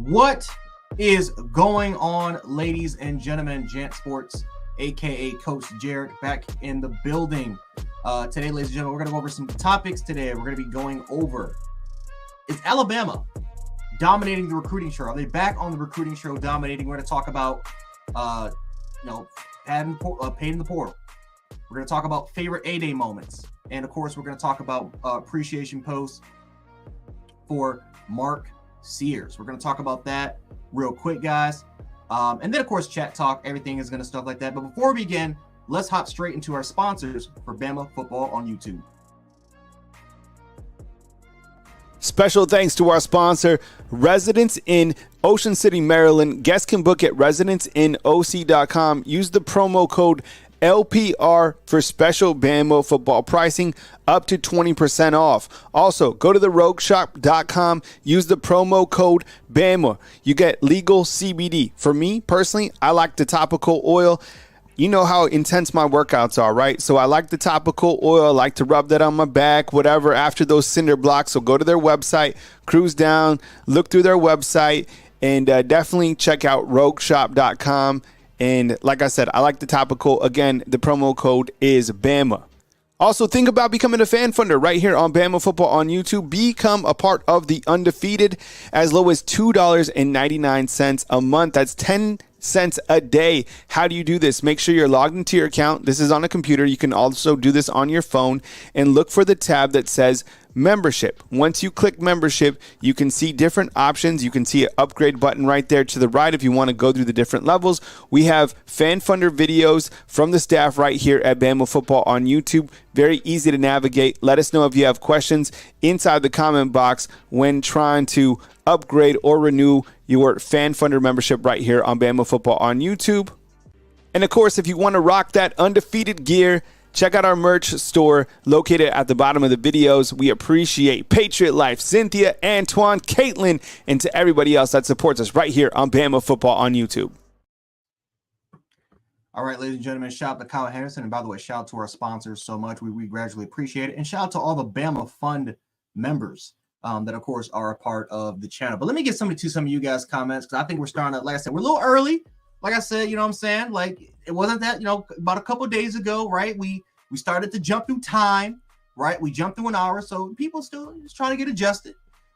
What is going on, ladies and gentlemen? Jant Sports, aka Coach Jared, back in the building. Today, ladies and gentlemen, we're going to go over some topics today. We're going to be going over, is Alabama dominating the recruiting show? Are they back on the recruiting show dominating? We're going to talk about, paid in the portal. We're going to talk about favorite A-Day moments. And, of course, we're going to talk about appreciation posts for Mark Sears. We're going to talk about that real quick, guys. And then, of course, chat talk. Everything is going to stuff like that. But before we begin, let's hop straight into our sponsors for Bama Football on YouTube. Special thanks to our sponsor, Residence Inn, Ocean City, Maryland. Guests can book at residenceinnoc.com. Use the promo code LPR for special Bama football pricing up to 20% off. Also, go to therogueshop.com. Use the promo code BAMA. You get legal CBD. For me, personally, I like the topical oil. You know how intense my workouts are, right? So I like the topical oil. I like to rub that on my back, whatever, after those cinder blocks. So go to their website, cruise down, look through their website, and definitely check out rogueshop.com. And like I said, I like the topical. Again, the promo code is BAMA. Also, think about becoming a fan funder right here on Bama Football on YouTube. Become a part of the Undefeated as low as $2.99 a month. That's 10 cents a day. How do you do this? Make sure you're logged into your account. This is on a computer. You can also do this on your phone and look for the tab that says membership. Once you click membership, you can see different options. You can see an upgrade button right there to the right if you want to go through the different levels. We have fan funder videos from the staff right here at Bama Football on YouTube. Very easy to navigate. Let us know if you have questions inside the comment box when trying to upgrade or renew your fan funder membership right here on Bama Football on YouTube. And of course, if you want to rock that undefeated gear, check out our merch store located at the bottom of the videos. We appreciate Patriot Life, Cynthia, Antoine, Caitlin, and to everybody else that supports us right here on Bama Football on YouTube. All right, ladies and gentlemen, shout out to Kyle Henderson. And by the way, shout out to our sponsors so much. We gradually appreciate it. And shout out to all the Bama Fund members that, of course, are a part of the channel. But let me get some of you guys' comments, because I think we're starting to, like I said, we're a little early. Like I said, you know what I'm saying? Like, it wasn't that, about a couple of days ago, right? We started to jump through time, right? We jumped through an hour, so people still just trying to get adjusted.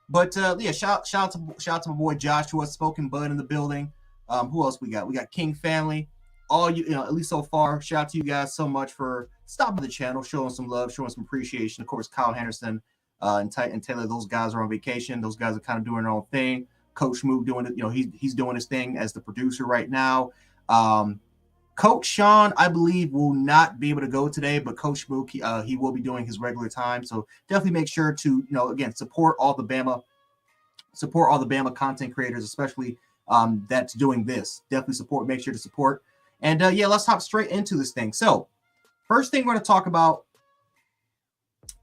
But yeah, shout out to my boy Joshua, Spoken Bud in the building. Who else we got? We got King Family. All you at least so far. Shout out to you guys so much for stopping the channel, showing some love, showing some appreciation. Of course, Kyle Henderson and Taylor, those guys are on vacation. Those guys are kind of doing their own thing. Coach Moog doing it, he's doing his thing as the producer right now. Coach Sean, I believe, will not be able to go today, but Coach Moog, he will be doing his regular time. So definitely make sure to, again, support all the Bama content creators, especially that's doing this. Definitely make sure to support. And yeah, let's hop straight into this thing. So first thing we're going to talk about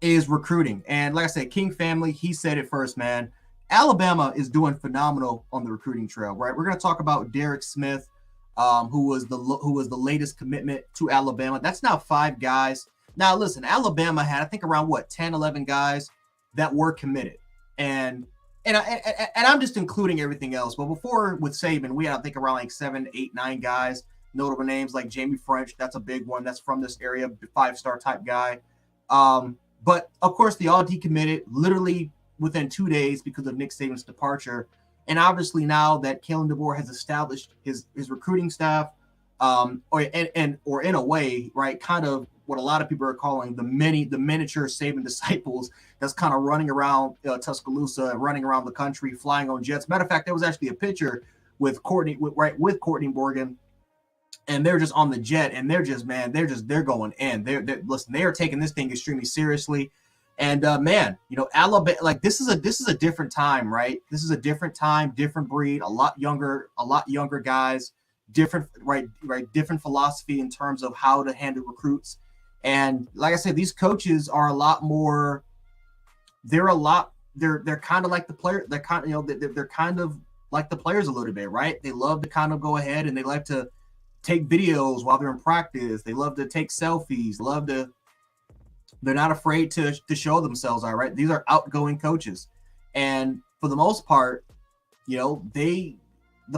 is recruiting. And like I said, King Family, he said it first, man. Alabama is doing phenomenal on the recruiting trail, right? We're going to talk about Derek Smith, who was the latest commitment to Alabama. That's now 5 guys. Now, listen, Alabama had, I think, around 10, 11 guys that were committed. And I'm just including everything else. But before with Saban, we had, I think, around like 7, 8, 9 guys. Notable names like Jamie French. That's a big one. That's from this area, 5-star type guy. But, of course, they all decommitted literally within 2 days because of Nick Saban's departure. And obviously now that Kalen DeBoer has established his recruiting staff, or in a way, right, kind of what a lot of people are calling the miniature Saban disciples, that's kind of running around Tuscaloosa, running around the country, flying on jets. Matter of fact, there was actually a picture with Courtney Morgan, and they're just on the jet, and they're going in. Listen, they are taking this thing extremely seriously. And man, Alabama, like this is a different time, right? This is a different time, different breed, a lot younger guys, different philosophy in terms of how to handle recruits. And like I said, these coaches are a lot more. They're kind of like the player. They're kind of like the players a little bit, right? They love to kind of go ahead and they like to take videos while they're in practice. They love to take selfies. They're not afraid to show themselves, all right? These are outgoing coaches. And for the most part, the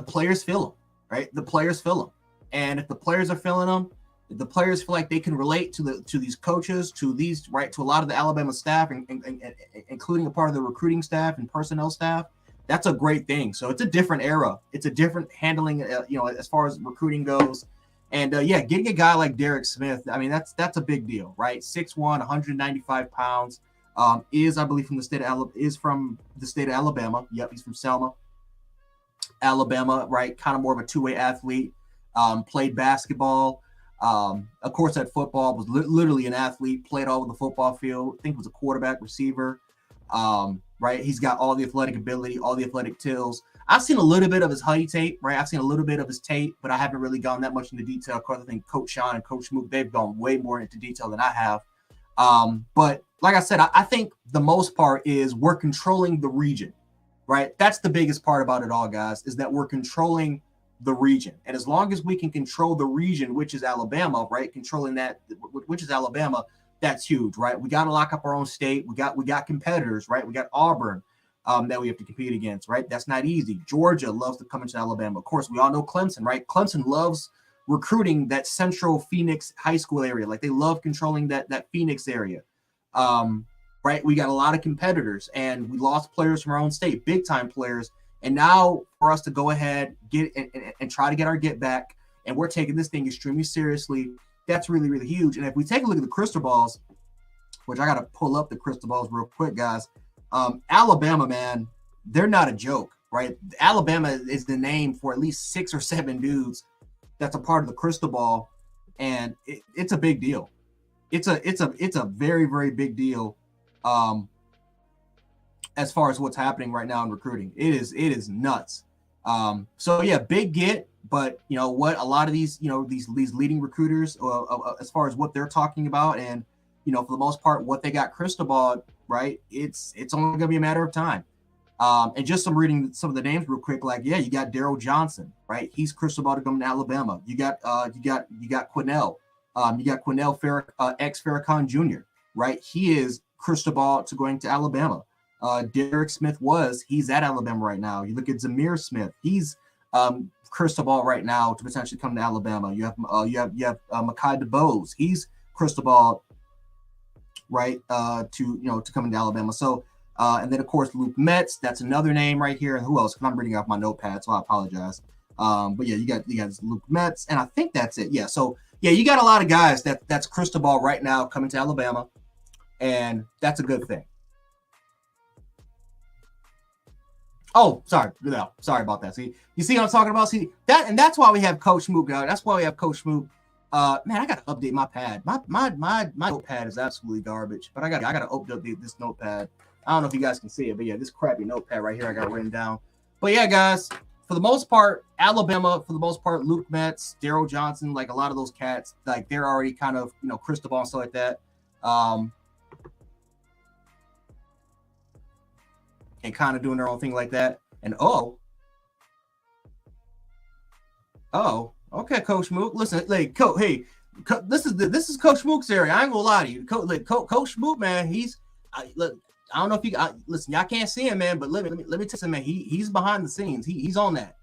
players feel them, right? The players feel them, and if the players are feeling them, if the players feel like they can relate to these coaches, to a lot of the Alabama staff, including a part of the recruiting staff and personnel staff, that's a great thing. So it's a different era. It's a different handling, as far as recruiting goes. And getting a guy like Derek Smith, I mean, that's a big deal, right? 6'1", 195 pounds, is, I believe, from the state of Alabama. Yep, he's from Selma, Alabama, right? Kind of more of a two-way athlete. Played basketball. Of course, at football, was literally an athlete. Played all over the football field. I think was a quarterback, receiver. Right? He's got all the athletic ability, all the athletic tills. I've seen a little bit of his Huddy tape, right? I've seen a little bit of his tape, but I haven't really gone that much into detail. Of course, I think Coach Sean and Coach Mook, they've gone way more into detail than I have. But like I said, I think the most part is we're controlling the region, right? That's the biggest part about it all, guys, is that we're controlling the region. And as long as we can control the region, which is Alabama, right? Controlling that, which is Alabama, that's huge, right? We got to lock up our own state. We got competitors, right? We got Auburn that we have to compete against, right? That's not easy. Georgia loves to come into Alabama. Of course, we all know Clemson, right? Clemson loves recruiting that central Phoenix high school area. Like they love controlling that Phoenix area. Right? We got a lot of competitors and we lost players from our own state, big time players. And now for us to go ahead, get and try to get our get back, and we're taking this thing extremely seriously. That's really, really huge. And if we take a look at the crystal balls, which I got to pull up the crystal balls real quick, guys. Alabama, man, they're not a joke, right? Alabama is the name for at least 6 or 7 dudes that's a part of the crystal ball, and it's a big deal. It's a very, very big deal. As far as what's happening right now in recruiting, it is nuts. So yeah, big get, but you know what? A lot of these leading recruiters, as far as what they're talking about, and for the most part, what they got crystal ball, right? It's only gonna be a matter of time. And just reading some of the names real quick, like you got Daryl Johnson, right? He's crystal ball to come to Alabama. You got Quinnell, ex Farrakhan Jr., right? He is crystal ball to going to Alabama. Derek Smith he's at Alabama right now. You look at Zamir Smith, he's crystal ball right now to potentially come to Alabama. You have Makai DeBose, he's crystal ball, right, to come into Alabama. So and then of course Luke Metz, that's another name right here. And who else? I'm reading off my notepad, so I apologize. But yeah, you got Luke Metz, and I think that's it. Yeah, so yeah, you got a lot of guys that's crystal ball right now coming to Alabama, and that's a good thing. Oh, sorry about that. See, you see what I'm talking about? See that, and that's why we have Coach Mook. That's why we have Coach Mook. Man, I gotta update my pad. My notepad is absolutely garbage, but I gotta update this notepad. I don't know if you guys can see it, but yeah, this crappy notepad right here I got written down. But yeah, guys, for the most part, Alabama, for the most part, Luke Metz, Daryl Johnson, like a lot of those cats, like they're already kind of crystal ball and stuff like that. And kind of doing their own thing like that. And okay, Coach Mook. Listen, like, this is Coach Mook's area. I ain't gonna lie to you, Coach Mook, man. I don't know if you listen. Y'all can't see him, man. But let me tell you, man. He's behind the scenes. He's on that.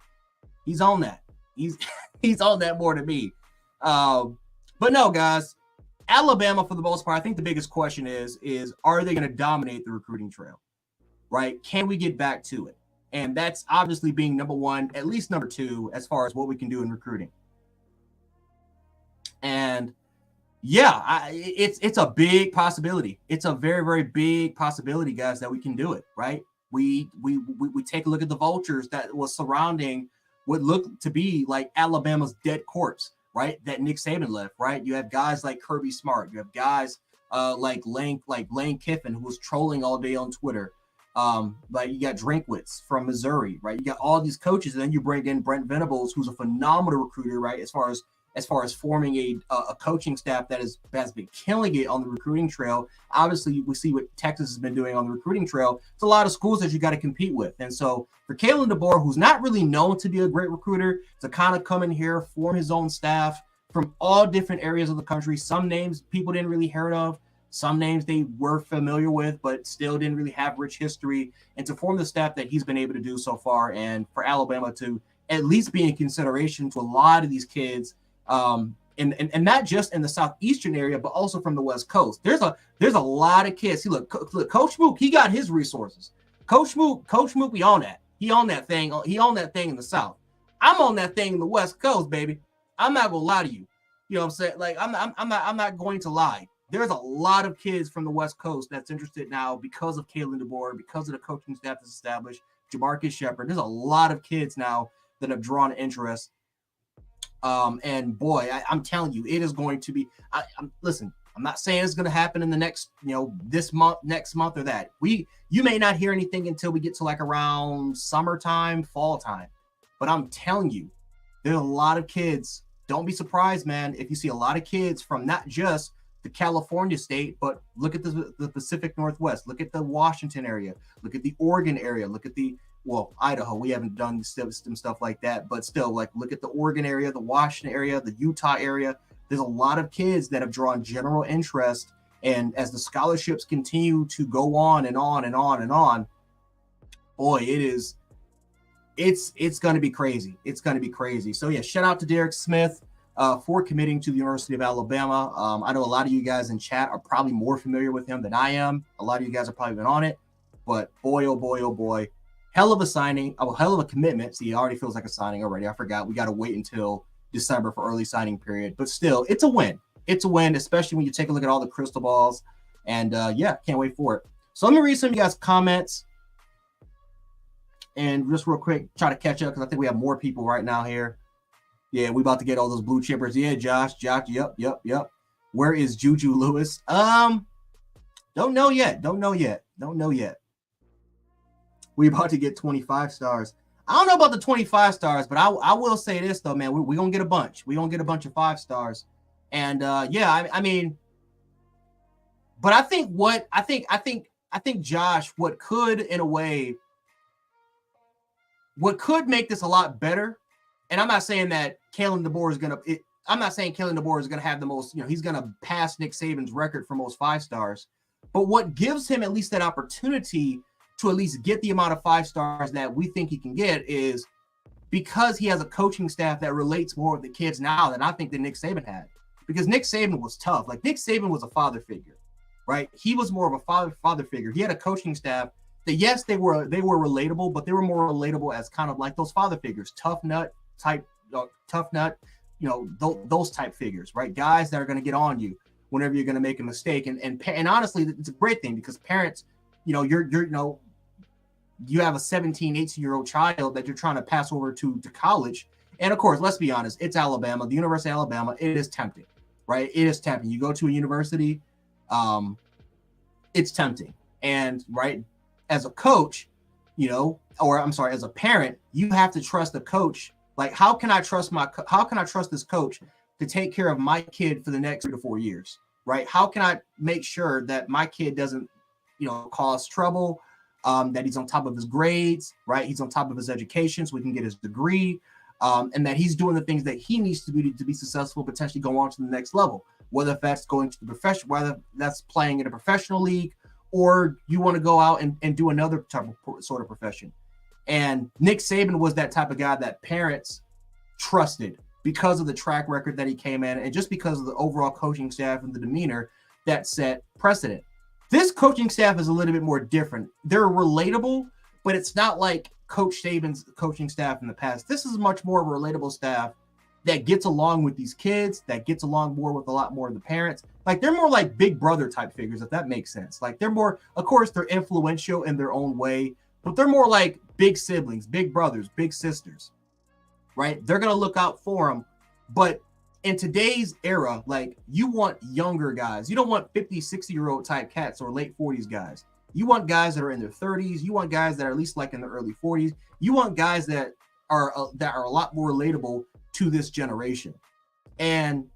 He's on that. He's on that more than me. But no, guys. Alabama, for the most part, I think the biggest question is are they going to dominate the recruiting trail? Right? Can we get back to it? And that's obviously being number one, at least number two, as far as what we can do in recruiting. And yeah, it's a big possibility. It's a very, very big possibility, guys, that we can do it. Right? We take a look at the vultures that was surrounding what looked to be like Alabama's dead corpse, right? That Nick Saban left. Right? You have guys like Kirby Smart. You have guys like Lane Kiffin, who was trolling all day on Twitter. Like you got Drinkwitz from Missouri, right? You got all these coaches, and then you bring in Brent Venables, who's a phenomenal recruiter, right? As far as forming a coaching staff that has been killing it on the recruiting trail. Obviously, we see what Texas has been doing on the recruiting trail. It's a lot of schools that you got to compete with, and so for Kalen DeBoer, who's not really known to be a great recruiter, to kind of come in here, form his own staff from all different areas of the country. Some names people didn't really heard of. Some names they were familiar with, but still didn't really have rich history. And to form the staff that he's been able to do so far, and for Alabama to at least be in consideration to a lot of these kids, and not just in the southeastern area, but also from the West Coast. There's a lot of kids. See, look, Coach Mook, he got his resources. Coach Mook, we on that. He on that thing. He on that thing in the South. I'm on that thing in the West Coast, baby. I'm not gonna lie to you. You know what I'm saying? Like I'm not going to lie. There's a lot of kids from the West Coast that's interested now because of Kalen DeBoer, because of the coaching staff that's established, Jamarcus Shepard. There's a lot of kids now that have drawn interest. And boy, I'm telling you, it is going to be. Listen, I'm not saying it's going to happen in the next, this month, next month, or that. You may not hear anything until we get to like around summertime, fall time. But I'm telling you, there's a lot of kids. Don't be surprised, man, if you see a lot of kids from not just the California state, but look at the Pacific Northwest. Look at the Washington area. Look at the Oregon area. Look at Idaho. We haven't done some stuff like that, but still, like, look at the Oregon area, the Washington area, the Utah area. There's a lot of kids that have drawn general interest, and as the scholarships continue to go on and on and on and on, boy, it's going to be crazy. It's going to be crazy. So yeah, shout out to Derek Smith for committing to the University of Alabama. I know a lot of you guys in chat are probably more familiar with him than I am. A lot of you guys have probably been on it, but boy, oh boy, oh boy. Hell of a signing, a hell of a commitment. See, it already feels like a signing already. I forgot. We got to wait until December for early signing period. But still, it's a win. It's a win, especially when you take a look at all the crystal balls. And yeah, can't wait for it. So let me read some of you guys' comments. And just real quick, try to catch up because I think we have more people right now here. Yeah, we about to get all those blue chippers. Yeah, Josh, yep. Where is Juju Lewis? Don't know yet. We about to get 25 stars. I don't know about the 25 stars, but I will say this though, man. We're gonna get a bunch. We're gonna get a bunch of 5 stars. And yeah, I mean, but I think Josh, what could make this a lot better, and I'm not saying that Kalen DeBoer is gonna have the most, he's gonna pass Nick Saban's record for most 5 stars. But what gives him at least that opportunity to at least get the amount of 5 stars that we think he can get is because he has a coaching staff that relates more with the kids now than I think that Nick Saban had. Because Nick Saban was tough. Like, Nick Saban was a father figure, right? He was more of a father figure. He had a coaching staff that, yes, they were relatable, but they were more relatable as kind of like those father figures, tough nut, those type figures, right? Guys that are going to get on you whenever you're going to make a mistake. And honestly, it's a great thing because parents, you have a 17, 18-year-old child that you're trying to pass over to college. And of course, let's be honest, it's Alabama, the University of Alabama. It is tempting, right? It is tempting. You go to a university, it's tempting. And right, as a coach, as a parent, you have to trust the coach. Like, how can I trust this coach to take care of my kid for the next 3 to 4 years, right? How can I make sure that my kid doesn't, cause trouble, that he's on top of his grades, right? He's on top of his education so he can get his degree, and that he's doing the things that he needs to be successful, potentially go on to the next level, whether that's going to the profession, whether that's playing in a professional league, or you want to go out and do another type of sort of profession. And Nick Saban was that type of guy that parents trusted because of the track record that he came in and just because of the overall coaching staff and the demeanor that set precedent. This coaching staff is a little bit more different. They're relatable, but it's not like Coach Saban's coaching staff in the past. This is much more of a relatable staff that gets along with these kids, that gets along more with a lot more of the parents. Like, they're more like big brother type figures, if that makes sense. Like, they're more, of course, they're influential in their own way, but they're more like big siblings, big brothers, big sisters, right? They're going to look out for them. But in today's era, like, you want younger guys. You don't want 50, 60-year-old type cats or late 40s guys. You want guys that are in their 30s. You want guys that are at least like in their early 40s. You want guys that are a lot more relatable to this generation. And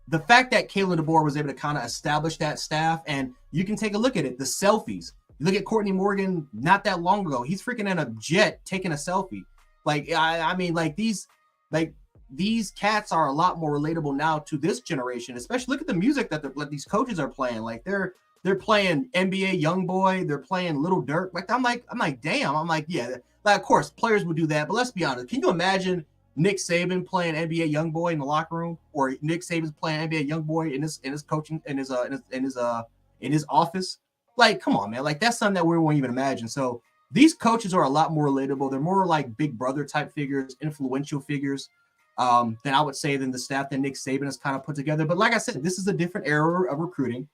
the fact that Kalen DeBoer was able to kind of establish that staff, and you can take a look at it, the selfies. You look at Courtney Morgan not that long ago. He's freaking in a jet taking a selfie. Like, I mean, like, these, like, these cats are a lot more relatable now to this generation. Especially look at the music that these coaches are playing. Like they're playing NBA YoungBoy, they're playing Little Durk. Like I'm like, damn. I'm like, yeah. Like of course players would do that, but let's be honest. Can you imagine Nick Saban playing NBA YoungBoy in the locker room, or Nick Saban's playing NBA YoungBoy in his coaching in his office? Like, come on, man. Like that's something that we won't even imagine. So these coaches are a lot more relatable. They're more like big brother type figures, influential figures, than I would say than the staff that Nick Saban has kind of put together. But like I said, this is a different era of recruiting.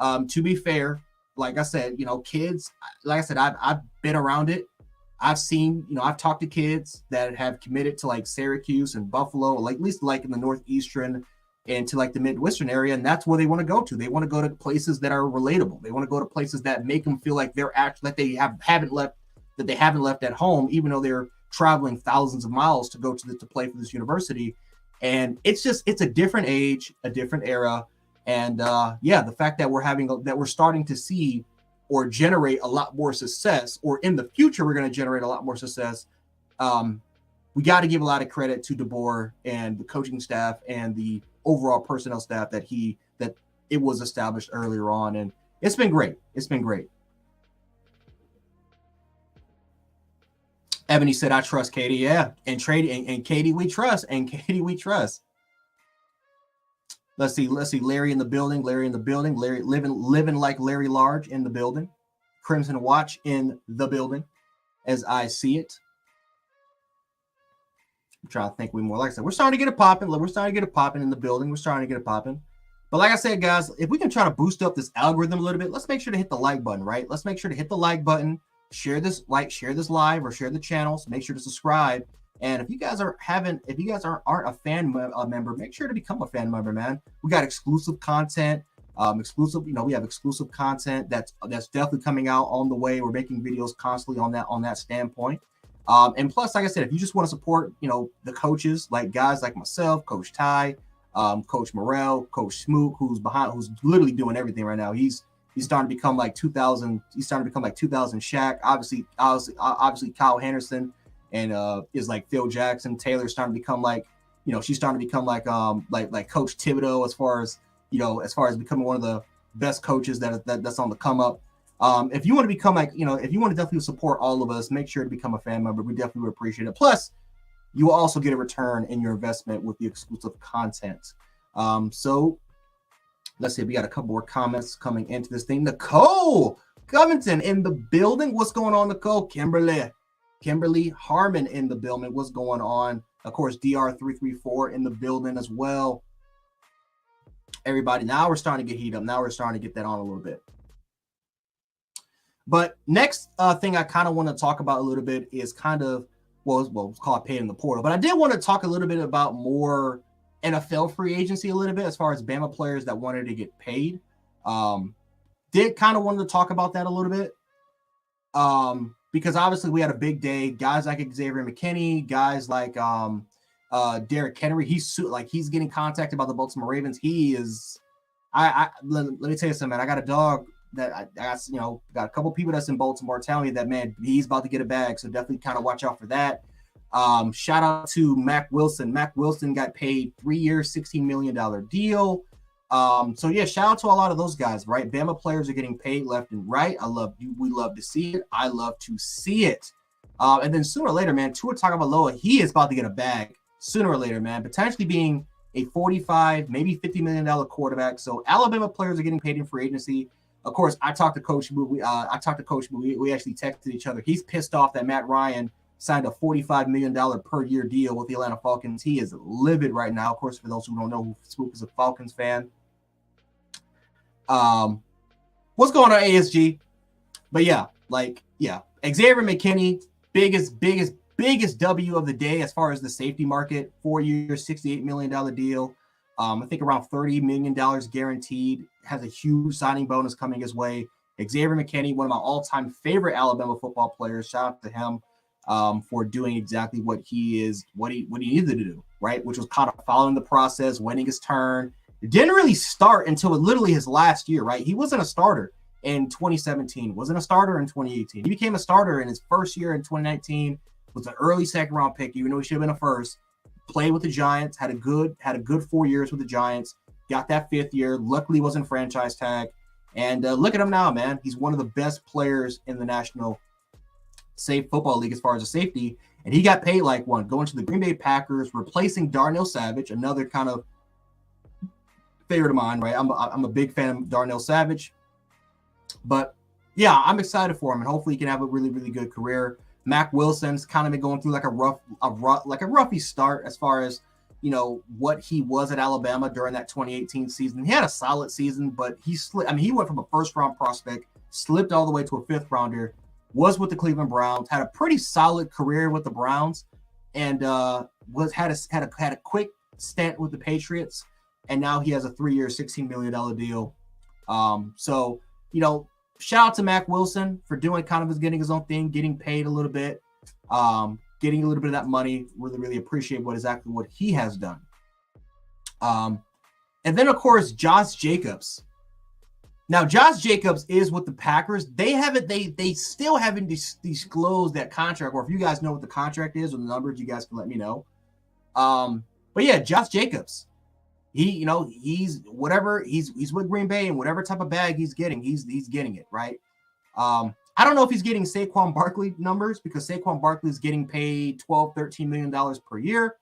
To be fair, like I said, kids, like I said, I've been around it. I've seen, I've talked to kids that have committed to like Syracuse and Buffalo, like at least like in the Northeastern and to like the Midwestern area. And that's where they want to go to. They want to go to places that are relatable. They want to go to places that make them feel like they're actually, that they haven't left at home, even though they're traveling thousands of miles to go to play for this university. And it's a different age, a different era. And the fact that we're starting to see or generate a lot more success, or in the future we're going to generate a lot more success. We got to give a lot of credit to DeBoer and the coaching staff and the overall personnel staff that it was established earlier on, and it's been great. It's been great. Ebony said, "I trust Katie." Yeah, and Katie we trust, and Katie we trust. Let's see. Larry in the building. Larry living like Larry Large in the building. Crimson Watch in the building, as I see it. I'm trying to think more. Like I said, we're starting to get it popping. We're starting to get it popping in the building. We're starting to get it popping. But like I said, guys, if we can try to boost up this algorithm a little bit, let's make sure to hit the like button, right? Let's make sure to hit the like button. Share this live, or share the channels. Make sure to subscribe. And if you guys aren't a fan member, make sure to become a fan member, man. We got exclusive content, we have exclusive content that's definitely coming out on the way. We're making videos constantly on that standpoint. And plus, like I said, if you just want to support, the coaches, like guys like myself, Coach Ty, Coach Morrell, Coach Smoot, who's literally doing everything right now. He's starting to become like 2000. He's starting to become like 2000 Shaq. Obviously Kyle Henderson. And is like Phil Jackson. Taylor's starting to become like, she's starting to become like Coach Thibodeau as far as becoming one of the best coaches that's on the come up. If you want to become if you want to definitely support all of us, make sure to become a fan member. We definitely would appreciate it. Plus, you will also get a return in your investment with the exclusive content. So let's see, we got a couple more comments coming into this thing. Nicole Covington in the building. What's going on, Nicole? Kimberly Harmon in the building. What's going on? Of course, DR334 in the building as well. Everybody, now we're starting to get heat up. Now we're starting to get that on a little bit. But next thing I kind of want to talk about a little bit is it's called pay in the portal. But I did want to talk a little bit about more NFL free agency a little bit, as far as Bama players that wanted to get paid. Did kind of want to talk about that a little bit. Because obviously we had a big day. Guys like Xavier McKinney, guys like Derrick Henry. He's getting contacted by the Baltimore Ravens. He is. Let me tell you something, man. I got a dog that I got a couple people that's in Baltimore telling me that, man, he's about to get a bag. So definitely kind of watch out for that. Shout out to Mac Wilson. Mac Wilson got paid 3 years, $16 million deal. So yeah, shout out to a lot of those guys, right? Bama players are getting paid left and right. We love to see it. I love to see it. And then sooner or later, man, Tua Tagovailoa, he is about to get a bag sooner or later, man, potentially being a $45, maybe $50 million quarterback. So Alabama players are getting paid in free agency. Of course, I talked to Coach Boo. We actually texted each other. He's pissed off that Matt Ryan signed a $45 million per year deal with the Atlanta Falcons. He is livid right now. Of course, for those who don't know, Spook is a Falcons fan. What's going on, ASG? But yeah, Xavier McKinney, biggest W of the day as far as the safety market. 4 years, $68 million deal. I think around $30 million guaranteed. Has a huge signing bonus coming his way. Xavier McKinney, one of my all-time favorite Alabama football players. Shout out to him for doing exactly what he needed to do, right? Which was kind of following the process, waiting his turn. It didn't really start until literally his last year, right? He wasn't a starter in 2017, wasn't a starter in 2018. He became a starter in his first year in 2019, was an early second-round pick, even though he should have been a first. played with the Giants, had a good 4 years with the Giants, got that 5th year. Luckily, wasn't franchise tag. And look at him now, man. He's one of the best players in the National Safe Football League as far as a safety. And he got paid like one, going to the Green Bay Packers, replacing Darnell Savage, another kind of favorite of mine, right? I'm a big fan of Darnell Savage. But, yeah, I'm excited for him, and hopefully he can have a really, really good career. Mac Wilson's kind of been going through like a roughy start as far as, you know, what he was at Alabama during that 2018 season. He had a solid season, but he went from a first-round prospect, slipped all the way to a 5th-rounder, was with the Cleveland Browns, had a pretty solid career with the Browns, and had a quick stint with the Patriots, and now he has a 3-year, $16 million deal. So, you know, shout out to Mac Wilson for doing getting his own thing, getting paid a little bit, getting a little bit of that money. Really, really appreciate what he has done. And then, of course, Josh Jacobs. Now, Josh Jacobs is with the Packers. They still haven't disclosed that contract, or if you guys know what the contract is or the numbers, you guys can let me know. But yeah, Josh Jacobs, he's with Green Bay, and whatever type of bag he's getting, he's getting it, right? I don't know if he's getting Saquon Barkley numbers, because Saquon Barkley is getting paid $12-13 million per year.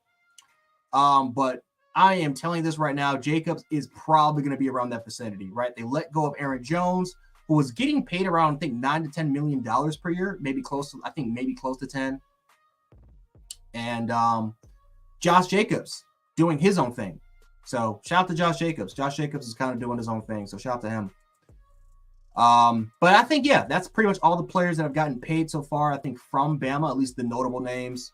But I am telling you this right now, Jacobs is probably going to be around that vicinity, right? They let go of Aaron Jones, who was getting paid around, I think, $9 to $10 million per year, maybe close to 10. And Josh Jacobs doing his own thing. So shout out to Josh Jacobs. Josh Jacobs is kind of doing his own thing, so shout out to him. But I think, yeah, that's pretty much all the players that have gotten paid so far, I think, from Bama, at least the notable names.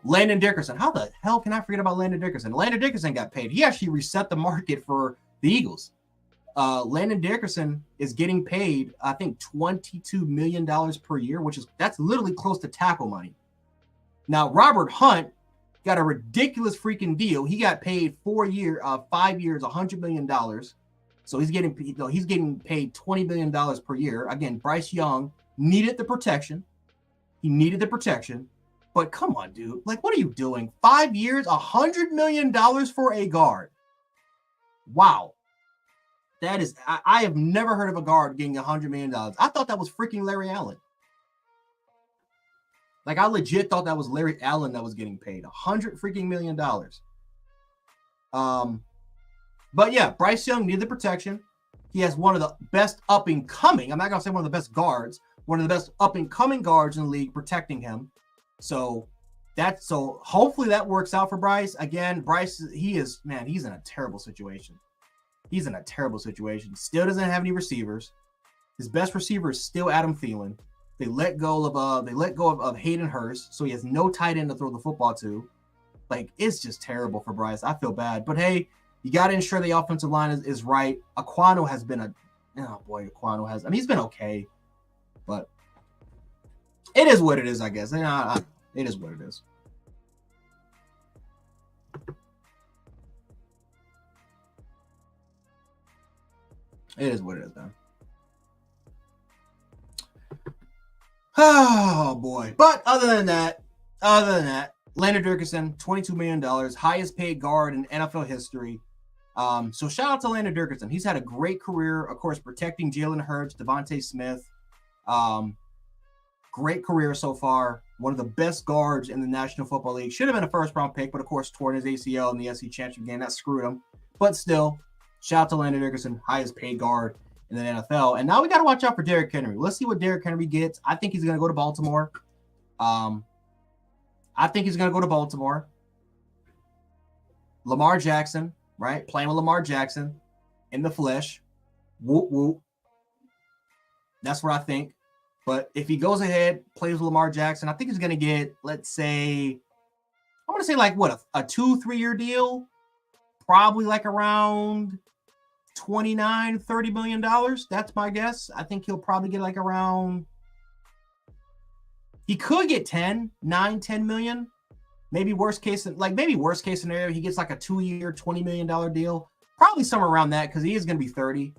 Landon Dickerson. How the hell can I forget about Landon Dickerson? Landon Dickerson got paid. He actually reset the market for the Eagles. Landon Dickerson is getting paid, I think, $22 million per year, that's literally close to tackle money. Now, Robert Hunt got a ridiculous freaking deal. He got paid 5 years, $100 million. So he's getting paid $20 million per year. Again, Bryce Young needed the protection. But come on, dude. Like, what are you doing? 5 years, $100 million for a guard. Wow. That is, I have never heard of a guard getting $100 million. I thought that was freaking Larry Allen. Like, I legit thought that was Larry Allen that was getting paid $100 freaking million. But yeah, Bryce Young needed the protection. He has one of the best up and coming. I'm not gonna say one of the best guards. One of the best up and coming guards in the league protecting him. So hopefully that works out for Bryce. Again, Bryce, he's in a terrible situation. Still doesn't have any receivers. His best receiver is still Adam Thielen. They let go of Hayden Hurst, so he has no tight end to throw the football to. Like, it's just terrible for Bryce. I feel bad. But hey, you got to ensure the offensive line is right. Aquano has been he's been okay. But it is what it is, I guess. It is what it is. It is what it is, man. Oh, boy. But other than that, Landon Dickerson, $22 million, highest paid guard in NFL history. So shout out to Landon Dickerson. He's had a great career, of course, protecting Jalen Hurts, Devontae Smith. Great career so far. One of the best guards in the National Football League. Should have been a first-round pick, but of course, torn his ACL in the SEC Championship game. That screwed him. But still, shout out to Landon Dickerson, highest paid guard in the NFL. And now we got to watch out for Derrick Henry. Let's see what Derrick Henry gets. I think he's going to go to Baltimore. Lamar Jackson, right? Playing with Lamar Jackson in the flesh. Whoop, whoop. That's what I think. But if he goes ahead, plays with Lamar Jackson, I think he's going to get, let's say, I want to say like what, a 2-3 year deal? Probably like around $29-30 million. That's my guess. I think he'll probably get like around, he could get 10 million. Maybe worst case scenario, he gets like a 2-year, $20 million deal. Probably somewhere around that, because he is going to be 30.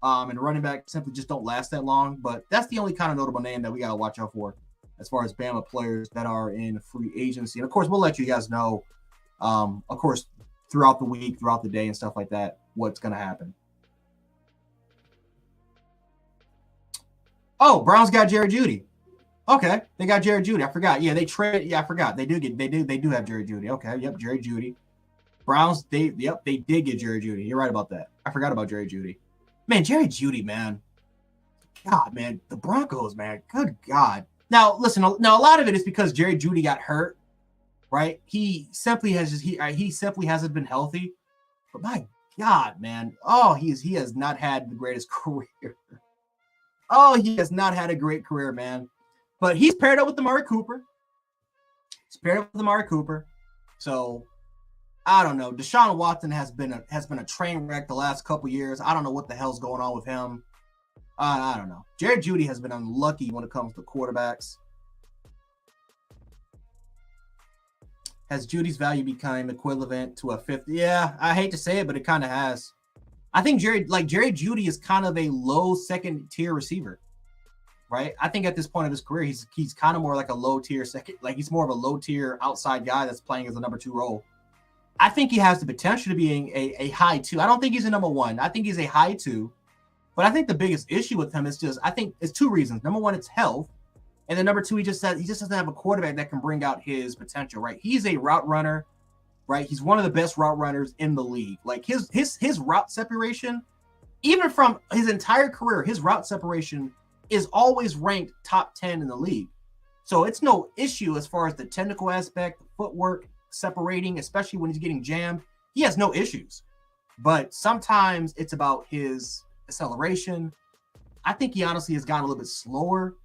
And running back simply just don't last that long. But that's the only kind of notable name that we got to watch out for as far as Bama players that are in free agency. And of course, we'll let you guys know, of course, throughout the week, throughout the day, and stuff like that, what's going to happen. Oh, Browns got Jerry Jeudy. Okay, they got Jerry Jeudy. I forgot. Yeah, they traded. Yeah, I forgot. They do have Jerry Jeudy. Okay, yep, Jerry Jeudy. Browns, they did get Jerry Jeudy. You're right about that. I forgot about Jerry Jeudy. Man, Jerry Jeudy, man. God, man, the Broncos, man. Good God. Now, listen. Now, a lot of it is because Jerry Jeudy got hurt, right? He simply hasn't been healthy. But my God, man. Oh, he has not had the greatest career. Oh, he has not had a great career, man. But he's paired up with Amari Cooper. So I don't know. Deshaun Watson has been a train wreck the last couple years. I don't know what the hell's going on with him. I don't know. Jerry Jeudy has been unlucky when it comes to quarterbacks. Has Judy's value become equivalent to a fifth? Yeah, I hate to say it, but it kind of has. I think Jerry Jeudy is kind of a low second tier receiver, right? I think at this point of his career, he's kind of more like a low tier second, like he's more of a low tier outside guy that's playing as a number 2 role. I think he has the potential to be a high 2. I don't think he's a number 1. I think he's a high 2. But I think the biggest issue with him is I think it's 2 reasons. Number 1, it's health. And then number 2, he just doesn't have a quarterback that can bring out his potential, right? He's a route runner, right? He's one of the best route runners in the league. Like his route separation, even from his entire career, his route separation is always ranked top 10 in the league. So it's no issue as far as the technical aspect, footwork, separating, especially when he's getting jammed. He has no issues. But sometimes it's about his acceleration. I think he honestly has gotten a little bit slower.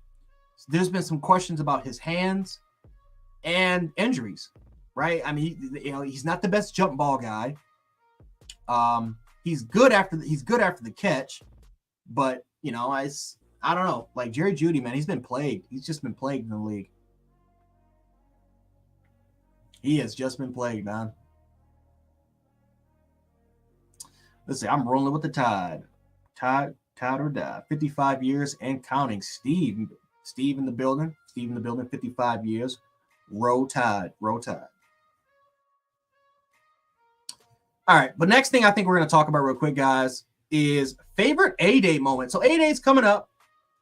There's been some questions about his hands and injuries, right? I mean, he's not the best jump ball guy. He's good after the catch, but I don't know. Like Jerry Jeudy, man, he's been plagued. He's just been plagued in the league. He has just been plagued, man. Let's see. I'm rolling with the Tide. Tide or die. 55 years and counting. Steve in the building. 55 years. Roll Tide. All right. But next thing I think we're going to talk about real quick, guys, is favorite A-Day moment. So A-Day's coming up.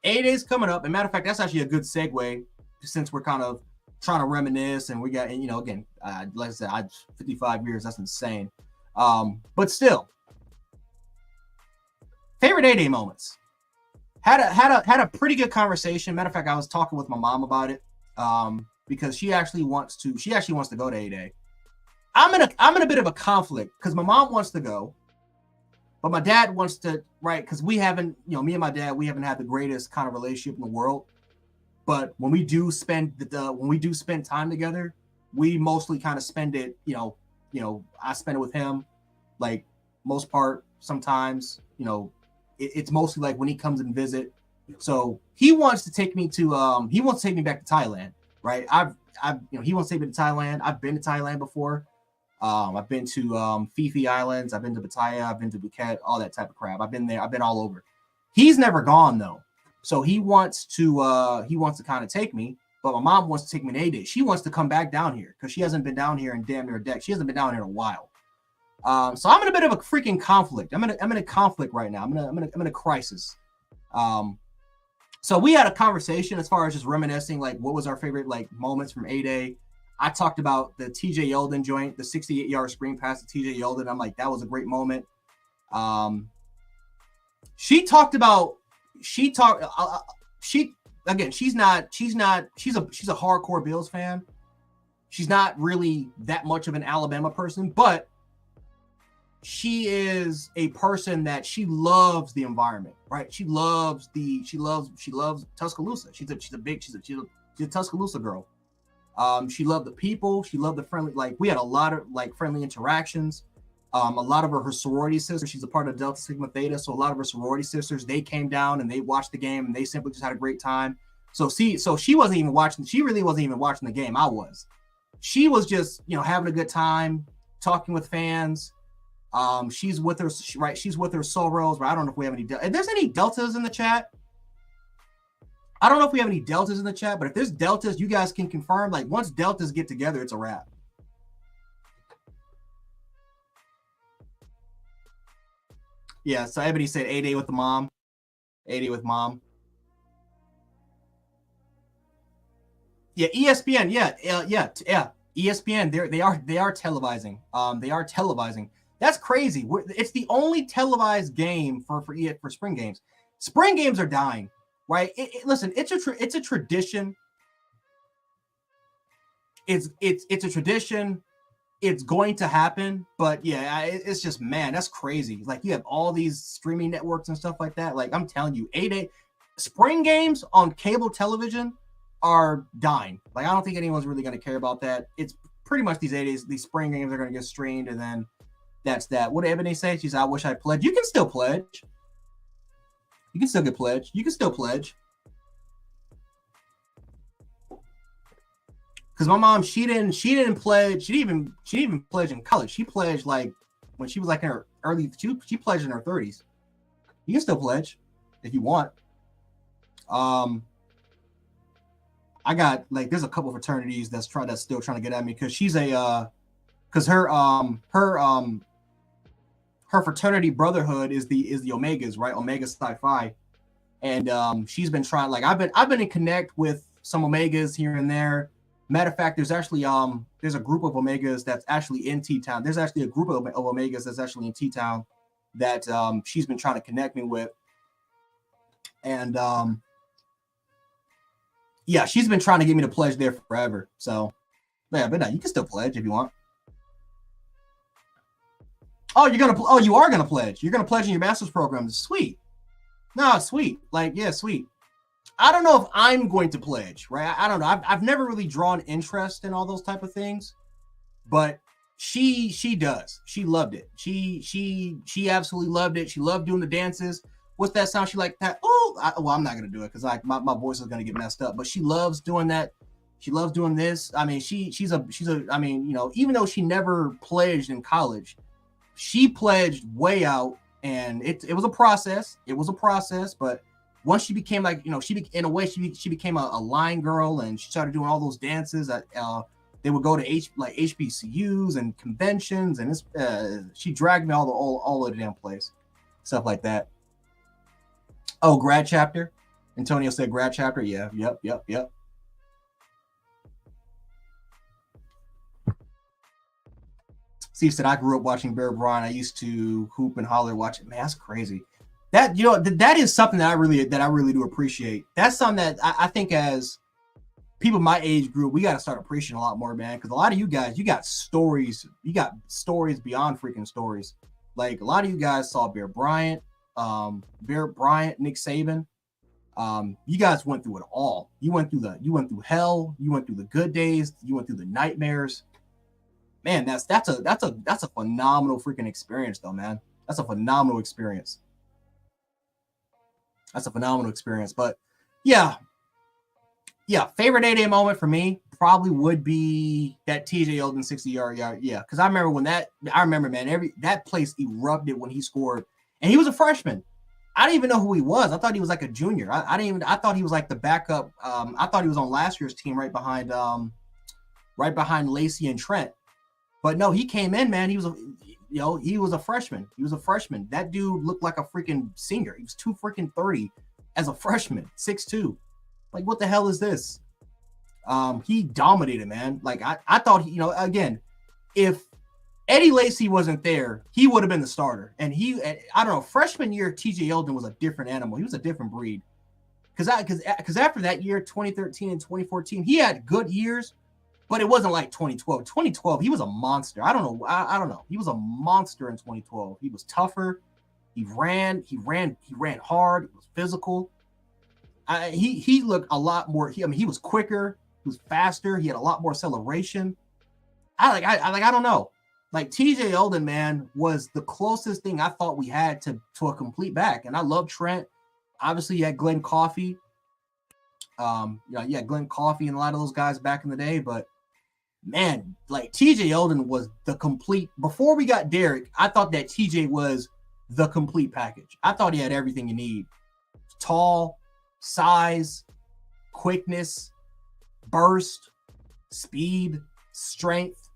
As a matter of fact, that's actually a good segue since we're kind of trying to reminisce, and we got, again, like I said, 55 years, that's insane. But still, favorite A-Day moments. Had a pretty good conversation. Matter of fact, I was talking with my mom about it, because she actually wants to go to A-Day. I'm in a bit of a conflict because my mom wants to go, but my dad wants to, right? Because we haven't, me and my dad, we haven't had the greatest kind of relationship in the world. But when we do spend time together, we mostly kind of spend it, I spend it with him, like most part. Sometimes, it's mostly like when he comes and visit. So he wants to take me back to Thailand, right? He wants to take me to Thailand. I've been to Thailand before. I've been to Phi Phi Islands. I've been to Pattaya. I've been to Phuket, all that type of crap. I've been there. I've been all over. He's never gone though. So he wants to kind of take me, but my mom wants to take me to A-Day. She wants to come back down here because she hasn't been down here in damn near a decade. She hasn't been down here in a while. So I'm in a bit of a freaking conflict. I'm in a conflict right now. I'm in a crisis. So we had a conversation as far as just reminiscing, like what was our favorite like moments from A-Day. I talked about the TJ Yeldon joint, the 68-yard screen pass to TJ Yeldon. I'm like, that was a great moment. She's a hardcore Bills fan. She's not really that much of an Alabama person, but she is a person that she loves the environment, right? She loves Tuscaloosa. She's a Tuscaloosa girl. She loved the people. She loved the friendly, like we had a lot of like friendly interactions. A lot of her sorority sisters, she's a part of Delta Sigma Theta. So a lot of her sorority sisters, they came down and they watched the game and they simply just had a great time. So she wasn't even watching. She really wasn't even watching the game. I was. She was just, having a good time, talking with fans. She's with her, right? She's with her Soros, right? I don't know if we have any. If there's any Deltas in the chat, I don't know if we have any Deltas in the chat, but if there's Deltas, you guys can confirm. Like once Deltas get together, it's a wrap. Yeah, so everybody said 8A with the mom. 8A with mom. Yeah, ESPN. Yeah. ESPN. They are televising. They are televising. That's crazy. It's the only televised game for spring games. Spring games are dying, right? Listen, it's a tradition. It's a tradition. It's going to happen, but yeah, it's just, man, that's crazy. Like you have all these streaming networks and stuff like that. Like I'm telling you, 8A spring games on cable television are dying. Like I don't think anyone's really going to care about that. It's pretty much these spring games are going to get streamed, and then that's that. What did Ebony say? She's, I wish I pledged. You can still pledge. You can still get pledged. You can still pledge. Because my mom, she didn't pledge. She didn't even pledge in college. She pledged like when she was like in her early. She pledged in her 30s. You can still pledge if you want. I got like there's a couple of fraternities that's still trying to get at me because she's because her fraternity brotherhood is the Omegas, right? Omega Psi Phi, and she's been trying. Like I've been in connect with some Omegas here and there. Matter of fact, there's actually there's a group of Omegas that's actually in T-Town. There's actually a group of Omegas that's actually in T-Town that she's been trying to connect me with. And yeah, she's been trying to get me to pledge there forever. So yeah, but no, you can still pledge if you want. Oh, you are gonna pledge. You're gonna pledge in your master's program. Sweet. No, sweet. Like, yeah, sweet. I don't know if I'm going to pledge, right? I don't know. I've never really drawn interest in all those type of things, but she does. She loved it. She absolutely loved it. She loved doing the dances. What's that sound? She like that. Oh, well, I'm not gonna do it because like my voice is gonna get messed up. But she loves doing that. She loves doing this. I mean, she's a. I mean, you know, even though she never pledged in college, she pledged way out, and it was a process. It was a process, but once she became like, you know, she became a line girl, and she started doing all those dances. They would go to HBCUs and conventions, and she dragged me all over the damn place, stuff like that. Oh, grad chapter. Antonio said grad chapter. Yeah, yep. Steve said I grew up watching Bear Bryant. I used to hoop and holler watching. Man, that's crazy. That, you know, that is something that I really do appreciate. That's something that I think as people my age group, we got to start appreciating a lot more, man. Because a lot of you guys, you got stories beyond freaking stories. Like a lot of you guys saw Bear Bryant, Nick Saban. You guys went through it all. You went through hell. You went through the good days. You went through the nightmares. Man, that's a phenomenal freaking experience, though, man. That's a phenomenal experience. That's a phenomenal experience. But yeah, favorite 8A moment for me probably would be that TJ Yeldon 60-yard. Yeah, because I remember man, that place erupted when he scored, and he was a freshman. I didn't even know who he was. I thought he was like a junior. I thought he was like the backup. I thought he was on last year's team right behind Lacey and Trent. But no, he came in, man. He was a freshman. He was a freshman. That dude looked like a freaking senior. He was 230 as a freshman, 6'2". Like, what the hell is this? He dominated, man. Like, I thought, again, if Eddie Lacy wasn't there, he would have been the starter. And I don't know, freshman year, TJ Yeldon was a different animal. He was a different breed. Because after that year, 2013 and 2014, he had good years, but it wasn't like 2012. 2012, he was a monster. I don't know. He was a monster in 2012. He was tougher. He ran hard. He was physical. He looked a lot more. He was quicker. He was faster. He had a lot more acceleration. I don't know. Like TJ Yeldon, man, was the closest thing I thought we had to a complete back. And I love Trent. Obviously, you had Glenn Coffey. Glenn Coffey and a lot of those guys back in the day. But man, like TJ Yeldon was the complete. Before we got Derek, I thought that TJ was the complete package. I thought he had everything you need. Tall, size, quickness, burst, speed, strength.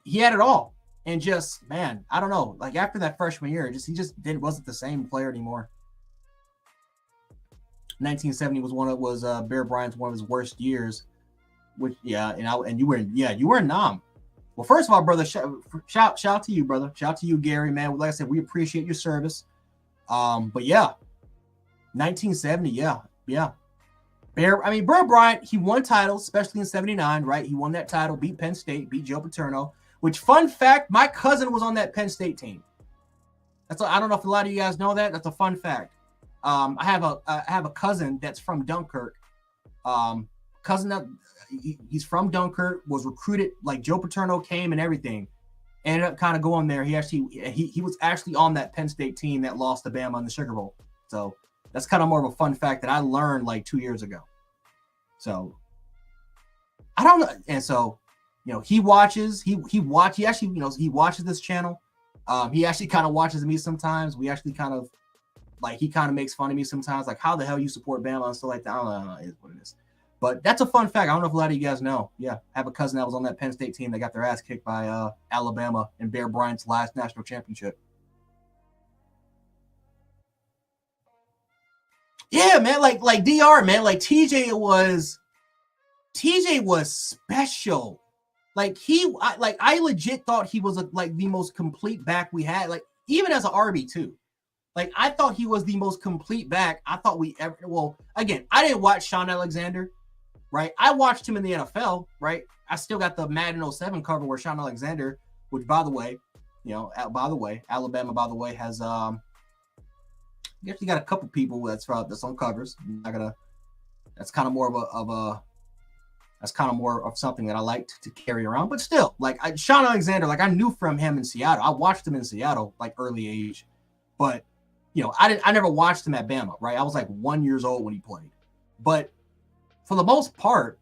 He had it all. And just, man, I don't know. Like after that freshman year, he just wasn't the same player anymore. 1970 was Bear Bryant's one of his worst years. Which and you were in Nam. Well, first of all, brother, shout out to you, brother. Shout out to you, Gary, man. Like I said, we appreciate your service. But yeah, 1970, yeah. Bear Bryant, he won titles, especially in 79, right? He won that title, beat Penn State, beat Joe Paterno, which, fun fact, my cousin was on that Penn State team. I don't know if a lot of you guys know that. That's a fun fact. I have a cousin that's from Dunkirk. He's from Dunkirk, was recruited, like Joe Paterno came and everything. Ended up kind of going there. He was actually on that Penn State team that lost to Bama in the Sugar Bowl. So that's kind of more of a fun fact that I learned like 2 years ago. So I don't know. And so, he watches this channel. He actually kind of watches me sometimes. We actually kind of he kind of makes fun of me sometimes. Like, how the hell you support Bama and stuff like that? I don't know. It is what it is. But that's a fun fact. I don't know if a lot of you guys know. Yeah, I have a cousin that was on that Penn State team that got their ass kicked by Alabama in Bear Bryant's last national championship. Yeah, man, like DR, man, like TJ was special. Like I legit thought he was the most complete back we had. Like even as an RB2, like I thought he was the most complete back I thought we ever. Well, again, I didn't watch Shaun Alexander, right? I watched him in the NFL, right? I still got the Madden 07 cover where Shaun Alexander, which by the way, Alabama, by the way, has you actually got a couple people that's on covers. That's kind of more of something that I like to carry around. But still, Shaun Alexander, I knew from him in Seattle. I watched him in Seattle early age, but I never watched him at Bama, right? I was 1 year old when he played. But for the most part,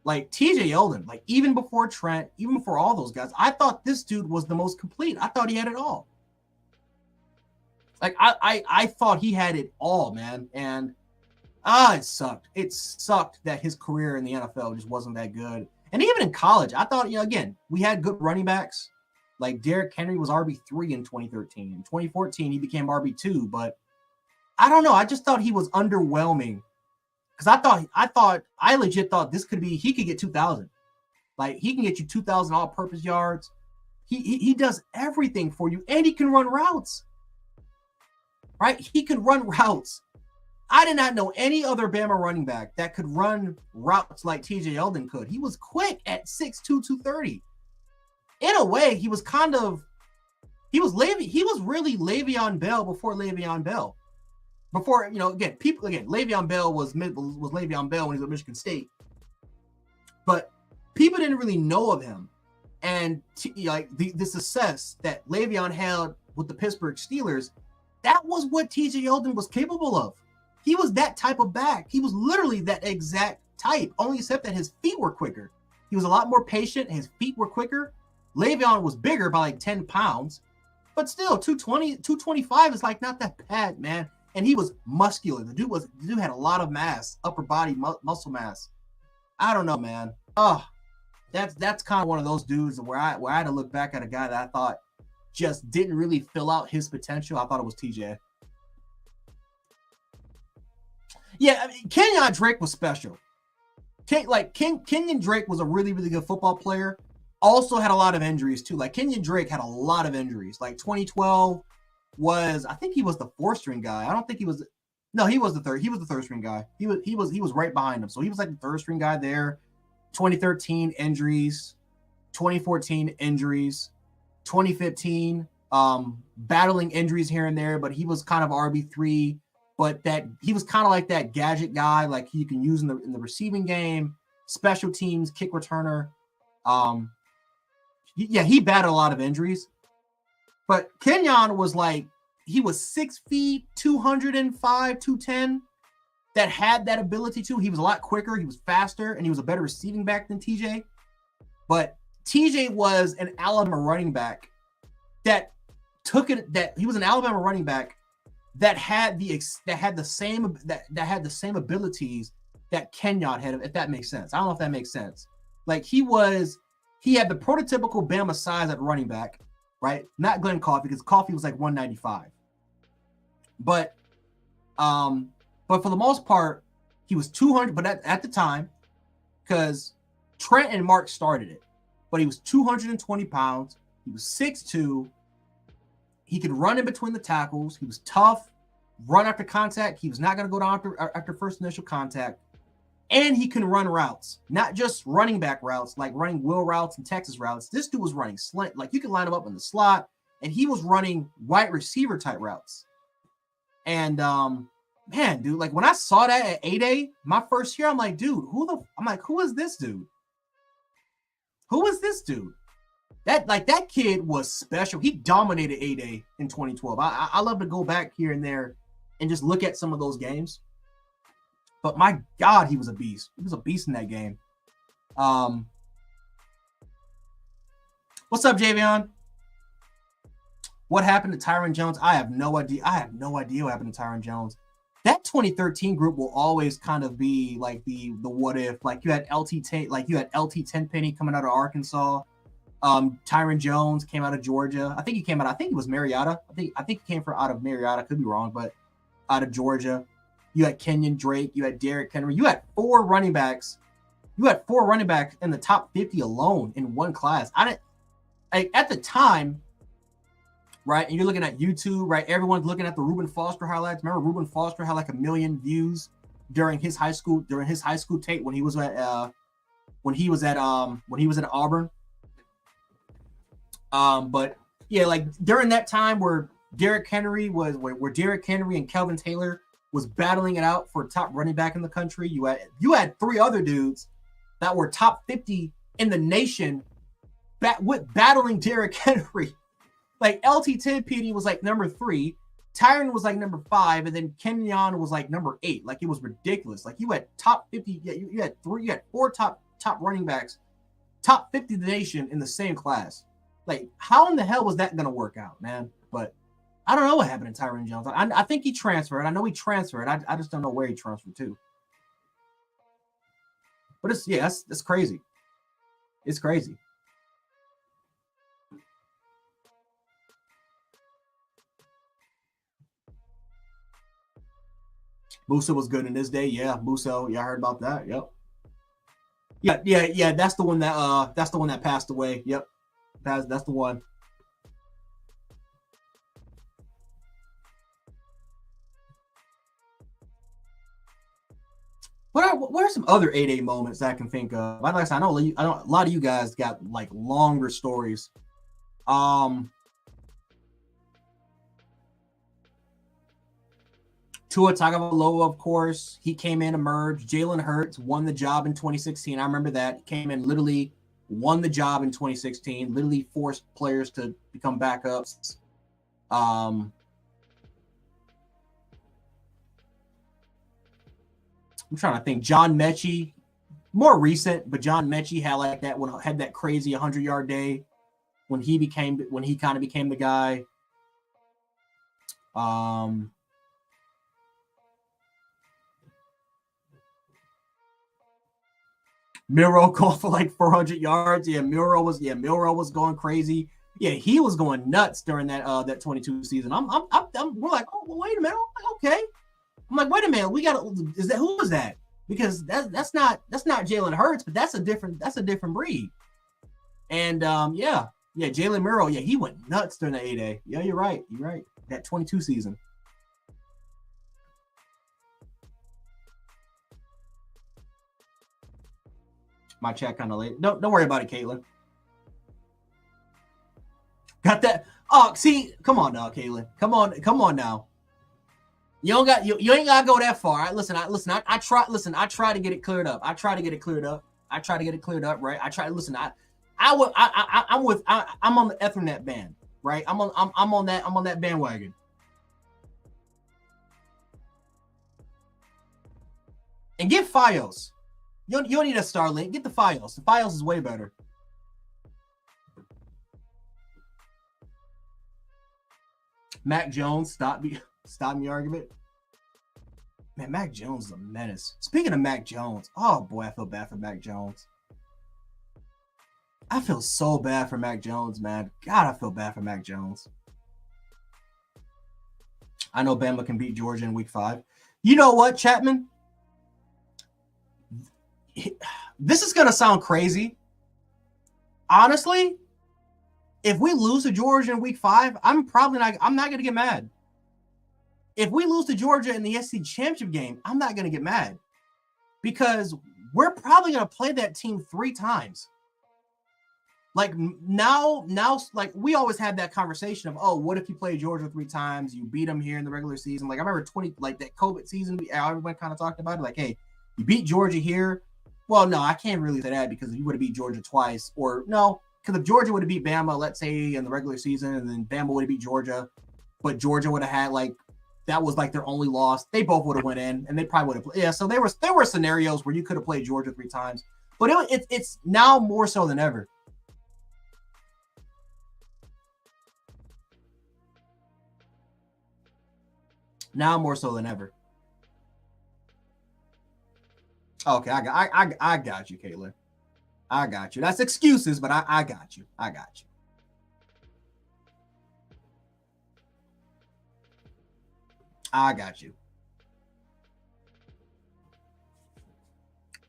TJ Yeldon, even before Trent, even before all those guys, I thought this dude was the most complete. I thought he had it all. I thought he had it all, man. And it sucked. It sucked that his career in the NFL just wasn't that good. And even in college, I thought, again, we had good running backs. Like Derrick Henry was RB3 in 2013. In 2014, he became RB2. But I don't know. I just thought he was underwhelming. Because I legit thought this could be, he could get 2,000. He can get you 2,000 all-purpose yards. He does everything for you. And he can run routes. Right? He can run routes. I did not know any other Bama running back that could run routes like TJ Yeldon could. He was quick at 6'2", 230. In a way, he was really Le'Veon Bell before Le'Veon Bell. Before, Le'Veon Bell was Le'Veon Bell when he was at Michigan State. But people didn't really know of him. And the success that Le'Veon had with the Pittsburgh Steelers, that was what TJ Yeldon was capable of. He was that type of back. He was literally that exact type, only except that his feet were quicker. He was a lot more patient. His feet were quicker. Le'Veon was bigger by 10 pounds, but still 220, 225 is not that bad, man. And he was muscular. The dude had a lot of mass, upper body muscle mass. I don't know, man. That's kind of one of those dudes where I had to look back at a guy that I thought just didn't really fill out his potential. I thought it was TJ. Yeah, Kenyon Drake was special. Kenyon Drake was a really, really good football player. Also had a lot of injuries too. Kenyon Drake had a lot of injuries. 2012 I think he was the 4th string guy. I don't think he was. No, he was the third. He was the 3rd string guy. He was right behind him. So he was the 3rd string guy there. 2013 injuries. 2014 injuries. 2015 battling injuries here and there, but he was kind of RB3. But that he was kind of like that gadget guy, you can use in the receiving game, special teams, kick returner. He battled a lot of injuries. But Kenyon was he was 6 feet, 205, 210, that had that ability too. He was a lot quicker, he was faster, and he was a better receiving back than TJ. But TJ was an Alabama running back that he was an Alabama running back that had the same abilities that Kenyon had, if that makes sense. I don't know if that makes sense. Like he had the prototypical Bama size at running back, right? Not Glenn Coffey, because Coffey was like 195. But for the most part, he was 200. But at the time, because Trent and Mark started it, but he was 220 pounds. He was 6'2". He could run in between the tackles. He was tough, run after contact. He was not going to go down after first initial contact. And he can run routes, not just running back routes, like running wheel routes and Texas routes. This dude was running slant. Like you could line him up in the slot, and he was running wide receiver type routes. And man, dude, like when I saw that at 8A, my first year, I'm like, dude, who is this dude? Who is this dude? That kid was special. He dominated 8A in 2012. I love to go back here and there and just look at some of those games. But my God, he was a beast. He was a beast in that game. What's up, Javion? What happened to Tyron Jones? I have no idea. I have no idea what happened to Tyron Jones. That 2013 group will always kind of be like the what if. Like you had LT Tenpenny coming out of Arkansas. Tyron Jones came out of Georgia. I think he was Marietta. I think he came out of Marietta. Could be wrong, but out of Georgia. You had Kenyon Drake. You had Derrick Henry. You had four running backs. You had four running backs in the top 50 alone in one class. At the time, right? And you're looking at YouTube, right? Everyone's looking at the Reuben Foster highlights. Remember, Reuben Foster had like 1 million views during his high school tape when he was at Auburn. But yeah, like during that time where Derrick Henry and Kelvin Taylor was battling it out for top running back in the country. You had three other dudes that were top 50 in the nation battling Derrick Henry. Like LT Tenpenny was like number 3, Tyron was like number 5, and then Kenyon was like number 8. Like it was ridiculous. Like you had top 50, you had 4 top running backs, top 50 in the nation in the same class. Like how in the hell was that gonna work out, man? But I don't know what happened to Tyron Jones. I think he transferred. I know he transferred. I just don't know where he transferred to. But it's crazy. It's crazy. Musa was good in his day. Yeah, Musa. Yeah, I heard about that. Yep. Yeah. That's the one that passed away. Yep. That's the one. What are some other 8A moments that I can think of? Like I said, I know a lot of you guys got like longer stories. Tua Tagovailoa, of course, he came in, emerged. Jalen Hurts won the job in 2016. I remember that. He came in, literally won the job in 2016. Literally forced players to become backups. I'm trying to think. John Mechie, more recent, but John Mechie had that crazy 100-yard day when he kind of became the guy. Miro called for like 400 yards. Yeah, Miro was going crazy. Yeah, he was going nuts during that 22 season. We're like, oh, well, wait a minute. Okay. I'm like, wait a minute, who was that? Because that's not Jalen Hurts, but that's a different breed. And Jalen Miro, he went nuts during the 8A. Yeah, you're right. That 22 season. My chat kind of late. Don't worry about it, Caitlin. Got that? Oh, see, come on now, Caitlin. Come on now. You ain't gotta go that far. Right? Listen, I try to get it cleared up. Right? I'm on the Ethernet band, right? I'm on that bandwagon. And get Fios. You don't need a Starlink. Get the Fios. The Fios is way better. Mac Jones, stop me argument. Man, Mac Jones is a menace. Speaking of Mac Jones, oh boy, I feel bad for Mac Jones. I feel so bad for Mac Jones, man. God, I feel bad for Mac Jones. I know Bama can beat Georgia in week 5. You know what, Chapman? This is going to sound crazy. Honestly, if we lose to Georgia in week 5, I'm not going to get mad. If we lose to Georgia in the SEC championship game, I'm not going to get mad because we're probably going to play that team 3 times. Like now, like we always had that conversation of, oh, what if you play Georgia 3 times? You beat them here in the regular season. Like I remember like that COVID season, everyone kind of talked about it. Like, hey, you beat Georgia here. Well, no, I can't really say that because if you would have beat Georgia twice, or no, because if Georgia would have beat Bama, let's say in the regular season, and then Bama would have beat Georgia, but Georgia would have had like that was like their only loss. They both would have went in, and they probably would have. Yeah, so there were scenarios where you could have played Georgia 3 times, but it's now more so than ever. Now more so than ever. Okay, I got you, Caitlin. I got you. That's excuses, but I got you. I got you. I got you.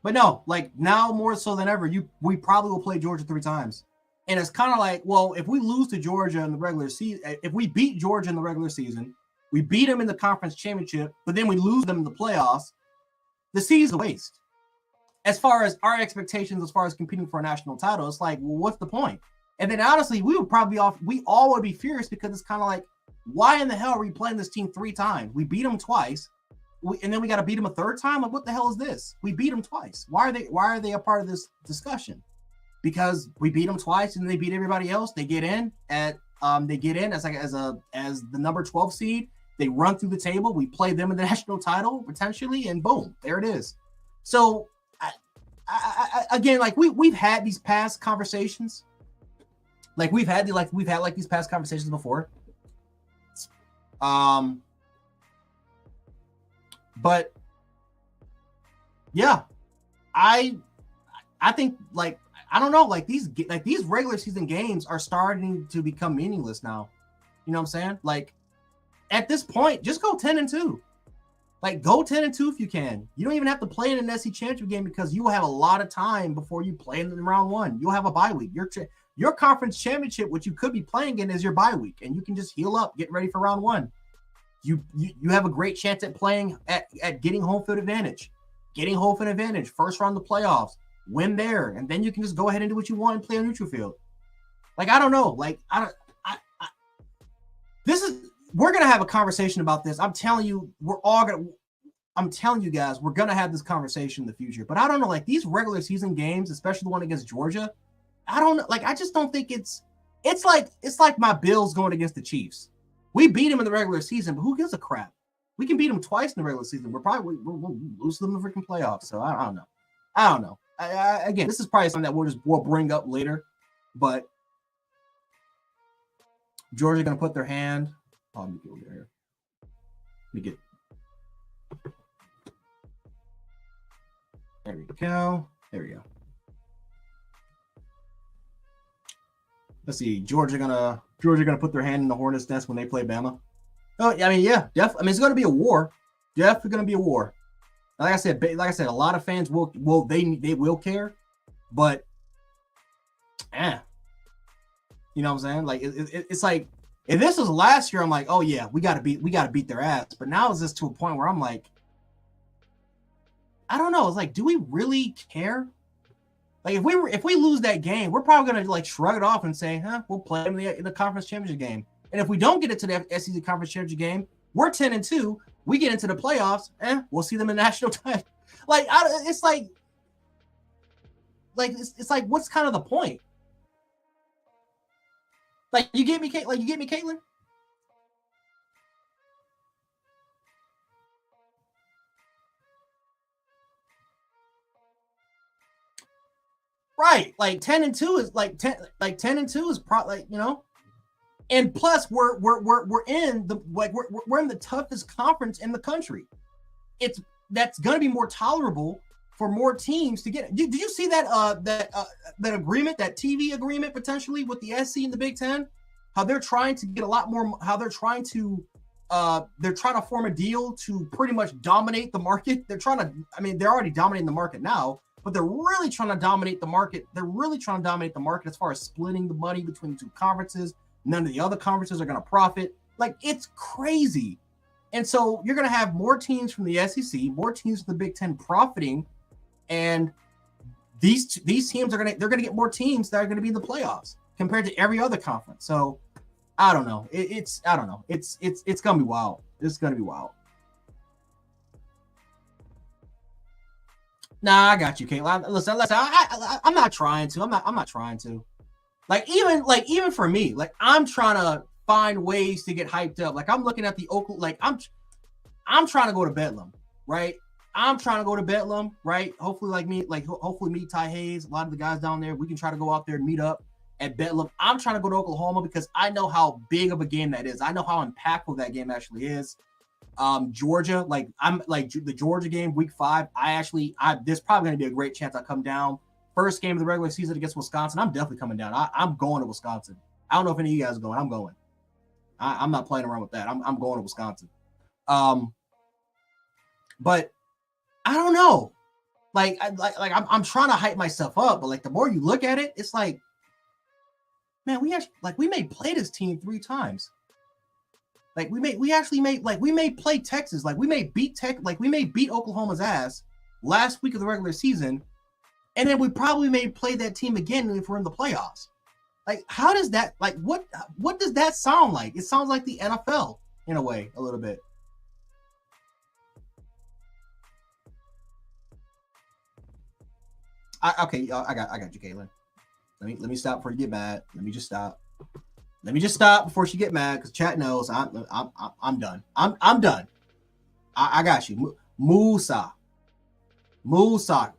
But no, like now more so than ever, we probably will play Georgia 3 times. And it's kind of like, well, if we lose to Georgia in the regular season, if we beat Georgia in the regular season, we beat them in the conference championship, but then we lose them in the playoffs, the season's a waste. As far as our expectations, as far as competing for a national title, it's like, well, what's the point? And then honestly, we would probably we all would be furious because it's kind of like, why in the hell are we playing this team 3 times? We beat them twice, and then we got to beat them a 3rd time? Like, what the hell is this? We beat them twice. Why are they a part of this discussion? Because we beat them twice and they beat everybody else. They get in as the number 12 seed. They run through the table. We play them in the national title potentially, and boom, there it is. So again, like we've had these past conversations. Like we've had these past conversations before. But yeah, I think like I don't know, like these regular season games are starting to become meaningless now. You know what I'm saying? Like at this point, just go 10-2. Like go 10-2 if you can. You don't even have to play in an SEC championship game because you will have a lot of time before you play in round 1. You'll have a bye week. Your conference championship, what you could be playing in, is your bye week, and you can just heal up, get ready for round 1. You have a great chance at playing at getting home field advantage. Getting home field advantage, first round of the playoffs, win there, and then you can just go ahead and do what you want and play on neutral field. Like I don't know, like we're gonna have a conversation about this. I'm telling you, I'm telling you guys, we're gonna have this conversation in the future. But I don't know, like these regular season games, especially the one against Georgia, I don't know, like I just don't think it's like my Bills going against the Chiefs. We beat them in the regular season, but who gives a crap? We can beat them twice in the regular season. We'll lose them in the freaking playoffs. So I don't know. Again, this is probably something that we'll bring up later, but Georgia gonna put their hand. Oh, let me get over here. Let me get. There we go. There we go. Let's see. Georgia gonna put their hand in the hornet's nest when they play Bama. Oh, I mean, yeah, definitely. I mean, it's gonna be a war. Definitely gonna be a war. Like I said, a lot of fans will care, but you know what I'm saying? Like it's like if this was last year, I'm like, oh yeah, we gotta beat their ass. But now it's just to a point where I'm like, I don't know. It's like, do we really care? Like if we lose that game, we're probably gonna like shrug it off and say, we'll play them in the conference championship game. And if we don't get it to the SEC conference championship game, we're 10-2. We get into the playoffs, we'll see them in national title. Like it's like what's kind of the point? Like you get me, Caitlin? Right, like 10-2 is like 10-2 is probably like, you know, and plus we're in the we're in the toughest conference in the country. that's going to be more tolerable for more teams to get. Did you see that that agreement, that TV agreement potentially with the SC and the Big Ten? How they're trying to get a lot more. How they're trying to form a deal to pretty much dominate the market. They're trying to. I mean, they're already dominating the market now, but they're really trying to dominate the market. They're really trying to dominate the market as far as splitting the money between the two conferences. None of the other conferences are going to profit. Like, it's crazy. And so you're going to have more teams from the SEC, more teams from the Big Ten profiting, and these teams they're going to get more teams that are going to be in the playoffs compared to every other conference. So I don't know. It's going to be wild. It's going to be wild. Nah, I got you, Caitlin. Listen. I'm not trying to. I'm not trying to. Even for me, like, I'm trying to find ways to get hyped up. Like, I'm looking at the Oakland, like, I'm trying to go to Bedlam, right? I'm trying to go to Bedlam, right? Hopefully me, Ty Hayes, a lot of the guys down there, we can try to go out there and meet up at Bedlam. I'm trying to go to Oklahoma because I know how big of a game that is. I know how impactful that game actually is. Georgia, the Georgia game, week 5. There's probably going to be a great chance I come down. First game of the regular season against Wisconsin. I'm definitely coming down. I'm going to Wisconsin. I don't know if any of you guys are going. I'm going. I'm not playing around with that. I'm going to Wisconsin. But I don't know. I'm trying to hype myself up, but like, the more you look at it, it's like, man, we may play this team 3 times. Like, we may play Texas. Like, we may beat Oklahoma's ass last week of the regular season, and then we probably may play that team again if we're in the playoffs. Like, how does that, like, what does that sound like? It sounds like the NFL in a way, a little bit. I got you, Caitlin. Let me stop before you get mad. Let me just stop before she get mad, because chat knows I'm done. I'm done. I got you. Musa, Kolabali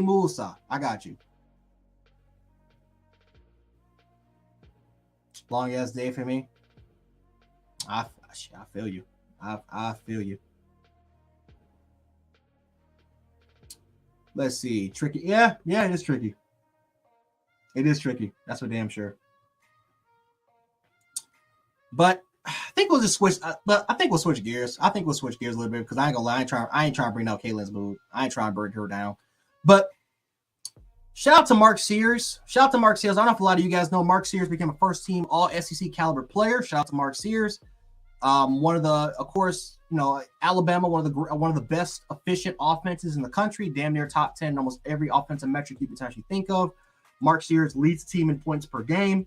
Musa. I got you. Long ass day for me. I feel you. I feel you. Let's see. Tricky. Yeah, it is tricky. It is tricky. That's for damn sure. But I think we'll just switch. But I think we'll switch gears. A little bit, because I ain't gonna lie. I ain't trying to bring out Caitlin's mood. I ain't trying to bring her down. But shout out to Mark Sears. I don't know if a lot of you guys know Mark Sears became a first team All SEC caliber player. Shout out to Mark Sears. One of the, of course, Alabama, one of the best efficient offenses in the country. Damn near top 10 in almost every offensive metric you potentially think of. Mark Sears leads the team in points per game,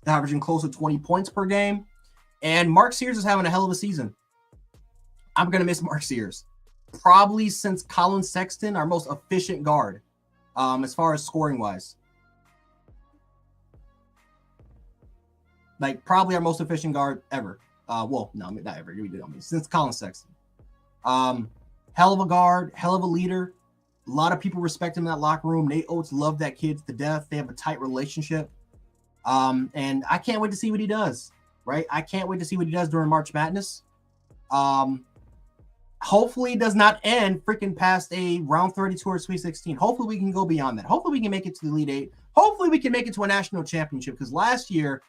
averaging close to 20 points per game. And Mark Sears is having a hell of a season. I'm going to miss Mark Sears. Probably since Colin Sexton, our most efficient guard, as far as scoring-wise. Like, probably our most efficient guard ever. Well, no, not ever. Since Colin Sexton. Hell of a guard, hell of a leader. A lot of people respect him in that locker room. Nate Oates loved that kid to death. They have a tight relationship. And I can't wait to see what he does, right? I can't wait to see what he does during March Madness. Hopefully it does not end freaking past a round 32 or Sweet 16. Hopefully we can go beyond that. Hopefully we can make it to the Elite Eight. Hopefully we can make it to a national championship, because last year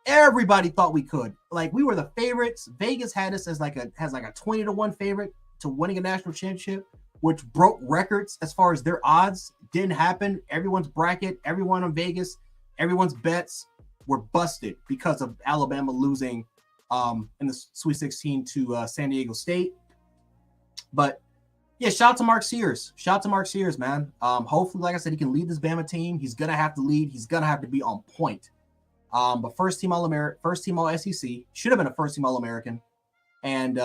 everybody thought we could. Like, we were the favorites. Vegas had us as like a 20-1 favorite to winning a national championship, which broke records as far as their odds. Didn't happen. Everyone's bracket, everyone on Vegas, everyone's bets were busted because of Alabama losing in the Sweet 16 to San Diego State. But yeah, shout out to Mark Sears. Man. Hopefully, like I said, he can lead this Bama team. He's gonna have to lead. He's gonna have to be on point. But first team All SEC, should have been a first team All American, and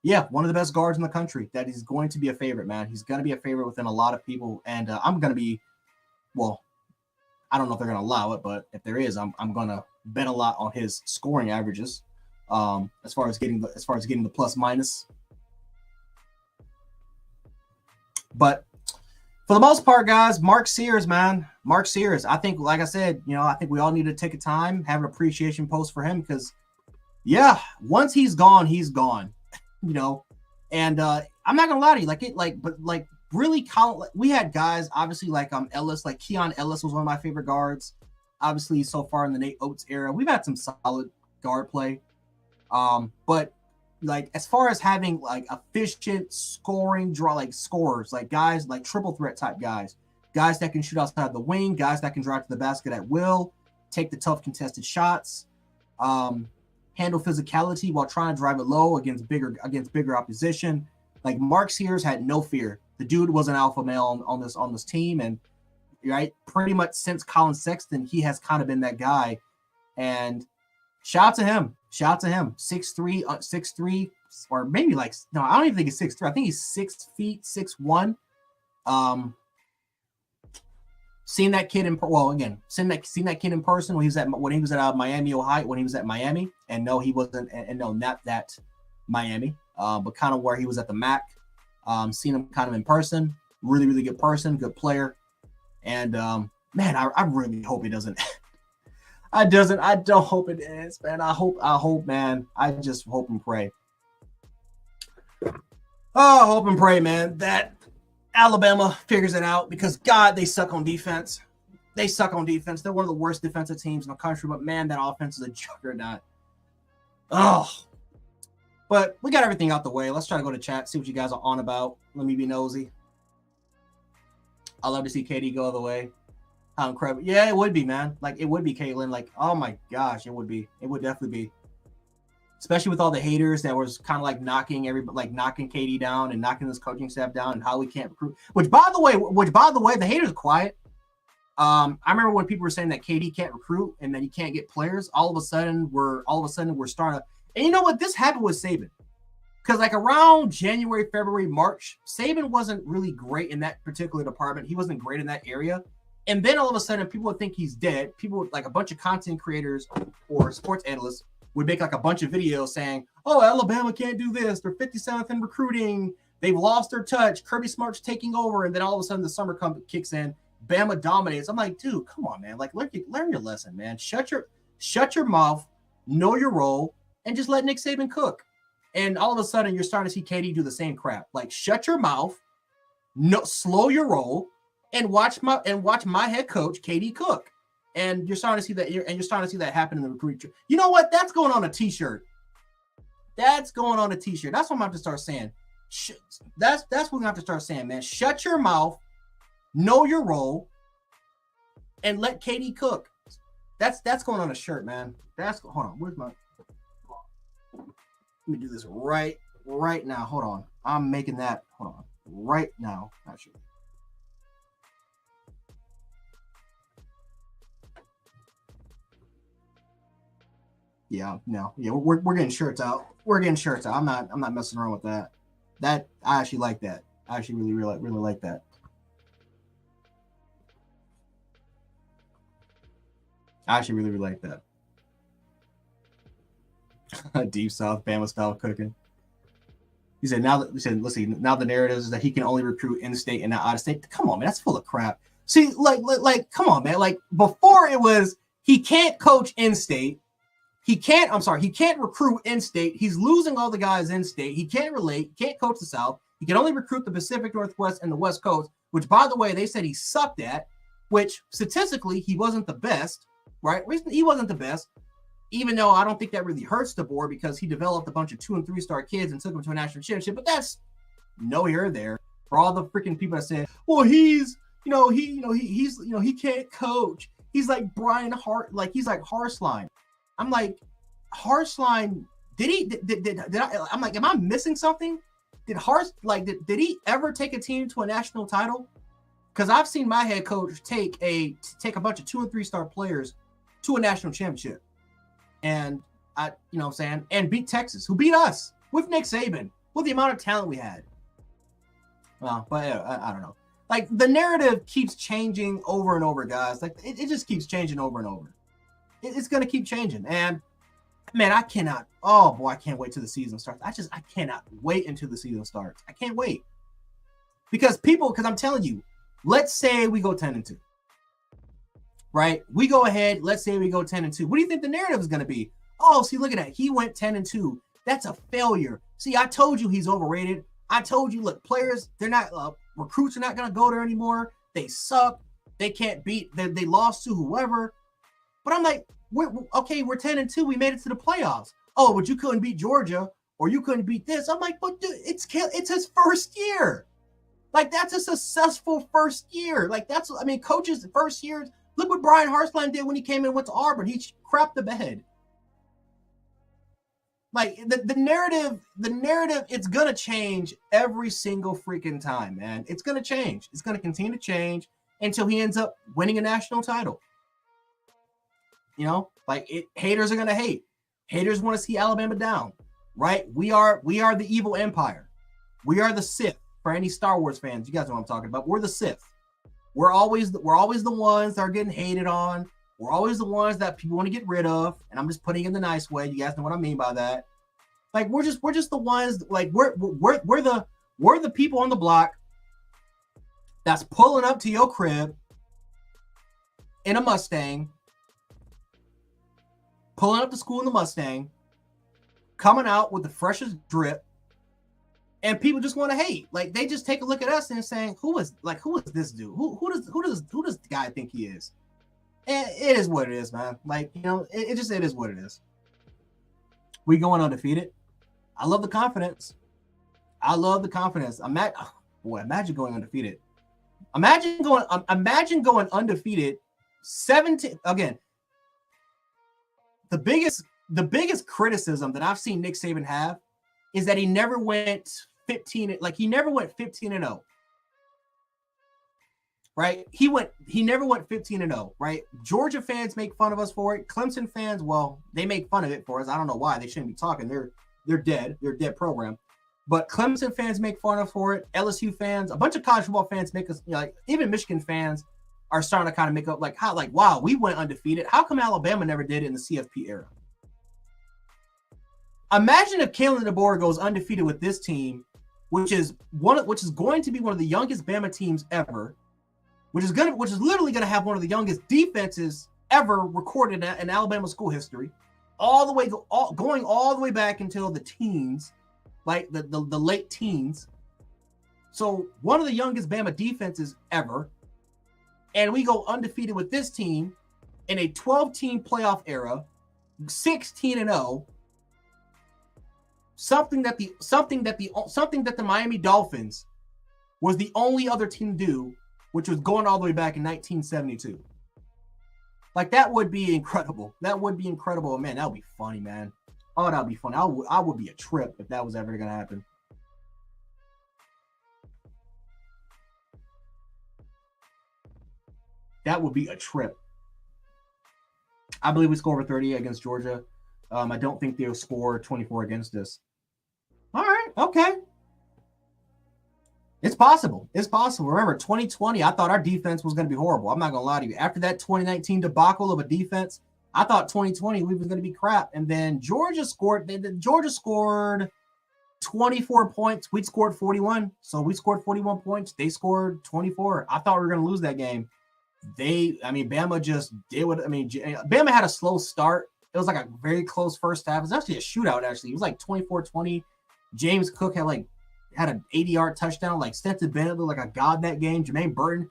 yeah, one of the best guards in the country. That is going to be a favorite, man. He's going to be a favorite within a lot of people, and I'm going to be, well, I don't know if they're going to allow it, but if there is, I'm going to bet a lot on his scoring averages. As far as getting the plus minus. But for the most part, guys, Mark Sears, man. Mark Sears. I think, like I said, I think we all need to take a time, have an appreciation post for him, because, yeah, once he's gone, he's gone. you know. And I'm not gonna lie to you, but really, we had guys obviously like Ellis, like Keon Ellis was one of my favorite guards. Obviously, so far in the Nate Oates era, we've had some solid guard play. But like as far as having like efficient scoring scorers, like guys like triple threat type guys that can shoot outside the wing, guys that can drive to the basket at will, take the tough contested shots, handle physicality while trying to drive it low against bigger opposition. Like Mark Sears had no fear. The dude was an alpha male on this team, and right, pretty much since Colin Sexton, he has kind of been that guy. And shout out to him. 6'3", 6'3", or maybe I don't even think he's 6'3". I think he's 6 feet, 6'1". Seen that kid seen that kid in person when he was at Miami, Ohio, when he was at Miami, and no, he wasn't, and no, not that Miami, but kind of where he was at the MAC. Seen him kind of in person. Really, really good person, good player, and man, I really hope he doesn't. I don't hope it is, man. I hope, man. I just hope and pray. Oh, hope and pray, man, that Alabama figures it out, because God, they suck on defense. They're one of the worst defensive teams in the country, but man, that offense is a juggernaut. Oh, but we got everything out the way. Let's try to go to chat, see what you guys are on about. Let me be nosy. I love to see KD go the way. How incredible. Yeah, it would be, man. Like, it would be, Caitlin. Like, oh my gosh, it would be. It would definitely be. Especially with all the haters that was kind of like knocking KD down and knocking this coaching staff down and how we can't recruit. Which by the way, the haters are quiet. I remember when people were saying that KD can't recruit and that he can't get players. All of a sudden we're starting to. And you know what? This happened with Saban. Because like around January, February, March, Saban wasn't really great in that particular department. He wasn't great in that area. And then all of a sudden, people would think he's dead. People would, like a bunch of content creators or sports analysts would make like a bunch of videos saying, oh, Alabama can't do this. They're 57th in recruiting. They've lost their touch. Kirby Smart's taking over. And then all of a sudden the summer kicks in. Bama dominates. I'm like, dude, come on, man. Like, learn your lesson, man. Shut your mouth, know your role, and just let Nick Saban cook. And all of a sudden, you're starting to see KD do the same crap. Like, shut your mouth, slow your roll, and watch my head coach KD cook. And you're starting to see that. You're starting to see that happen in the recruiting. You know what? That's going on a T-shirt. That's what I'm gonna have to start saying. That's what I'm gonna have to start saying, man. Shut your mouth, know your role, and let KD cook. That's going on a shirt, man. Hold on. Where's my? Let me do this right now. Hold on. I'm making that. Hold on. Right now. Actually. Yeah, no. Yeah, we're getting shirts out. I'm not messing around with that. I actually like that. I actually really like that. I actually really like that. Deep South Bama style cooking. He said now the narrative is that he can only recruit in state and not out of state. Come on, man, that's full of crap. See, like come on, man. Like before it was he can't coach in state. He can't recruit in state. He's losing all the guys in state. He can't relate, can't coach the South. He can only recruit the Pacific Northwest and the West Coast, which by the way, they said he sucked at, which statistically he wasn't the best, right? He wasn't the best, even though I don't think that really hurts the board because he developed a bunch of 2- and 3-star kids and took them to a national championship, but that's no here or there. For all the freaking people that said, well, he can't coach. He's like Brian Hart, like he's like Harsline. I'm like, Harsline, I'm like, am I missing something? Did he ever take a team to a national title? Because I've seen my head coach take a bunch of 2- and 3-star players to a national championship. And and beat Texas, who beat us with Nick Saban, with the amount of talent we had. Well, but I don't know. Like the narrative keeps changing over and over, guys. Like it just keeps changing over and over. It's going to keep changing. And man, I can't wait till the season starts. I cannot wait until the season starts. I can't wait. Because I'm telling you, let's say we go 10-2. Right? We go ahead, let's say we go 10-2. What do you think the narrative is going to be? Oh, see, look at that. He went 10-2. That's a failure. See, I told you he's overrated. I told you, look, players, they're not, recruits are not going to go there anymore. They suck. They can't beat, they lost to whoever. But I'm like, we're 10-2. We made it to the playoffs. Oh, but you couldn't beat Georgia or you couldn't beat this. I'm like, but dude, it's his first year. Like, that's a successful first year. Like, coaches' first years. Look what Brian Hartline did when he came in and went to Auburn. He crapped the bed. Like, the narrative, it's going to change every single freaking time, man. It's going to change. It's going to continue to change until he ends up winning a national title. You know, like, haters are going to hate. Haters want to see Alabama down, right? We are the evil empire. We are the Sith. For any Star Wars fans, you guys know what I'm talking about. We're the Sith. We're always the ones that are getting hated on. We're always the ones that people want to get rid of. And I'm just putting it in the nice way. You guys know what I mean by that. Like, we're just the ones, like, we're the people on the block that's pulling up to your crib in a Mustang, pulling up to school in the Mustang, coming out with the freshest drip, and people just want to hate. Like, they just take a look at us and saying, who is this dude? Who does the guy think he is? And it is what it is, man. Like, you know, it is what it is. We going undefeated. I love the confidence. Imagine going undefeated. Imagine going undefeated 17 again. The biggest criticism that I've seen Nick Saban have is that he never went 15. Like, he never went 15-0. Right? He never went 15-0. Right? Georgia fans make fun of us for it. Clemson fans, well, they make fun of it for us. I don't know why. They shouldn't be talking. They're dead. They're a dead program. But Clemson fans make fun of for it. LSU fans, a bunch of college football fans make us, you know, like, even Michigan fans are starting to kind of make up, like, how, like, wow, we went undefeated. How come Alabama never did it in the CFP era? Imagine if Kalen DeBoer goes undefeated with this team, which is going to be one of the youngest Bama teams ever, which is literally going to have one of the youngest defenses ever recorded in Alabama school history, going all the way back until the teens, like the late teens. So one of the youngest Bama defenses ever, and we go undefeated with this team in a 12-team playoff era, 16-0. Something that the Miami Dolphins was the only other team to do, which was going all the way back in 1972. Like, that would be incredible. That would be incredible. Man, that would be funny, man. Oh, that would be funny. I would be a trip if that was ever going to happen. That would be a trip. I believe we score over 30 against Georgia. I don't think they'll score 24 against us. All right. Okay. It's possible. It's possible. Remember, 2020, I thought our defense was going to be horrible. I'm not going to lie to you. After that 2019 debacle of a defense, I thought 2020 we was going to be crap. And then Georgia scored 24 points. We scored 41. So we scored 41 points. They scored 24. I thought we were going to lose that game. Bama just did Bama had a slow start. It was like a very close first half. It was actually a shootout, actually. It was like 24-20. James Cook had an 80-yard touchdown. Like, Stetson Bennett looked like a god that game. Jermaine Burton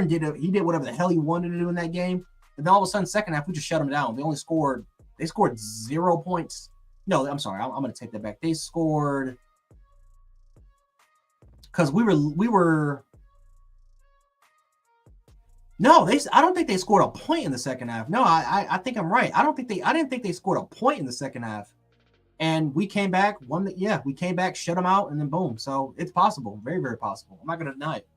did whatever the hell he wanted to do in that game. And then all of a sudden, second half, we just shut them down. They scored 0 points. No, I'm sorry. I'm going to take that back. They scored because we were. No, I don't think they scored a point in the second half. No, I think I'm right. I didn't think they scored a point in the second half. And we came back, we came back, shut them out, and then boom. So it's possible. Very, very possible. I'm not going to deny it.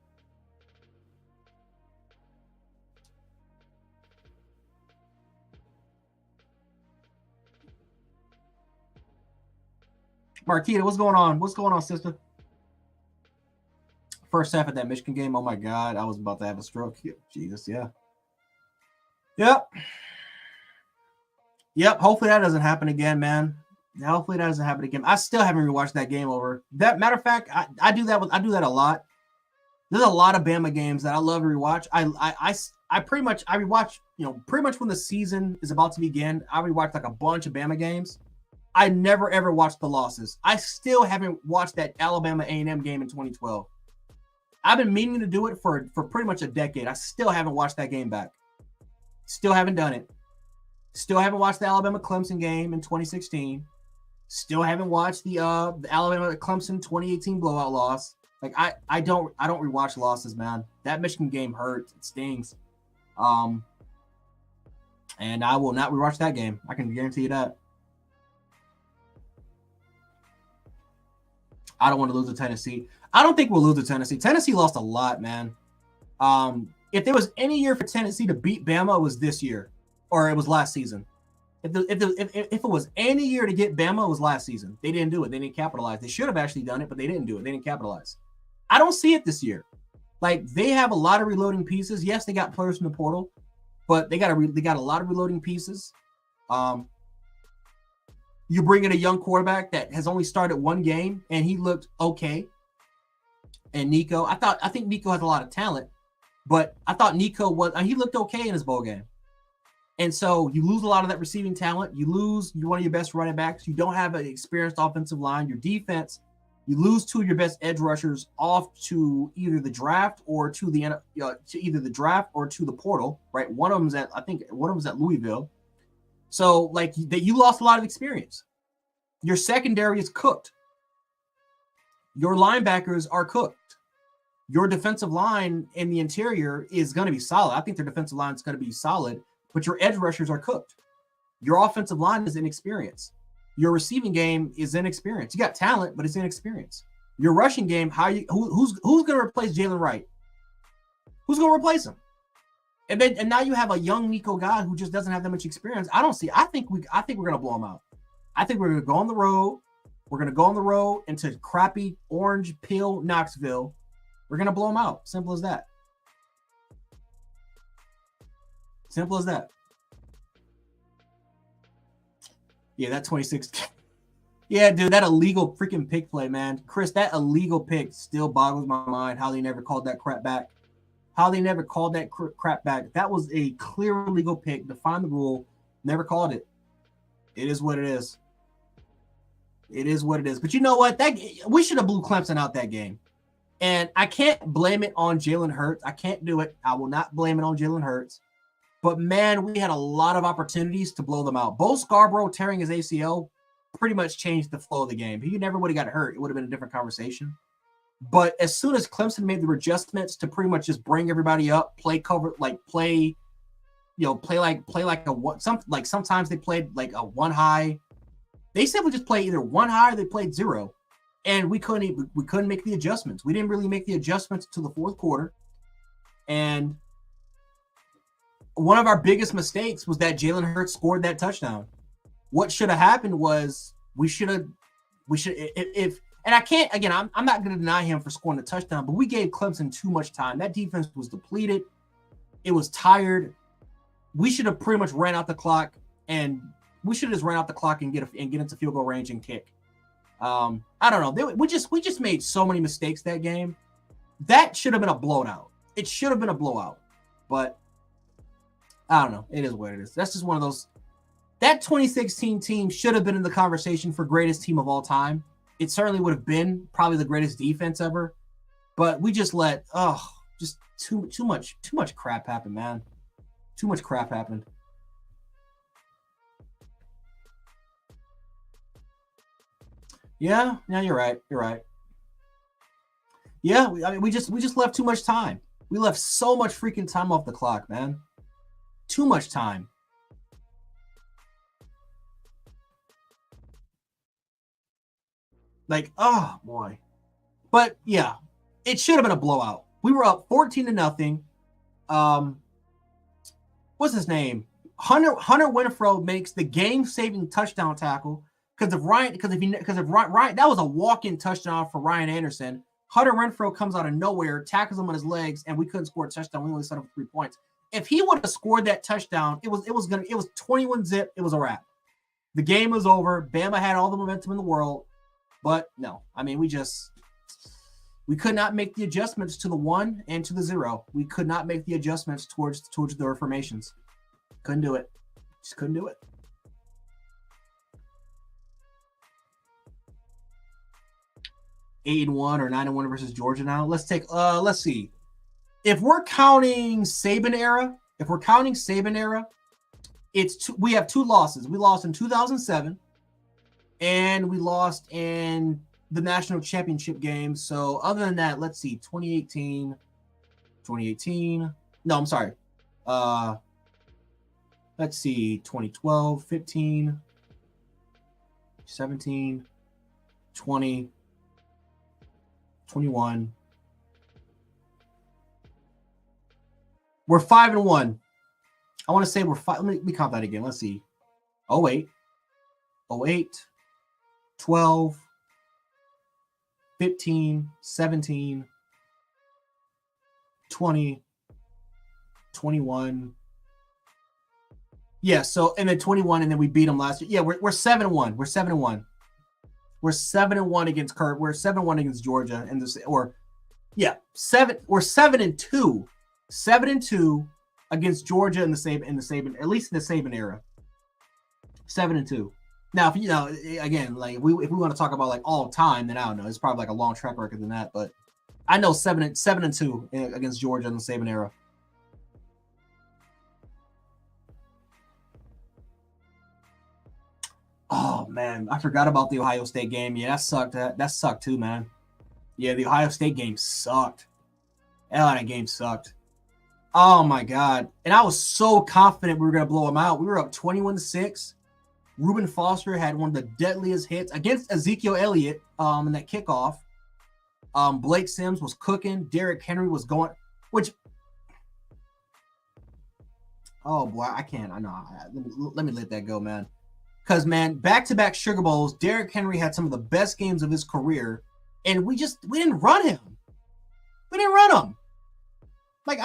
Marquita, what's going on? What's going on, sister? First half of that Michigan game, oh my God, I was about to have a stroke. Jesus, yeah. Yep, hopefully that doesn't happen again, man. Hopefully that doesn't happen again. I still haven't rewatched that game over. That matter of fact, I do that a lot. There's a lot of Bama games that I love to rewatch. I rewatch, pretty much when the season is about to begin, I rewatch like a bunch of Bama games. I never ever watched the losses. I still haven't watched that Alabama A&M game in 2012. I've been meaning to do it for pretty much a decade. I still haven't watched that game back. Still haven't done it. Still haven't watched the Alabama Clemson game in 2016. Still haven't watched the Alabama Clemson 2018 blowout loss. Like I don't rewatch losses, man. That Michigan game hurts. It stings. And I will not rewatch that game. I can guarantee you that. I don't want to lose to Tennessee. I don't think we'll lose to Tennessee. Tennessee lost a lot, man. If there was any year for Tennessee to beat Bama, it was this year, or it was last season. If it was any year to get Bama, it was last season. They didn't do it. They didn't capitalize. They should have actually done it, but they didn't do it. They didn't capitalize. I don't see it this year. Like, they have a lot of reloading pieces. Yes, they got players from the portal, but they got a lot of reloading pieces. You bring in a young quarterback that has only started one game, and he looked okay. And Nico, I think Nico has a lot of talent, but I thought Nico he looked okay in his bowl game. And so you lose a lot of that receiving talent. You lose one of your best running backs. You don't have an experienced offensive line. Your defense, you lose two of your best edge rushers off to either the draft or to the portal. Right, one of them's at Louisville. So like you lost a lot of experience. Your secondary is cooked. Your linebackers are cooked. Your defensive line in the interior is going to be solid. I think their defensive line is going to be solid, but your edge rushers are cooked. Your offensive line is inexperienced. Your receiving game is inexperienced. You got talent, but it's inexperienced. Your rushing game, who's going to replace Jalen Wright? Who's going to replace him? And now you have a young Nico guy who just doesn't have that much experience. I think we're going to blow him out. I think we're going to go on the road. We're going to go on the road into crappy Orange Peel Knoxville. We're going to blow them out. Simple as that. Simple as that. Yeah, that 26. Yeah, dude, that illegal freaking pick play, man. Chris, that illegal pick still boggles my mind how they never called that crap back. That was a clear illegal pick. Defined the rule. Never called it. It is what it is. It is what it is. But you know what? We should have blew Clemson out that game. And I can't blame it on Jalen Hurts. I can't do it. I will not blame it on Jalen Hurts. But, man, we had a lot of opportunities to blow them out. Bo Scarborough tearing his ACL pretty much changed the flow of the game. If he never would have got hurt, it would have been a different conversation. But as soon as Clemson made the adjustments to pretty much just bring everybody up, play like a one. Sometimes they played like a one high. They simply just played either one high or they played zero, and we couldn't make the adjustments. We didn't really make the adjustments to the fourth quarter, and one of our biggest mistakes was that Jalen Hurts scored that touchdown. What should have happened was and I can't, again, I'm not going to deny him for scoring the touchdown, but we gave Clemson too much time. That defense was depleted. It was tired. We should have pretty much ran out the clock, and we should have just ran out the clock and get into field goal range and kick. I don't know. We just made so many mistakes that game. That should have been a blowout. It should have been a blowout, but I don't know. It is what it is. That's just one of those. That 2016 team should have been in the conversation for greatest team of all time. It certainly would have been probably the greatest defense ever, but we just let just too much crap happen, man. Too much crap happened. Yeah, you're right. You're right. Yeah, we just left too much time. We left so much freaking time off the clock, man. Too much time. Like, oh boy. But yeah, it should have been a blowout. We were up 14-0. What's his name? Hunter Winfrey makes the game-saving touchdown tackle because of Ryan, that was a walk-in touchdown for Ryan Anderson. Hunter Renfrow comes out of nowhere, tackles him on his legs, and we couldn't score a touchdown. We only set up 3 points. If he would have scored that touchdown, it was 21-zip. It was a wrap. The game was over. Bama had all the momentum in the world, but no. I mean, we could not make the adjustments to the 1 and to the 0. We could not make the adjustments towards the formations. Couldn't do it. Just couldn't do it. 8-1 or 9-1 versus Georgia now. Let's see. If we're counting Saban era, we have 2 losses. We lost in 2007 and we lost in the national championship game. So other than that, let's see, 2018. No, I'm sorry. Let's see, 2012, 15, 17, 20, 21. We're 5-1. I want to say we're 5. Let me count that again. Let's see. 08, 12, 15, 17, 20, 21. Yeah, so and then 21, and then we beat them last year. Yeah, we're 7-1. We're 7-1. We're 7-1 against Kurt. We're 7-1 against Georgia, and this We're 7-2. 7-2 against Georgia in the Saban, at least in the Saban era. 7-2. Now, if again, like if we want to talk about like all time, then I don't know. It's probably like a long track record than that, but I know 7-2 against Georgia in the Saban era. Oh man, I forgot about the Ohio State game. Yeah, that sucked. That sucked too, man. Yeah, the Ohio State game sucked. That game sucked. Oh my god! And I was so confident we were gonna blow them out. We were up 21-6. Reuben Foster had one of the deadliest hits against Ezekiel Elliott in that kickoff. Blake Sims was cooking. Derrick Henry was going. Oh boy, I can't. I know. Let me let that go, man. Because man, back-to-back Sugar Bowls. Derrick Henry had some of the best games of his career, and we didn't run him. We didn't run him. Like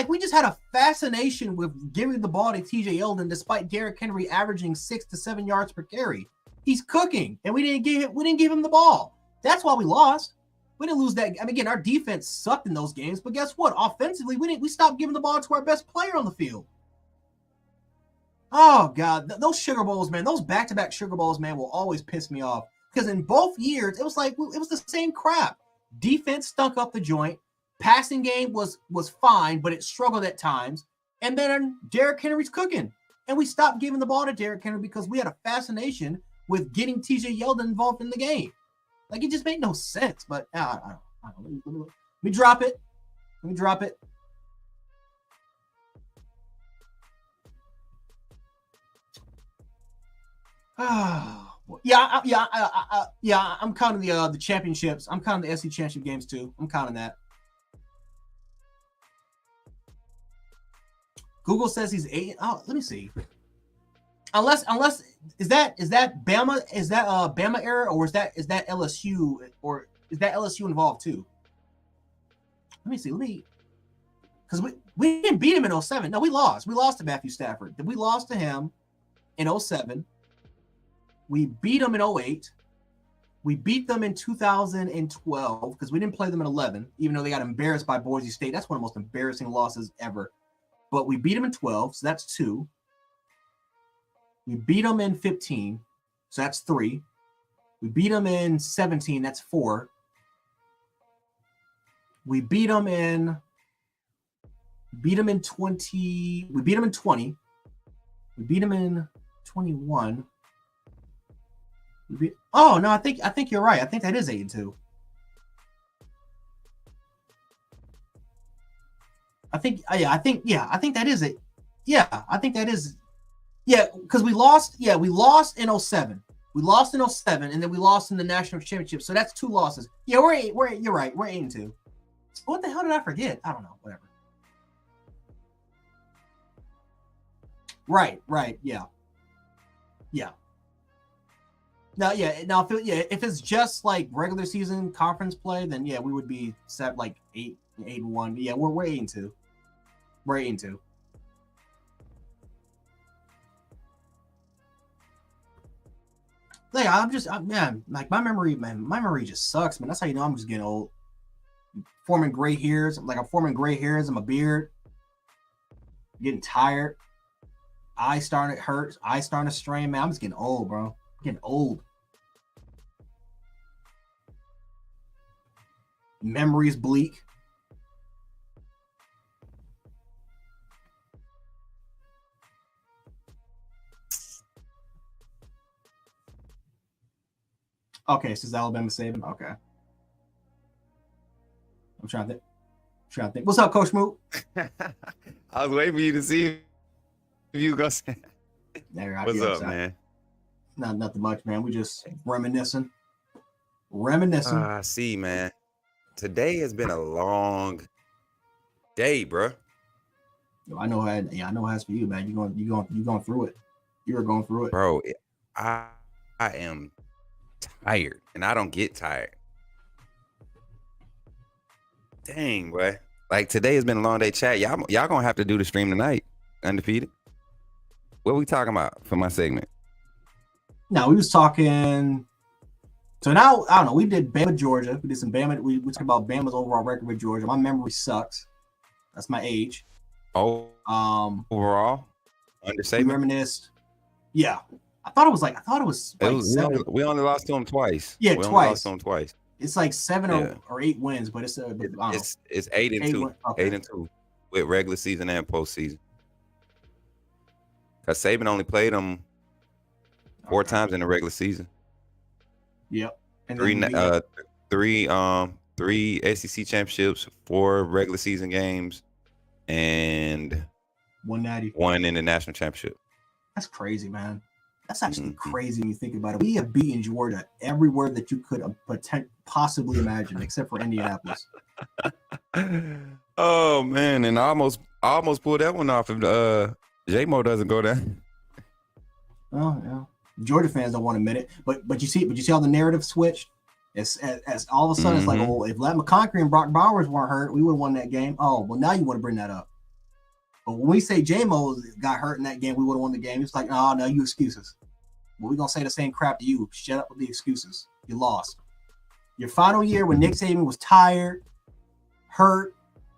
we just had a fascination with giving the ball to TJ Yeldon, despite Derrick Henry averaging 6 to 7 yards per carry. He's cooking, and we didn't give him the ball. That's why we lost. We didn't lose that. I mean, again, our defense sucked in those games, but guess what? Offensively, we stopped giving the ball to our best player on the field. Oh god, those Sugar Bowls, man, those back-to-back Sugar Bowls, man, will always piss me off because in both years it was the same crap. Defense stunk up the joint. Passing game was fine, but it struggled at times. And then Derrick Henry's cooking. And we stopped giving the ball to Derrick Henry because we had a fascination with getting TJ Yeldon involved in the game. Like, it just made no sense. But I don't know. Let me drop it. I'm counting the championships. I'm counting the SEC championship games too. I'm counting that. Google says he's 8. Oh, let me see. Unless is that Bama? Is that Bama era, or is that LSU, or is that LSU involved too? Let me see. Because we didn't beat him in 07. No, we lost. We lost to Matthew Stafford. We lost to him in 07. We beat them in 08. We beat them in 2012 because we didn't play them in 11, even though they got embarrassed by Boise State. That's one of the most embarrassing losses ever. But we beat them in 12, so that's 2. We beat them in 15, so that's 3. We beat them in 17, that's 4. We beat them in 20. We beat them in 20. We beat them in 21. Oh no, I think you're right. I think that is 8-2. I think that is it. Yeah, I think that is. Yeah, because we lost. Yeah, we lost in 07. We lost in 07, and then we lost in the national championship. So that's 2 losses. Yeah, you're right. We're 8-2. What the hell did I forget? I don't know. Whatever. Right. Yeah. If it's just like regular season conference play, then yeah, we would be set like 8-1. Yeah, we're 8-2. We're 8-2. Like my memory just sucks, man. That's how you know I'm just getting old. Forming gray hairs. I'm forming gray hairs in my beard. Getting tired. Eyes starting to hurt. Eyes starting to strain, man. I'm just getting old, bro. I'm getting old. Memories bleak. Okay, so it's Alabama Saban. Okay. I'm trying to think. What's up, Coach Moot? I was waiting for you to see if you go say. What's up, man? Nothing much, man. We just reminiscing. I see, man. Today has been a long day, bro. I know how. Yeah, I know how it's for you, man. You going through it. You're going through it, bro. I am tired, and I don't get tired. Dang, boy. Like, today has been a long day. Chat, y'all gonna have to do the stream tonight. Undefeated. What we talking about for my segment? No, we was talking. So now I don't know. We did Bama, Georgia. We did some Bama. We talked about Bama's overall record with Georgia. My memory sucks. That's my age. Oh, overall, under segment. We reminisced. Yeah, I thought it was like 7. We only lost to them twice. Yeah, we twice. Only lost to them twice. It's like 7 or 8 wins, but it's 8-2, okay. 8-2 with regular season and postseason. Because Saban only played them 4 times in the regular season. Yep. And three SEC championships, 4 regular season games, and 190. 1 in the national championship. That's crazy, man. That's actually crazy when you think about it. We have beaten Georgia everywhere that you could possibly imagine, except for Indianapolis. Oh man, and I almost pulled that one off if J-Mo doesn't go there. Oh yeah. Georgia fans don't want to admit it, but you see how the narrative switched. As all of a sudden it's like, oh, if Lat McConkey and Brock Bowers weren't hurt, we would have won that game. Oh, well, now you want to bring that up. But when we say J-Mo got hurt in that game, we would have won the game. It's like, no, you excuses. Well, we're gonna say the same crap to you. Shut up with the excuses. You lost. Your final year when Nick Saban was tired, hurt,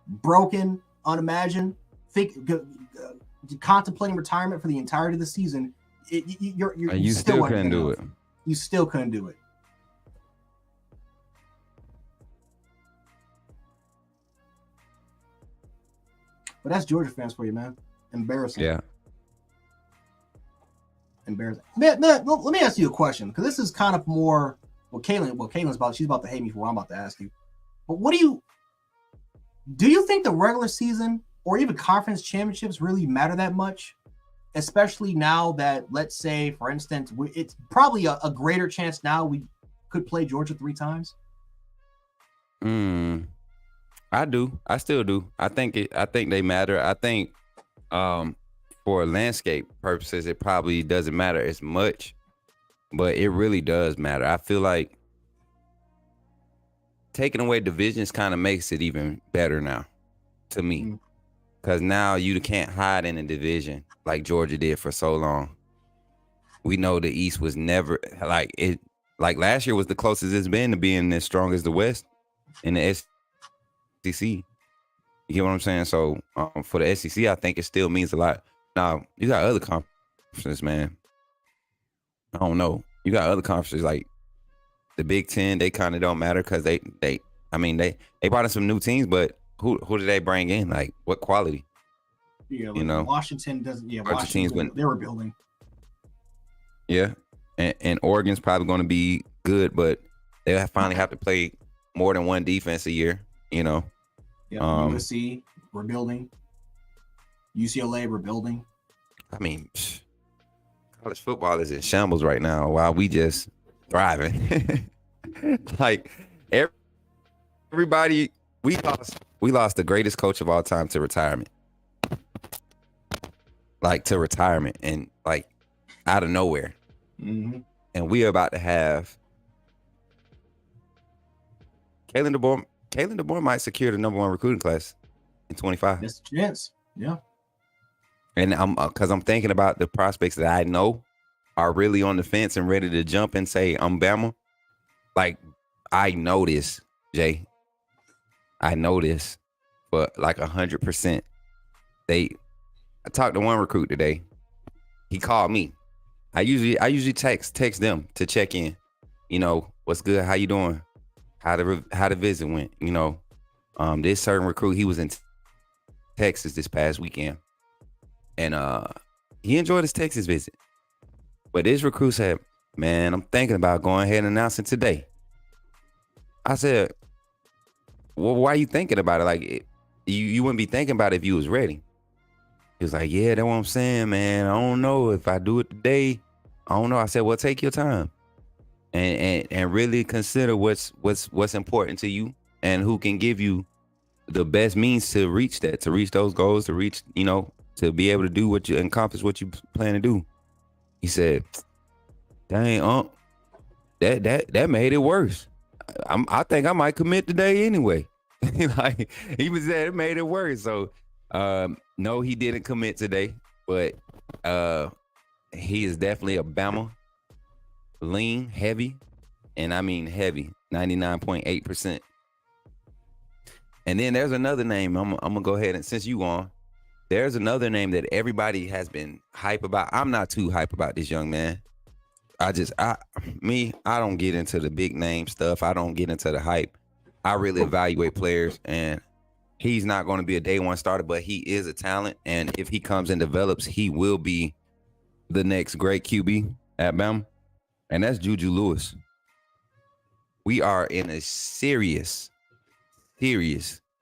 broken, unimagined, contemplating retirement for the entirety of the season. You still couldn't do it. You still couldn't do it. But that's Georgia fans for you, man. Embarrassing. Yeah. Embarrassing. Man, let me ask you a question, because this is kind of more Caitlin's about. She's about to hate me for what I'm about to ask you. But do you think the regular season or even conference championships really matter that much? Especially now that, let's say, for instance, it's probably a greater chance now we could play Georgia 3 times. I do. I still do. I think they matter. I think for landscape purposes, it probably doesn't matter as much, but it really does matter. I feel like taking away divisions kind of makes it even better now to me, because now you can't hide in a division like Georgia did for so long. We know the East was never like it. Like last year was the closest it's been to being as strong as the West in the SEC. You get what I'm saying? So for the SEC, I think it still means a lot. Now, you got other conferences, man. I don't know. You got other conferences like the Big Ten. They kind of don't matter because they brought in some new teams, but who did they bring in? Like, what quality? Yeah, like Washington doesn't. Yeah, Washington, they were building. Yeah, and Oregon's probably going to be good, but they finally have to play more than one defense a year. You know. Yeah, USC rebuilding. UCLA rebuilding. I mean, college football is in shambles right now while we just thriving. Like everybody, we lost the greatest coach of all time to retirement. Like to retirement and like out of nowhere. Mm-hmm. And we are about to have Kalen DeBoer might secure the #1 recruiting class in 25. That's a chance. Yeah. And I'm thinking about the prospects that I know are really on the fence and ready to jump and say, I'm Bama. Like, I know this, Jay. I know this for like 100%. I talked to one recruit today. He called me. I usually text them to check in. You know, what's good? How you doing? how the visit went. You know, this certain recruit, he was in Texas this past weekend, and he enjoyed his Texas visit. But this recruit said, "Man, I'm thinking about going ahead and announcing today." I said, "Well, why are you thinking about it? Like, you wouldn't be thinking about it if you was ready." He was like, "Yeah, that's what I'm saying, man. I don't know if I do it today. I don't know." I said, "Well, take your time and really consider what's important to you and who can give you the best means to reach those goals, to reach, you know, to be able to do accomplish what you plan to do." He said, "Dang, that made it worse. I think I might commit today anyway." Like, he was saying it made it worse. So no, he didn't commit today, but he is definitely a Bama, lean, heavy, and I mean heavy, 99.8%. And then there's another name. I'm gonna go ahead and, since you on, there's another name that everybody has been hype about. I'm not too hype about this young man. I don't get into the big name stuff. I don't get into the hype. I really evaluate players, and he's not going to be a day one starter, but he is a talent. And if he comes and develops, he will be the next great QB at Bama. And that's Juju Lewis. We are in a serious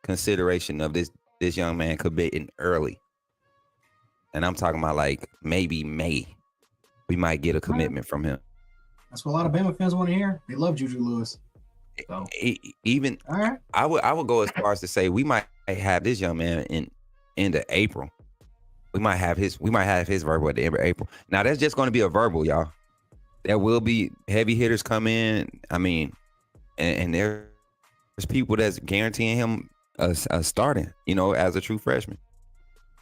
consideration of this young man committing early. And I'm talking about like maybe May. We might get a commitment from him. That's what a lot of Bama fans want to hear. They love Juju Lewis. So. Even all right. I would go as far as to say we might have this young man in into April. We might have his verbal at the end of April. Now that's just going to be a verbal, y'all. There will be heavy hitters come in. I mean, and there's people that's guaranteeing him a starting, you know, as a true freshman.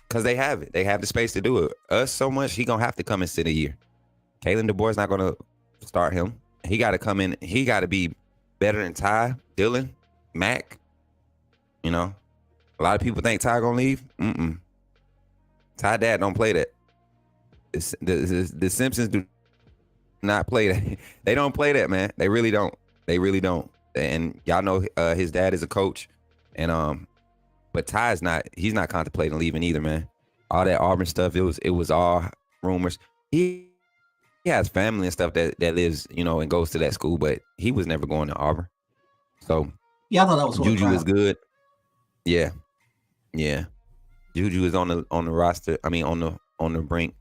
Because they have it. They have the space to do it. Us so much, he going to have to come and sit a year. Kalen DeBoer's not going to start him. He got to come in. He got to be better than Ty, Dylan, Mac. You know, a lot of people think Ty going to leave. Ty dad don't play that. The Simpsons do not play that. They don't play that, man. They really don't. And y'all know his dad is a coach. And but Ty's not. He's not contemplating leaving either, man. All that Auburn stuff. It was all rumors. He has family and stuff that lives, you know, and goes to that school, but he was never going to Auburn. So yeah, I thought that was Juju is good. Yeah. Juju is on the roster. I mean, on the brink.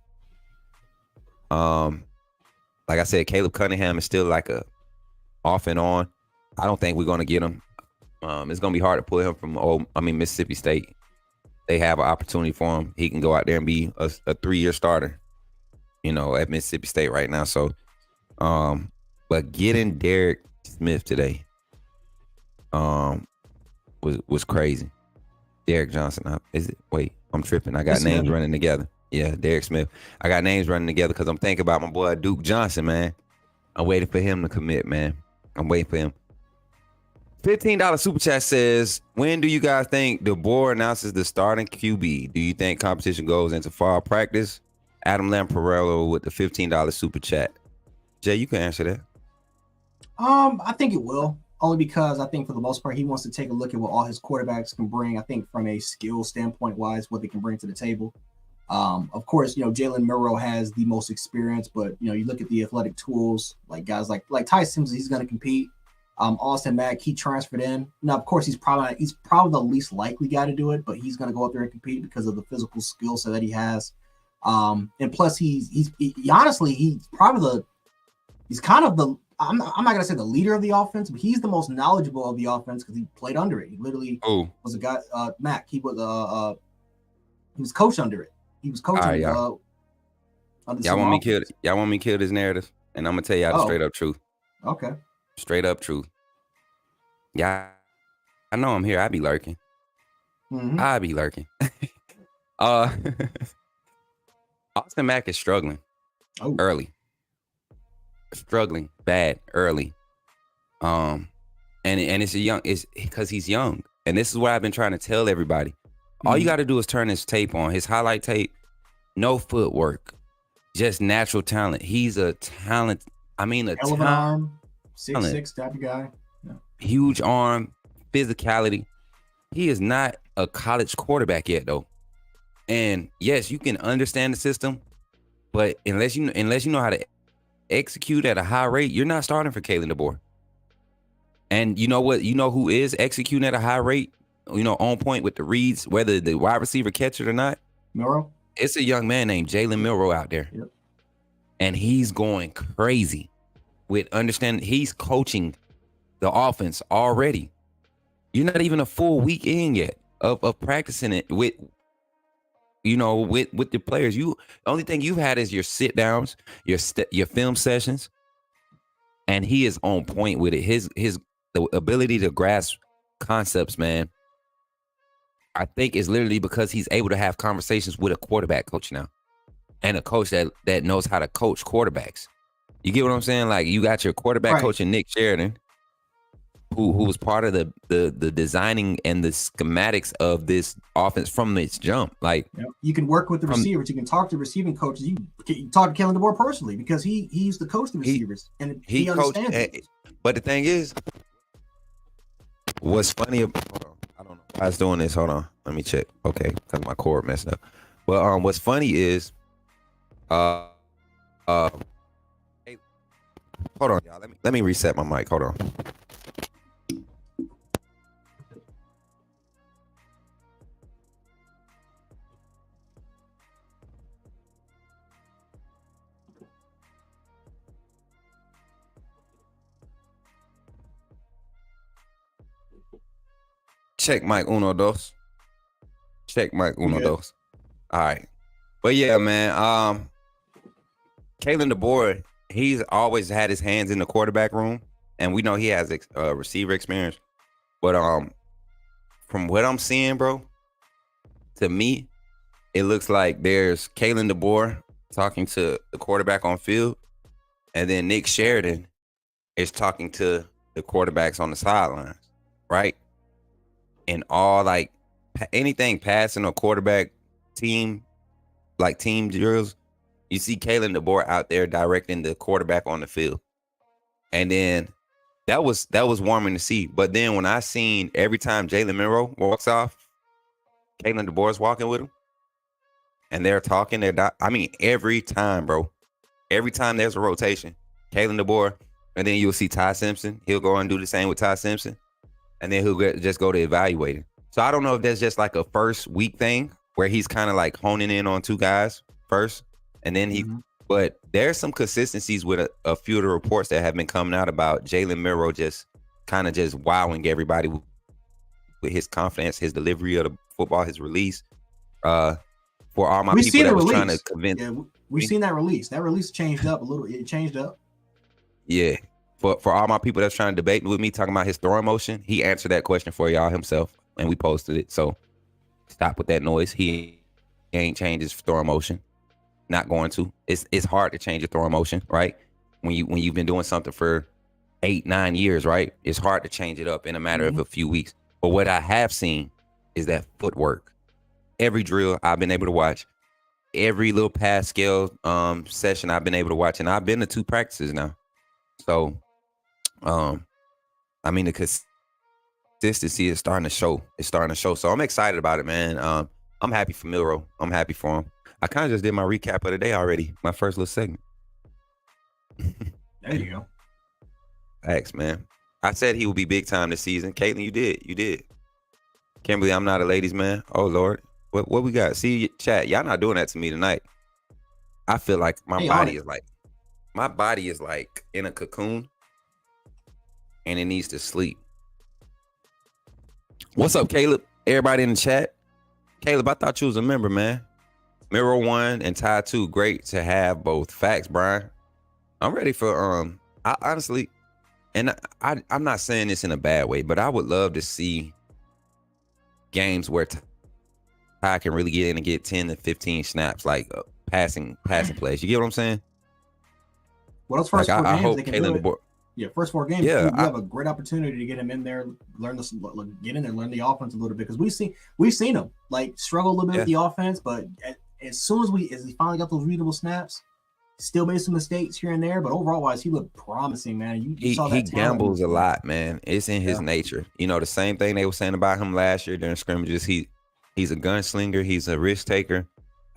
Like I said, Caleb Cunningham is still like a off and on. I don't think we're gonna get him. It's gonna be hard to pull him from Mississippi State. They have an opportunity for him. He can go out there and be a 3-year starter, you know, at Mississippi State right now. So, but getting Derek Smith today, was crazy. Derek Johnson. Wait, I'm tripping. I got names running together. Yeah, Derek Smith. I got names running together because I'm thinking about my boy Duke Johnson, man. I'm waiting for him to commit, man. I'm waiting for him. $15 super chat says, when do you guys think DeBoer announces the starting QB? Do you think competition goes into fall practice? Adam Lamparello with the $15 super chat. Jay, you can answer that. I think it will. Only because I think for the most part, he wants to take a look at what all his quarterbacks can bring. I think from a skill standpoint wise, what they can bring to the table. Of course, you know, Jalen Murrow has the most experience, but you know, you look at the athletic tools, like guys like Ty Sims, he's going to compete. Austin Mack, he transferred in. Now, of course, he's probably the least likely guy to do it, but he's going to go up there and compete because of the physical skill set that he has. And plus, he's kind of the. I'm not gonna say the leader of the offense, but he's the most knowledgeable of the offense because he played under it. He literally was a guy. Mac, he was coached under it. He was coaching. Right, y'all want me to kill this narrative, and I'm gonna tell y'all the straight up truth. Okay. Straight up truth. Yeah, I know I'm here. I be lurking. Mm-hmm. I be lurking. Austin Mack is struggling early. Struggling bad early. And it's because he's young. And this is what I've been trying to tell everybody. All you got to do is turn his tape on, his highlight tape. No footwork, just natural talent. He's a talent. I mean, a hell of an arm, 6'6" type of guy. Yeah. huge arm, physicality. He is not a college quarterback yet, though. And yes, you can understand the system, but unless you know how to execute at a high rate, you're not starting for Kalen DeBoer. And you know what? You know who is executing at a high rate? On point with the reads, whether the wide receiver catch it or not. Milroe? It's a young man named Jalen Milroe out there. Yep. And he's going crazy with understanding. He's coaching the offense already. You're not even a full week in yet of practicing it with the players. The only thing you've had is your sit downs, your film sessions, and he is on point with it. The ability to grasp concepts, man, I think is literally because he's able to have conversations with a quarterback coach now, and a coach that knows how to coach quarterbacks. You get what I'm saying? Like, you got your quarterback coach in Nick Sheridan, who was part of the designing and the schematics of this offense from its jump. Like, you can work with the receivers. You can talk to receiving coaches. You can talk to Kalen DeBoer personally because he used to coach the receivers and he understands it. But the thing is, what's funny? Hold on, I don't know why it's doing this. Hold on, let me check. Okay, because my cord messed up. Well, what's funny is, hey, hold on, y'all. Let me reset my mic. Hold on. Check mic uno dos. Check mic uno dos. All right. But yeah, man. Kalen DeBoer, he's always had his hands in the quarterback room, and we know he has receiver experience. But from what I'm seeing, bro, to me, it looks like there's Kalen DeBoer talking to the quarterback on field, and then Nick Sheridan is talking to the quarterbacks on the sidelines, right? And all, like, anything passing or quarterback team, like team drills, you see Kalen DeBoer out there directing the quarterback on the field. And then that was warming to see. But then when I seen every time Jalen Milroe walks off, Kalen DeBoer's walking with him, and they're talking, every time, bro. Every time there's a rotation, Kalen DeBoer, and then you'll see Ty Simpson. He'll go and do the same with Ty Simpson. And then he'll just go to evaluating. So I don't know if that's just like a first week thing where he's kind of like honing in on two guys first. And then but there's some consistencies with a few of the reports that have been coming out about Jalen Milroe just kind of just wowing everybody with his confidence, his delivery of the football, his release. For all my people that was trying to convince. Yeah, we've seen that release. That release changed up a little. It changed up. Yeah. For all my people that's trying to debate with me, talking about his throwing motion, he answered that question for y'all himself, and we posted it. So stop with that noise. He ain't changed his throwing motion. Not going to. It's hard to change your throwing motion, right? When you've been doing something for 8-9 years, right? It's hard to change it up in a matter of a few weeks. But what I have seen is that footwork. Every drill I've been able to watch, every little pass scale session I've been able to watch, and I've been to 2 practices now. So the consistency is starting to show. It's starting to show. So I'm excited about it, man. I'm happy for Milroe. I'm happy for him. I kind of just did my recap of the day already. My first little segment. There you go. Thanks, man. I said he would be big time this season. Caitlin, you did. Can't believe I'm not a ladies' man. Oh Lord, what we got? See, chat. Y'all not doing that to me tonight. I feel like my body is like in a cocoon, and it needs to sleep. What's up, Caleb? Everybody in the chat. Caleb, I thought you was a member, man. Mirror 1 and Ty 2, great to have both. Facts, Brian. I'm ready for I honestly, and I'm not saying this in a bad way, but I would love to see games where Ty can really get in and get 10 to 15 snaps, like passing plays. You get what I'm saying? Well, those first 4 games, I hope they can do it. Yeah, first 4 games. Yeah, we have a great opportunity to get him in there, learn the offense a little bit, because we've seen him like struggle a little bit with the offense, but as soon as he finally got those readable snaps, Still made some mistakes here and there, but overall wise, he looked promising, man. You saw He that talent. gambles a lot, man. It's in his nature. You know, the same thing they were saying about him last year during scrimmages. He's a gunslinger. He's a risk taker.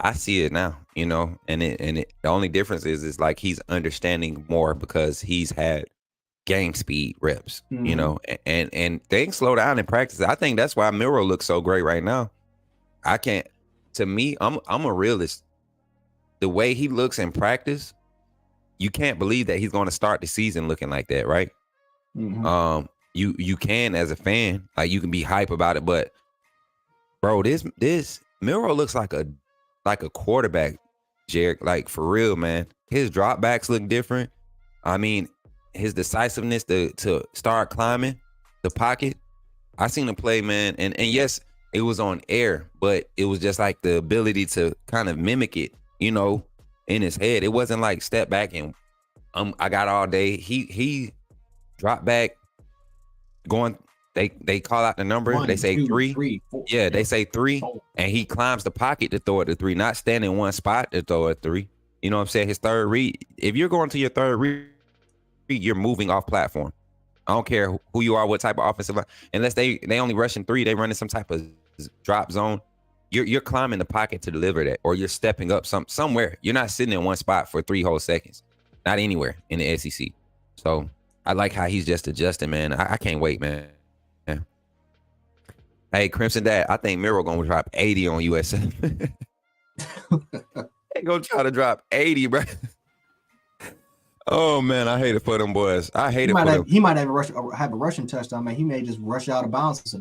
I see it now, you know, and the only difference is like he's understanding more because he's had game speed reps, you know, and things slow down in practice. I think that's why Miro looks so great right now. To me, I'm a realist. The way he looks in practice, you can't believe that he's going to start the season looking like that, right? You can as a fan, like you can be hype about it, but bro, this Miro looks like a quarterback, Jared. Like for real, man. His dropbacks look different. I mean, his decisiveness to start climbing the pocket. I seen him play, man, and yes, it was on air, but it was just like the ability to kind of mimic it, you know, in his head. It wasn't like step back and I got all day. He dropped back, going. They call out the number. 1, they say 2, 3. 3, 4. Yeah, they say 3, and he climbs the pocket to throw it to 3, not stand in one spot to throw it 3. You know what I'm saying? His third read. If you're going to your third read, you're moving off platform. I don't care who you are, what type of offensive line. Unless they only rushing 3, they running some type of drop zone. You're climbing the pocket to deliver that, or you're stepping up somewhere. You're not sitting in one spot for 3 whole seconds. Not anywhere in the SEC. So I like how he's just adjusting, man. I can't wait, man. Yeah. Hey, Crimson Dad, I think Miro gonna drop 80 on USF. They gonna try to drop 80, bro. Oh man, I hate it for them boys. I hate it for them. He might have a rushing touchdown, man. He may just rush out of bounds. So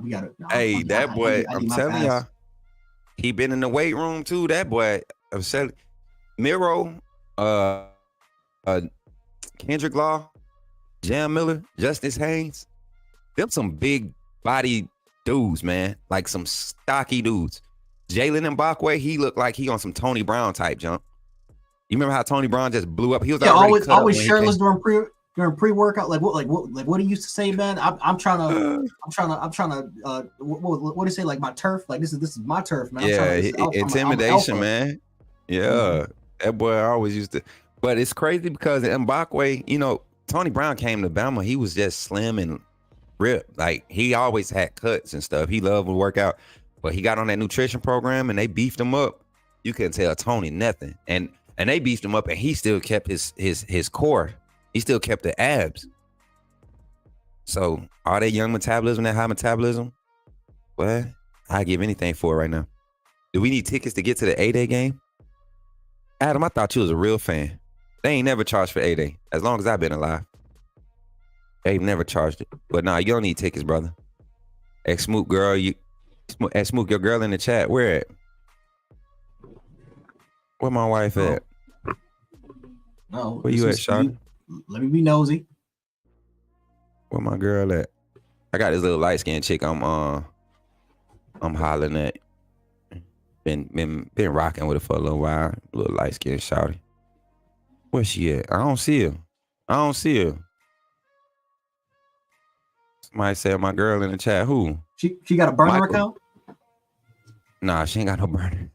we got to. Hey, that boy, I'm telling y'all, he been in the weight room too. That boy, I'm saying, Miro, Kendrick Law, Jam Miller, Justice Haynes, them some big body dudes, man. Like some stocky dudes. Jalen Mbakwe, he looked like he on some Tony Brown type jump. You remember how Tony Brown just blew up? He was always shirtless during pre-workout. Like what he used to say, man. I'm trying to what do you say? Like my turf. Like this is my turf, man. Intimidation, I'm man. Yeah, that boy always used to. But it's crazy because Mbakwe, you know, Tony Brown came to Bama. He was just slim and ripped. Like he always had cuts and stuff. He loved to work out, but he got on that nutrition program and they beefed him up. You couldn't tell Tony nothing, and they beefed him up, and he still kept his core. He still kept the abs. So all that young metabolism, that high metabolism, well, I give anything for it right now. Do we need tickets to get to the A-Day game? Adam, I thought you was a real fan. They ain't never charged for A-Day, as long as I've been alive. They've never charged it. But nah, you don't need tickets, brother. Smook girl, Smook your girl in the chat. Where at? Where my wife at? No. Where you at, Sean? Let me be nosy. Where my girl at? I got this little light skinned chick I'm hollering at. Been rocking with her for a little while. Little light skinned shawty. Where she at? I don't see her. Somebody said my girl in the chat. Who? She got a burner account? Nah, she ain't got no burner.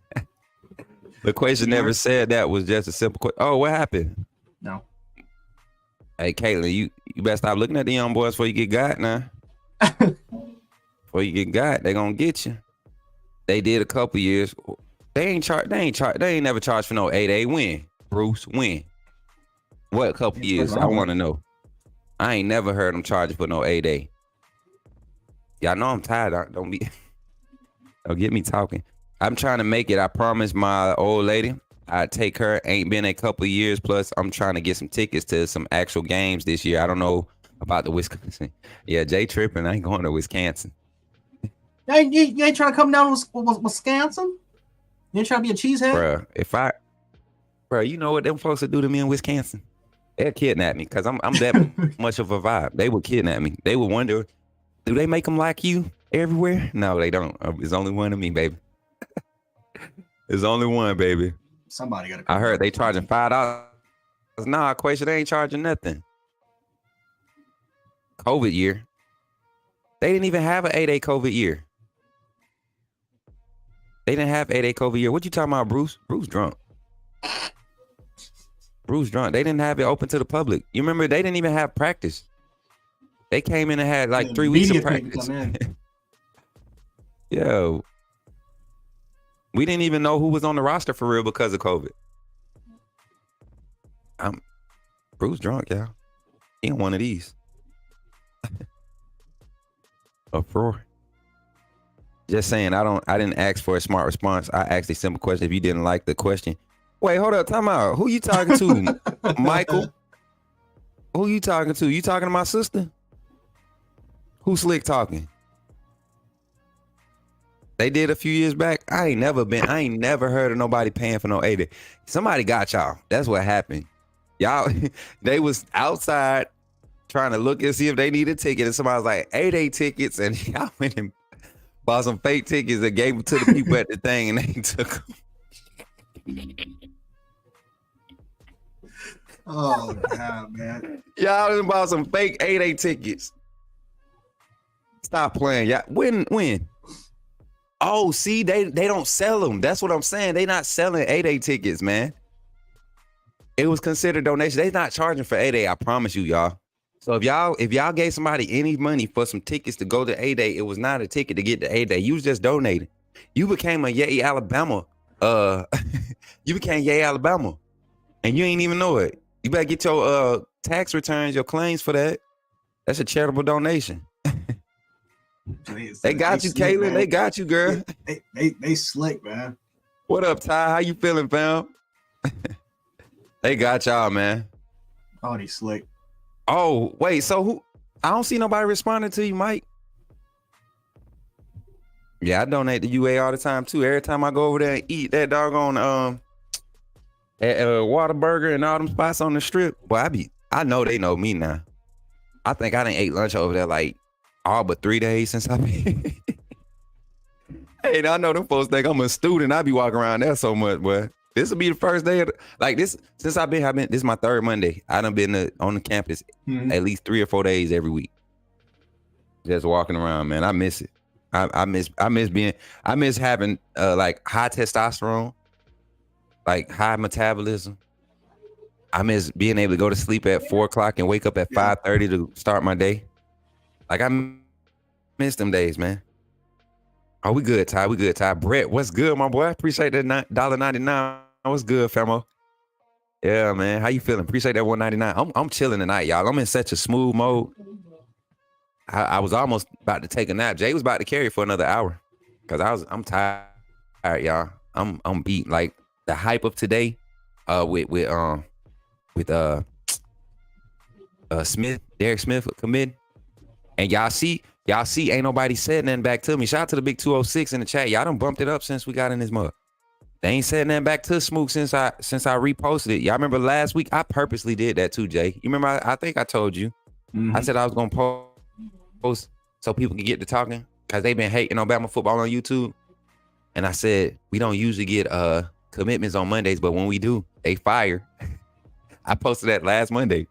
The question never said that. Was just a simple question. Oh, what happened? No. Hey, Caitlin, you better stop looking at the young boys before you get got now. Before you get got, they gonna get you. They did a couple years. They ain't never charged for no 8A win. Bruce, win. What couple years? I want to know. I ain't never heard them charging for no 8A. Y'all know I'm tired. Don't get me talking. I'm trying to make it. I promised my old lady I'd take her. Ain't been a couple of years. Plus, I'm trying to get some tickets to some actual games this year. I don't know about the Wisconsin. Yeah, Jay tripping. I ain't going to Wisconsin. You ain't trying to come down with Wisconsin? You ain't trying to be a cheesehead? Bro, you know what them folks would do to me in Wisconsin? They'll kidnap me because I'm that much of a vibe. They would kidnap me. They would wonder, do they make them like you everywhere? No, they don't. It's only one of me, baby. There's only one, baby. Somebody got to. I heard they charging $5. Nah, Quasia, they ain't charging nothing. COVID year. They didn't even have an 8A COVID year. They didn't have 8A COVID year. What you talking about, Bruce? Bruce drunk. Bruce drunk. They didn't have it open to the public. You remember they didn't even have practice. They came in and had like 3 weeks of practice. Yo, we didn't even know who was on the roster for real because of COVID. Bruce drunk, y'all. He ain't one of these. Uproar. Just saying, I didn't ask for a smart response. I asked a simple question. If you didn't like the question, wait, hold up, time out. Who you talking to, Michael? Who you talking to? You talking to my sister? Who Slick talking? They did a few years back. I ain't never heard of nobody paying for no 8-day. Somebody got y'all. That's what happened. Y'all, they was outside trying to look and see if they need a ticket, and somebody was like 8-day tickets, and y'all went and bought some fake tickets and gave them to the people at the thing, and they took them. Oh God, man! Y'all done bought some fake 8-day tickets. Stop playing, y'all. When? Oh, see, they don't sell them. That's what I'm saying. They not selling 8-day tickets, man. It was considered donation. They not charging for 8-day. I promise you, y'all. So if y'all gave somebody any money for some tickets to go to 8-day, it was not a ticket to get to 8-day. You was just donating. You became a Yay Alabama. You became Yay Alabama, and you ain't even know it. You better get your tax returns, your claims for that. That's a charitable donation. They got you, Caitlin. Man. They got you, girl. They slick, man. What up, Ty? How you feeling, fam? They got y'all, man. Oh, they slick. Oh, wait. So who? I don't see nobody responding to you, Mike. Yeah, I donate to UA all the time too. Every time I go over there and eat that doggone at Whataburger and all them spots on the strip, boy, I know they know me now. I think I done ate lunch over there like all but 3 days since I've been. Hey, I know them folks think I'm a student. I be walking around there so much, boy. This will be the first day of like this since I've been. This is my third Monday. I done been on the campus at least 3 or 4 days every week. Just walking around, man. I miss it. I miss having like high testosterone, like high metabolism. I miss being able to go to sleep at 4 o'clock and wake up at 5:30 to start my day. Like I miss them days, man. Oh, we good, Ty. We good, Ty. Brett, what's good, my boy? Appreciate that $1.99. What's good, famo? Yeah, man. How you feeling? Appreciate that $1.99. I'm chilling tonight, y'all. I'm in such a smooth mode. I was almost about to take a nap. Jay was about to carry for another hour because I'm tired, y'all. I'm beat. Like the hype of today, with Smith, Derek Smith commit, and y'all see, ain't nobody said nothing back to me. Shout out to the big 206 in the chat. Y'all done bumped it up since we got in this mug. They ain't said nothing back to Smook since I reposted it. Y'all remember last week? I purposely did that too, Jay. You remember? I think I told you. I said I was gonna post so people can get to talking because they've been hating on Bama football on YouTube. And I said we don't usually get commitments on Mondays, but when we do, they fire. I posted that last Monday.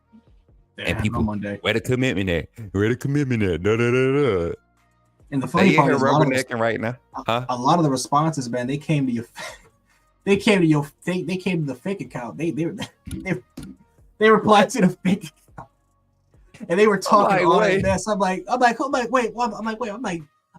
And people, where the commitment at? Where the commitment at? Da, da, da, da. And the funny part is rubbernecking right now. A lot of the responses, man, they came to the fake account. They replied to the fake account, and they were talking all that mess. I'm like, wait.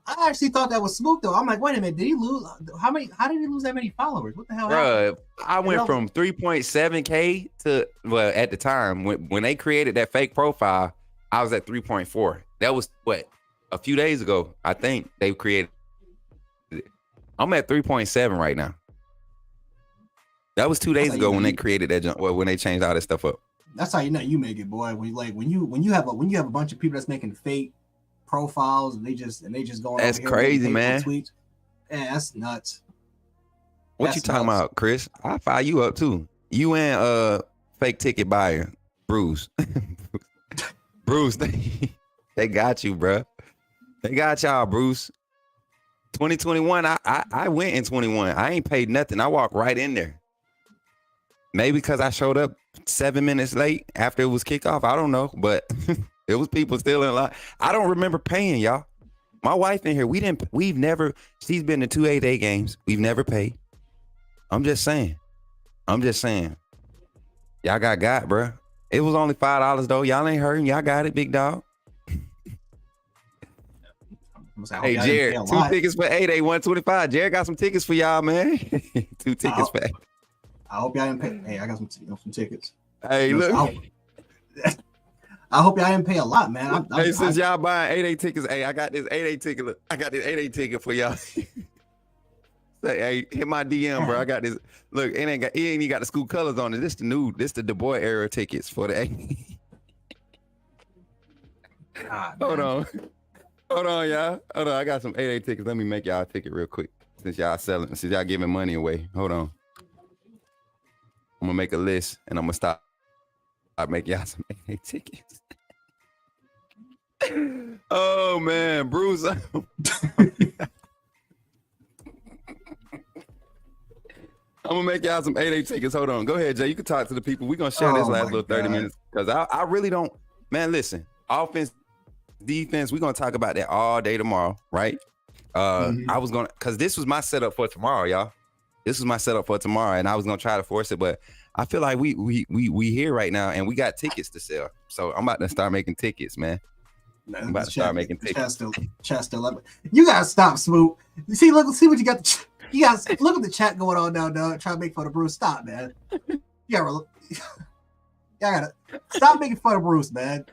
I actually thought that was Smook though. I'm like, wait a minute, did he lose? How did he lose that many followers? What the hell happened? I went from 3.7K to, well, at the time when they created that fake profile, I was at 3.4. That was what, a few days ago. I think they created it. I'm at 3.7 right now. That was 2 days ago when they created that jump. Well, when they changed all that stuff up. That's how you know you make it, boy. When you have a bunch of people that's making fake profiles and they just going. That's crazy, man. Tweets. Yeah, that's nuts. What you talking about, Chris? I'll fire you up too. You and fake ticket buyer, Bruce. Bruce, they got you, bro. They got y'all, Bruce. 2021, I went in 21. I ain't paid nothing. I walked right in there. Maybe because I showed up 7 minutes late after it was kickoff. I don't know, but it was people still in line. I don't remember paying, y'all. My wife in here, she's been to 2 8-day games. We've never paid. I'm just saying. Y'all got, bro. It was only $5 though. Y'all ain't hurting. Y'all got it, big dog. Hey, Jared, 2 tickets for 8A, 125. Jared got some tickets for y'all, man. 2 tickets for 8. I hope y'all didn't pay. Hey, I got some tickets. Hey, look. I hope y'all didn't pay a lot, man. Hey, since y'all buying 8A tickets, hey, I got this 8A ticket. Look, I got this 8A ticket for y'all. Say, hey, hit my DM, bro. I got this. Look, it ain't even got the school colors on it. This the Du Bois era tickets for the 8. Hold on, y'all. Hold on, I got some 8A tickets. Let me make y'all a ticket real quick. Since y'all giving money away. Hold on. I'm gonna make a list and I'm gonna stop. I'll make y'all some 8A tickets. Oh man, Bruce. I'm gonna make y'all some 8A tickets. Hold on. Go ahead, Jay. You can talk to the people. We're gonna share this last little 30 minutes. Because I really don't, man, listen, offense, defense, we're gonna talk about that all day tomorrow, right? I was gonna, because this was my setup for tomorrow, y'all. This was my setup for tomorrow, and I was gonna try to force it, but I feel like we here right now, and we got tickets to sell. So I'm about to start making tickets, man. I'm about to start making tickets. Chester, you gotta stop, Smoot. You see what you got. You guys look at the chat going on now, dog. Trying to make fun of Bruce. Stop, man. Y'all gotta stop making fun of Bruce, man.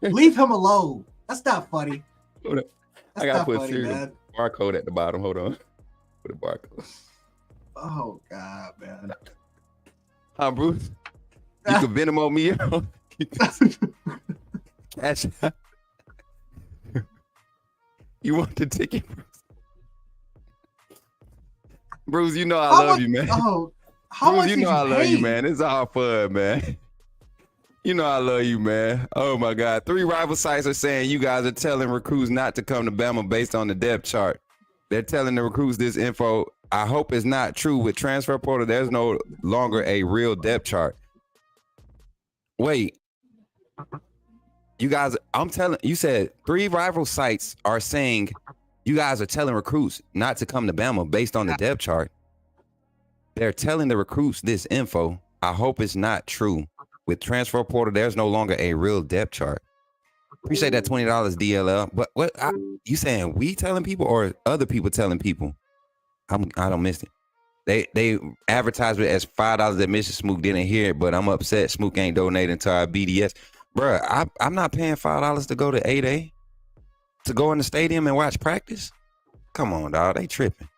Leave him alone. That's not funny. I gotta put Sears barcode at the bottom. Hold on. Put a barcode. Oh God, man. Huh, Bruce? You can Venmo me. Cash out. You want the ticket, Bruce? Bruce, you know I love you, man. Oh, how Bruce, much you did know I love pay? you, man. It's all fun, man. You know I love you, man. Oh my God. 3 rival sites are saying you guys are telling recruits not to come to Bama based on the depth chart. They're telling the recruits this info. I hope it's not true. With transfer portal, there's no longer a real depth chart. Wait. You guys, you said 3 rival sites are saying you guys are telling recruits not to come to Bama based on the depth chart. They're telling the recruits this info. I hope it's not true. With transfer portal, there's no longer a real depth chart. Appreciate that $20 DLL. But what you saying? We telling people or other people telling people? I don't miss it. They advertised it as $5 admission. Smook didn't hear it, but I'm upset. Smook ain't donating to our BDS, bruh. I'm not paying $5 to go to 8A to go in the stadium and watch practice. Come on, dog. They tripping.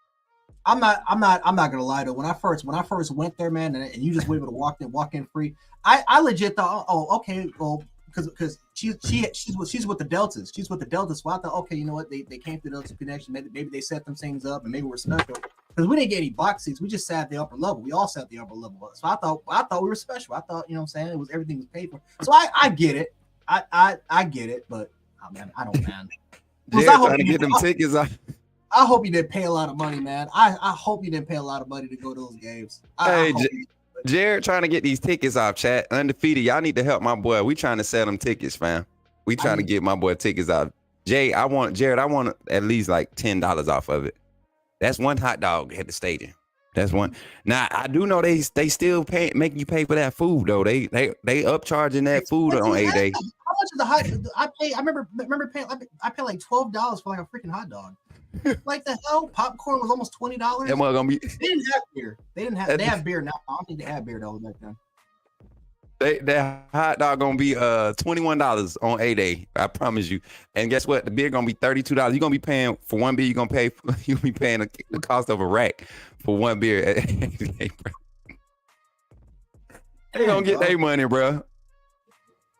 I'm not gonna lie though. When I first went there, man, and you just were able to walk in free, I legit thought, oh, okay, well, because she's with the Deltas. She's with the Deltas. So I thought, okay, you know what? They came to the Delta connection. Maybe they set them things up, and maybe we're special. Because we didn't get any box seats. We just sat at the upper level. We all sat at the upper level. So I thought we were special. I thought, you know what I'm saying? Everything was paid for. So I get it. I get it, but oh man, I don't, man. Yeah, trying to get them tickets. I hope you didn't pay a lot of money, man. I hope you didn't pay a lot of money to go to those games. Hey, Jared trying to get these tickets off, chat. Undefeated. Y'all need to help my boy. We trying to sell them tickets, fam. We trying to get my boy tickets off. Jared, I want at least like $10 off of it. That's one hot dog at the stadium. That's one. Now I do know they still making you pay for that food though. They upcharging that food on 8A. How much is the hot? I remember paying. I paid like $12 for like a freaking hot dog. Like the hell, popcorn was almost $20. That one gonna be. They didn't have beer. They have beer now. I don't think they had beer though back then. That hot dog gonna be $21 on 8A. I promise you. And guess what? The beer gonna be $32. You're gonna be paying for one beer. You'll be paying the cost of a rack for one beer at 8A, bro. They gonna get their money, bro.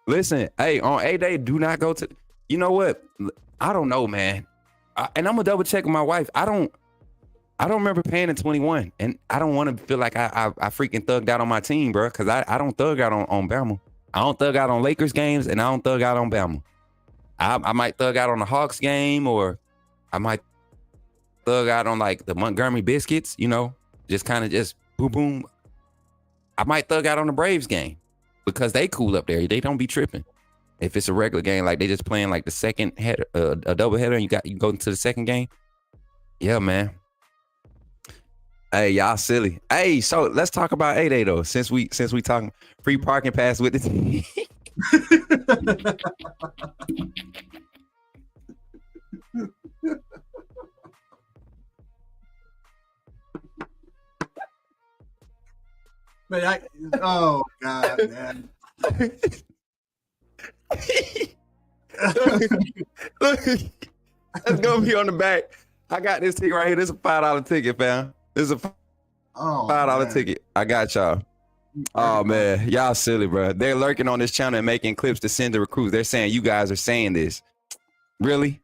Listen, hey, on 8A, do not go to. You know what? I don't know, man. And I'm gonna double check with my wife. I don't remember paying in 21, and I don't want to feel like I freaking thugged out on my team, bro. Because I don't thug out on Bama. I don't thug out on Lakers games, and I don't thug out on Bama. I might thug out on the Hawks game, or I might thug out on like the Montgomery Biscuits. You know, just kind of just boom boom. I might thug out on the Braves game because they cool up there. They don't be tripping. If it's a regular game, like they just playing like the second header, a double header, and you go into the second game. Yeah, man. Hey, y'all silly. Hey, so let's talk about 8A though. Since we talking free parking pass with the team. But oh god, man. Look, that's gonna be on the back. I got this ticket right here. This is a $5 ticket, fam. This is a $5 ticket. I got y'all. Oh man, y'all silly, bro. They're lurking on this channel and making clips to send to recruits. They're saying you guys are saying this. Really?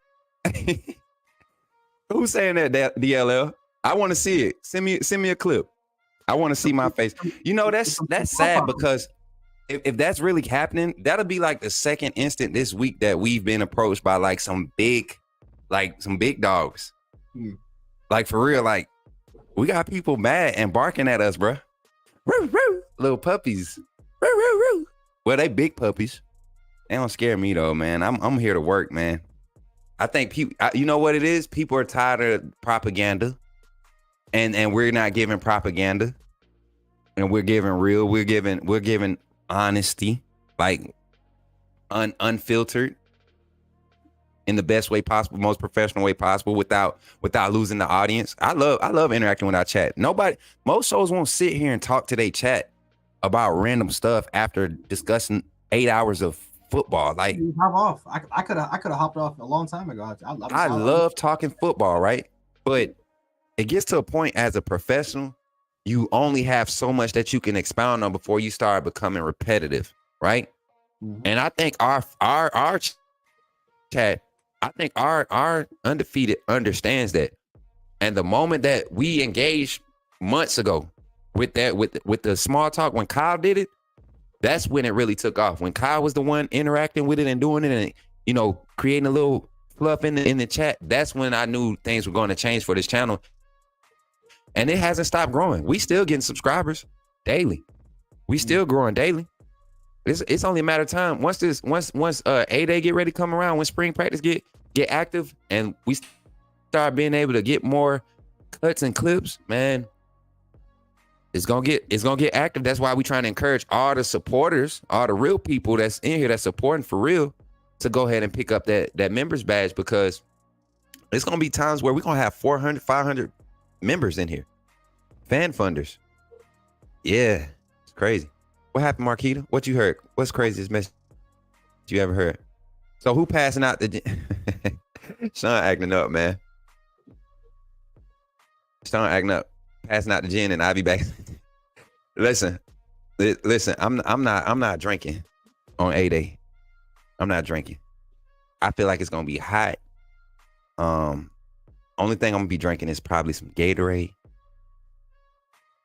Who's saying that, DLL? I want to see it. Send me a clip. I want to see my face. You know, that's sad because if that's really happening, that'll be like the second instant this week that we've been approached by like some big dogs. Like for real, like we got people mad and barking at us, bro. Woo, woo. Little puppies. Woo, woo, woo. Well, they big puppies. They don't scare me though, man. I'm here to work, man. I think people, you know what it is? People are tired of propaganda, and we're not giving propaganda, and we're giving real. We're giving honesty, like unfiltered, in the best way possible, most professional way possible, without losing the audience. I love interacting with our chat. Most shows won't sit here and talk to their chat about random stuff after discussing 8 hours of football. Like, hop off. I could have hopped off a long time ago. I love talking football, right? But it gets to a point as a professional, you only have so much that you can expound on before you start becoming repetitive, right? Mm-hmm. And I think our chat, I think our undefeated understands that. And the moment that we engaged months ago with the small talk, when Kyle did it, that's when it really took off. When Kyle was the one interacting with it and doing it and, you know, creating a little fluff in the chat, that's when I knew things were going to change for this channel. And it hasn't stopped growing. We still getting subscribers daily. We still growing daily. It's only a matter of time. Once A-Day get ready to come around, when spring practice get active and we start being able to get more cuts and clips, man, it's gonna get active. That's why we trying to encourage all the supporters, all the real people that's in here that's supporting for real, to go ahead and pick up that members badge, because it's gonna be times where we're gonna have 400, 500 members in here, fan funders. Yeah, it's crazy. What happened, Marquita? What you heard? What's the craziest message you ever heard? So who passing out the Sean acting up, man. Sean acting up, passing out the gin, and I'll be back. Listen, I'm not drinking on A-Day. I'm not drinking. I feel like it's gonna be hot. Only thing I'm gonna be drinking is probably some Gatorade.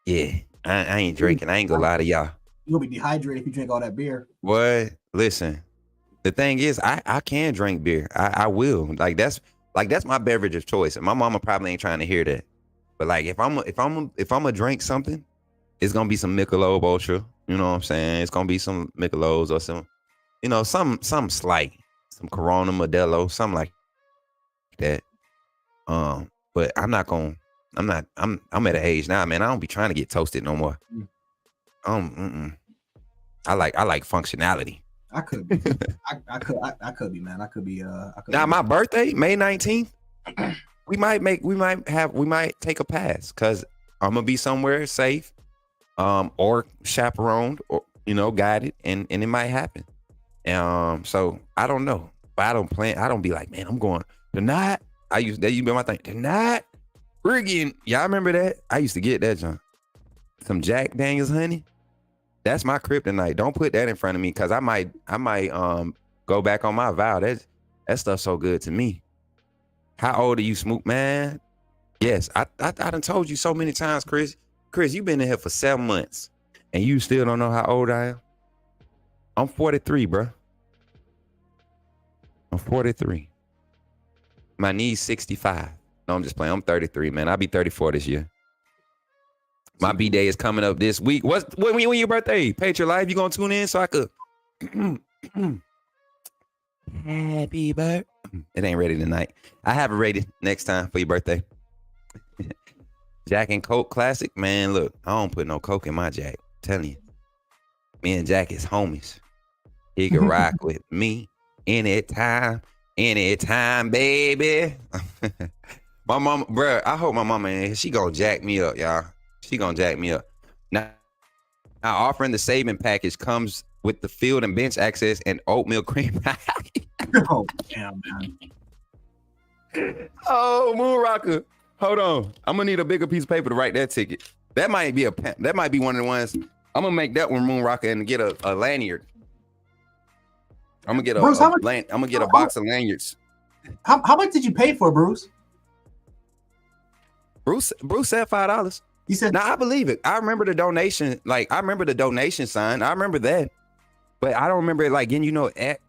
Yeah, I ain't drinking. I ain't gonna lie to y'all. You'll be dehydrated if you drink all that beer. What? Listen, the thing is, I can drink beer. I will. Like that's my beverage of choice. And my mama probably ain't trying to hear that. But like if I'm gonna drink something, it's gonna be some Michelob Ultra. You know what I'm saying? It's gonna be some Michelobs or some, you know, some slight, some Corona, Modelo, something like that. But I'm at an age now, man. I don't be trying to get toasted no more. I like functionality. I could be. I could be, man. I could be. Now my birthday, May 19th. We might take a pass because I'm gonna be somewhere safe, or chaperoned, or guided, and it might happen. So I don't know, but I don't be like, man, I'm going tonight. That used to be my thing. Tonight we're getting. Y'all remember that? I used to get that, John. Some Jack Daniels honey. That's my kryptonite. Don't put that in front of me, because I might go back on my vow. That stuff's so good to me. How old are you, Smoot, man? Yes, I done told you so many times, Chris. Chris, you've been in here for 7 months, and you still don't know how old I am? I'm 43, bro. I'm 43. My knee's 65. No, I'm just playing. I'm 33, man. I'll be 34 this year. My B-Day is coming up this week. When your birthday? Patriot Life, you gonna tune in so I could happy birthday. It ain't ready tonight. I have it ready next time for your birthday. Jack and Coke Classic, man. Look, I don't put no Coke in my Jack. I'm telling you, me and Jack is homies. He can rock with me anytime, baby. My mama, bro. I hope my mama, she gonna jack me up, y'all. She gonna jack me up. Now offering the saving package comes with the field and bench access and oatmeal cream pie. Oh, damn, man. Oh, Moon Rocker. Hold on. I'm gonna need a bigger piece of paper to write that ticket. That might be one of the ones. I'm gonna make that one Moon Rocker and get a lanyard. I'm gonna get Bruce, I'm gonna get a box of lanyards. How much did you pay for, Bruce? Bruce said $5. He said, now I believe it. I remember the donation. Like I remember the donation sign. I remember that. But I don't remember like getting,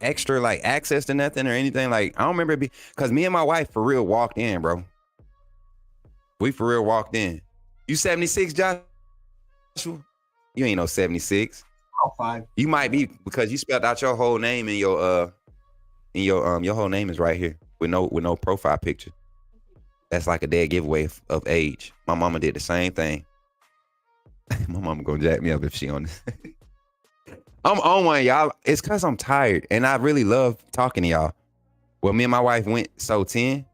extra like access to nothing or anything. Like I don't remember it because me and my wife for real walked in, bro. We for real walked in. You 76, Joshua? You ain't no 76. oh, 5. You might be because you spelled out your whole name in your whole name is right here with no profile picture. That's like a dead giveaway of age. My mama did the same thing. My mama gonna jack me up if she on this. I'm on one, y'all. It's because I'm tired and I really love talking to y'all. Well, me and my wife went so 10.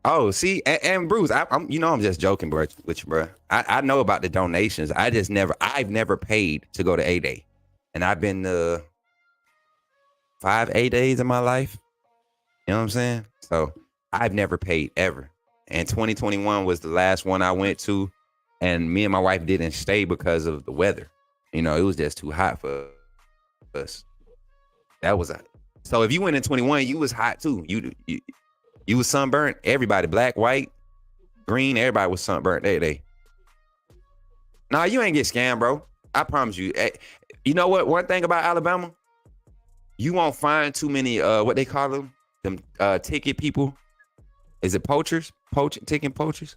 Oh, see, and Bruce, I'm just joking, bro, with you, bro. I know about the donations. I've never paid to go to A-Day. And I've been to 5 A-Days in my life. You know what I'm saying? So I've never paid ever. And 2021 was the last one I went to. And me and my wife didn't stay because of the weather. It was just too hot for us. That was so if you went in 21, you was hot too. You was sunburnt. Everybody, black, white, green, everybody was sunburnt that day. Nah, you ain't get scammed, bro. I promise you. You know what? One thing about Alabama, you won't find too many what they call them ticket people. Is it poachers? Ticket poachers?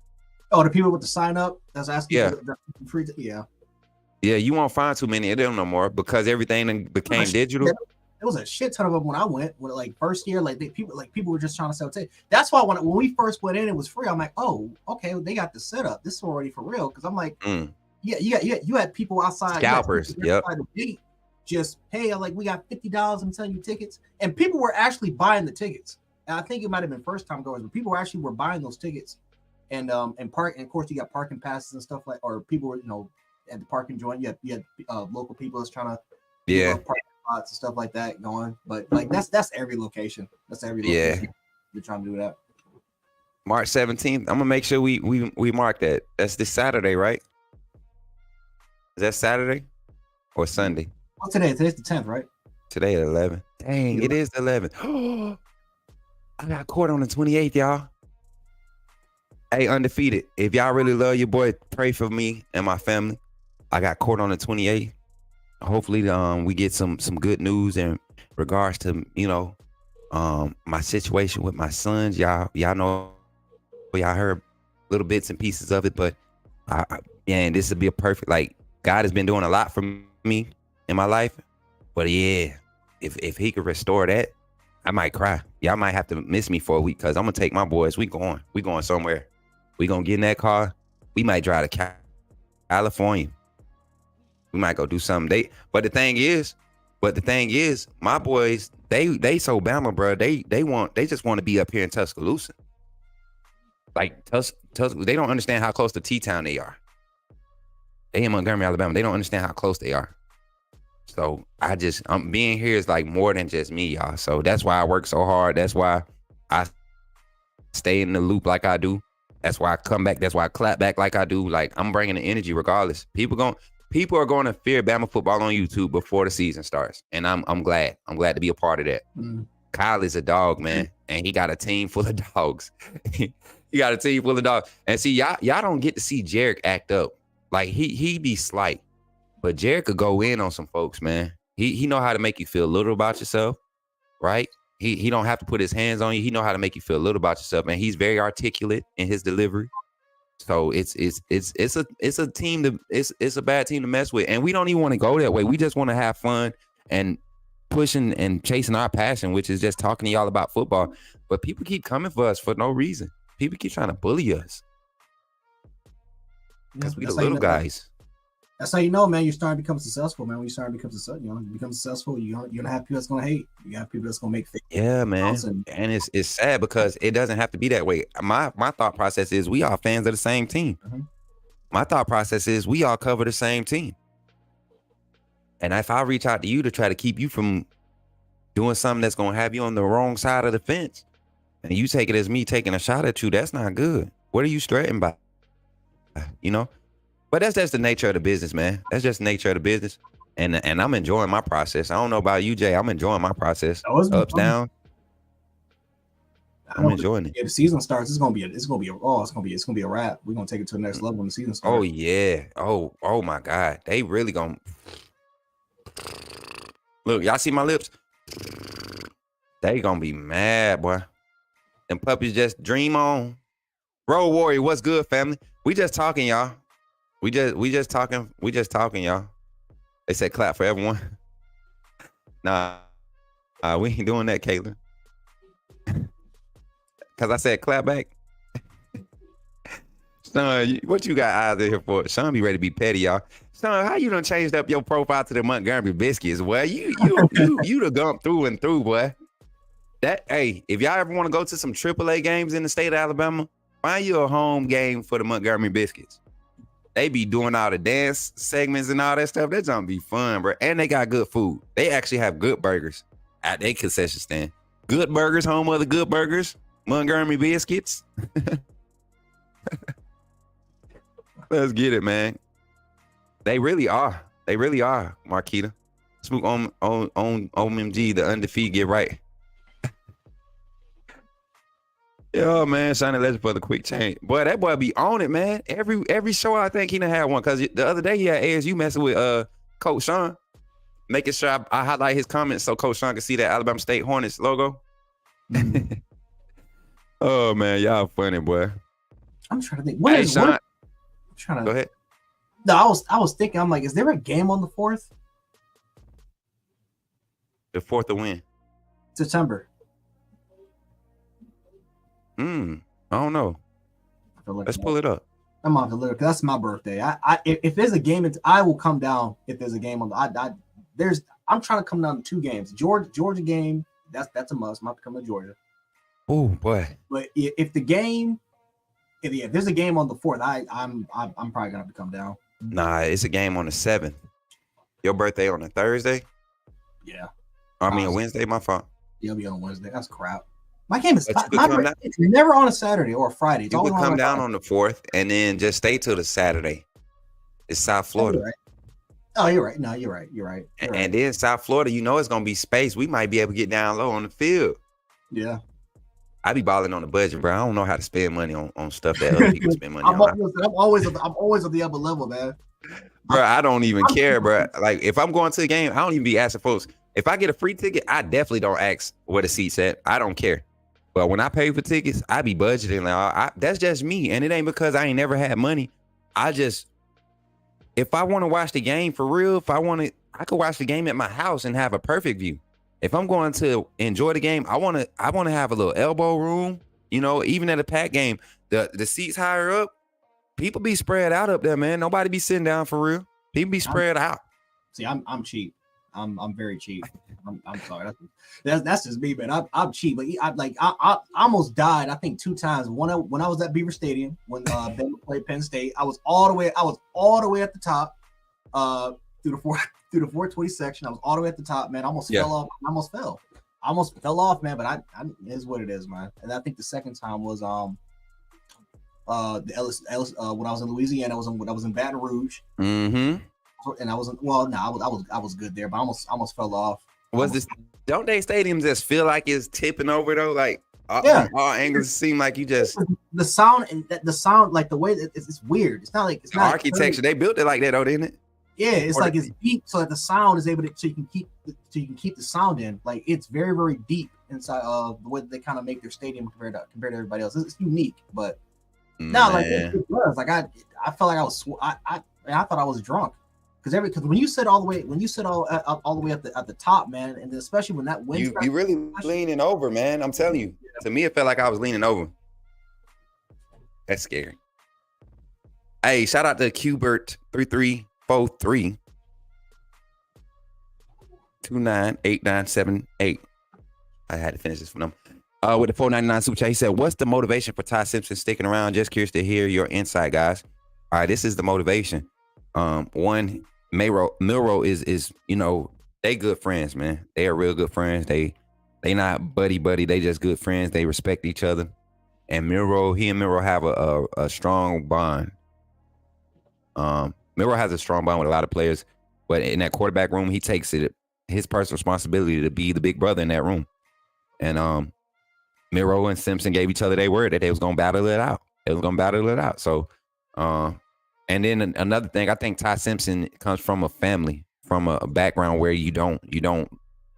Oh, the people with the sign up that's asking yeah. for the free yeah. Yeah, you won't find too many of them no more because everything became digital. There was a shit ton of them when I went. When like first year, people were just trying to sell tickets. That's why when we first went in, it was free. I'm like, oh, okay, they got the setup. This is already for real. Because I'm like, yeah, you had people outside scalpers. Yep. Outside the gate, just hey, like we got $50. I'm selling you tickets, and people were actually buying the tickets. And I think it might have been first time goers, but people actually were buying those tickets. And park, and of course you got parking passes and stuff or people were at the parking joint. You had local people that's trying to parking spots and stuff like that going. But like that's every location. That's every location. They're trying to do that. March 17th. I'm gonna make sure we mark that. That's this Saturday, right? Is that Saturday or Sunday? Well, today's the 10th, right? Today at 11. Dang, it is the 11th. I got court on the 28th, y'all. Hey, Undefeated. If y'all really love your boy, pray for me and my family. I got court on the 28th. Hopefully, we get some good news in regards to my situation with my sons. Y'all know, y'all heard little bits and pieces of it, but this would be a perfect. Like God has been doing a lot for me in my life, but yeah, if He could restore that, I might cry. Y'all might have to miss me for a week because I'm gonna take my boys. We going somewhere. We gonna get in that car. We might drive to California. We might go do something. But the thing is, my boys, they so Bama, bro. They just want to be up here in Tuscaloosa. Like they don't understand how close to T-Town they are. They in Montgomery, Alabama. They don't understand how close they are. So I'm being here is like more than just me, y'all. So that's why I work so hard. That's why I stay in the loop like I do. That's why I come back. That's why I clap back like I do. Like I'm bringing the energy regardless. People are going to fear Bama football on YouTube before the season starts, and I'm glad. I'm glad to be a part of that. Kyle is a dog, man, and he got a team full of dogs. He got a team full of dogs, and see y'all don't get to see Jarek act up. Like he be slight, but Jarek could go in on some folks, man. He know how to make you feel little about yourself, right? He don't have to put his hands on you. He know how to make you feel little about yourself, and he's very articulate in his delivery. So it's a team it's a bad team to mess with, and we don't even want to go that way. We just want to have fun and pushing and chasing our passion, which is just talking to y'all about football. But people keep coming for us for no reason. People keep trying to bully us. because we the That's how you little know. guys. That's how you know, man. You're starting to become successful, man. When you start to become successful, you become successful. You're gonna have people that's gonna hate. You have people that's gonna make fake Yeah, man. accounts and And it's sad because it doesn't have to be that way. My thought process is we are fans of the same team. Mhm. My thought process is we all cover the same team. And if I reach out to you to try to keep you from doing something that's gonna have you on the wrong side of the fence, and you take it as me taking a shot at you, that's not good. What are you threatened by? You know? But that's just the nature of the business, man. That's just the nature of the business. And I'm enjoying my process. I don't know about you, Jay. I'm enjoying my process. Oh, it's been Ups, fun. down. I I'm know, enjoying it. yeah, the season starts. It's gonna be a wrap. We're gonna take it to the next level when the season starts. Oh yeah. Oh my God. They really gonna look. Y'all see my lips? They gonna be mad, boy. Them puppies just dream on. Road Warrior, what's good, family? We just talking, y'all. We just talking. We just talking, y'all. They said clap for everyone. Nah, we ain't doing that, Caitlin. Cause I said clap back. Son, what you got eyes in here for? Sean be ready to be petty, y'all. Son, how you done changed up your profile to the Montgomery Biscuits? Well, you the gump through and through, boy. That hey, if y'all ever want to go to some AAA games in the state of Alabama, find you a home game for the Montgomery Biscuits. They be doing all the dance segments and all that stuff. That's gonna be fun, bro. And they got good food. They actually have good burgers at their concession stand. Good burgers, home of the good burgers. Montgomery Biscuits. Let's get it, man. They really are. They really are, Marquita. Smoke on OMG, the undefeated get right. Yo, man, Shiny Legend for the quick change. Boy, that boy be on it, man. Every show I think he done had one. Cause the other day he had ASU messing with Coach Sean, making sure I highlight his comments so Coach Sean can see that Alabama State Hornets logo. Oh man, y'all funny, boy. I'm trying to think. Hey, Sean, I'm trying to go ahead. No, I was thinking. I'm like, is there a game on the 4th The 4th of when? September? I don't know. Let's pull it up. I'm on the lyric. That's my birthday. If there's a game, I will come down. If there's a game on, I'm trying to come down to 2 games. Georgia game. That's a must. I'm about to come to Georgia. Oh boy. But if there's a game on the 4th, I'm probably gonna have to come down. Nah, it's a game on the 7th. Your birthday on a Thursday? Yeah. I mean a Wednesday, my fault. It'll be on Wednesday. That's crap. My game is it's never on a Saturday or a Friday. It's you always could come down Friday. on the 4th and then just stay till the Saturday. It's South Florida. Oh, you're right. No, you're right. You're right. And then South Florida, you know it's gonna be space. We might be able to get down low on the field. Yeah. I be balling on the budget, bro. I don't know how to spend money on stuff that other people spend money on. I'm always at the upper level, man. Bro, I don't even care, bro. Like if I'm going to the game, I don't even be asking folks. If I get a free ticket, I definitely don't ask where the seat's at. I don't care. But when I pay for tickets, I be budgeting. Like, that's just me. And it ain't because I ain't never had money. If I want to watch the game for real, I could watch the game at my house and have a perfect view. If I'm going to enjoy the game, I want to have a little elbow room. You know, even at a packed game, the seats higher up, people be spread out up there, man. Nobody be sitting down for real. People be spread out. See, I'm cheap. I'm very cheap. I'm sorry. That's just me, man. I'm cheap. But I almost died. I think 2 times. One when I was at Beaver Stadium when Bama played Penn State. I was all the way at the top. Through the 420 section. I was all the way at the top, man. I almost fell off. I almost fell off, man. But it is what it is, man. And I think the second time was the Ellis when I was in Louisiana. I was in Baton Rouge. Mm-hmm. And I was good there, but I almost fell off. Don't they stadiums just feel like it's tipping over though? Like all angles seem like you just the sound like the way that it's weird. It's not like it's not architecture. They built it like that, though, didn't it? Yeah, it's like it's deep, so that the sound is able to so you can keep the sound in. Like it's very very deep inside of the way that they kind of make their stadium compared to everybody else. It's unique, but like it was like I felt like I was I thought I was drunk. Because when you sit all the way at the top, man, and especially when that wind, you really leaning over, man. I'm telling you. Yeah. To me, it felt like I was leaning over. That's scary. Hey, shout out to Qbert3343 298978. I had to finish this for them. With the $4.99 super chat, he said, "What's the motivation for Ty Simpson sticking around? Just curious to hear your insight, guys." All right, this is the motivation. One, Milroe is they good friends, man. They are real good friends. They not buddy. They just good friends. They respect each other. And he and Milroe have a strong bond. Milroe has a strong bond with a lot of players, but in that quarterback room, he takes it his personal responsibility to be the big brother in that room. And Milroe and Simpson gave each other their word that they was gonna battle it out. So, and then another thing, I think Ty Simpson comes from a family, from a background where you don't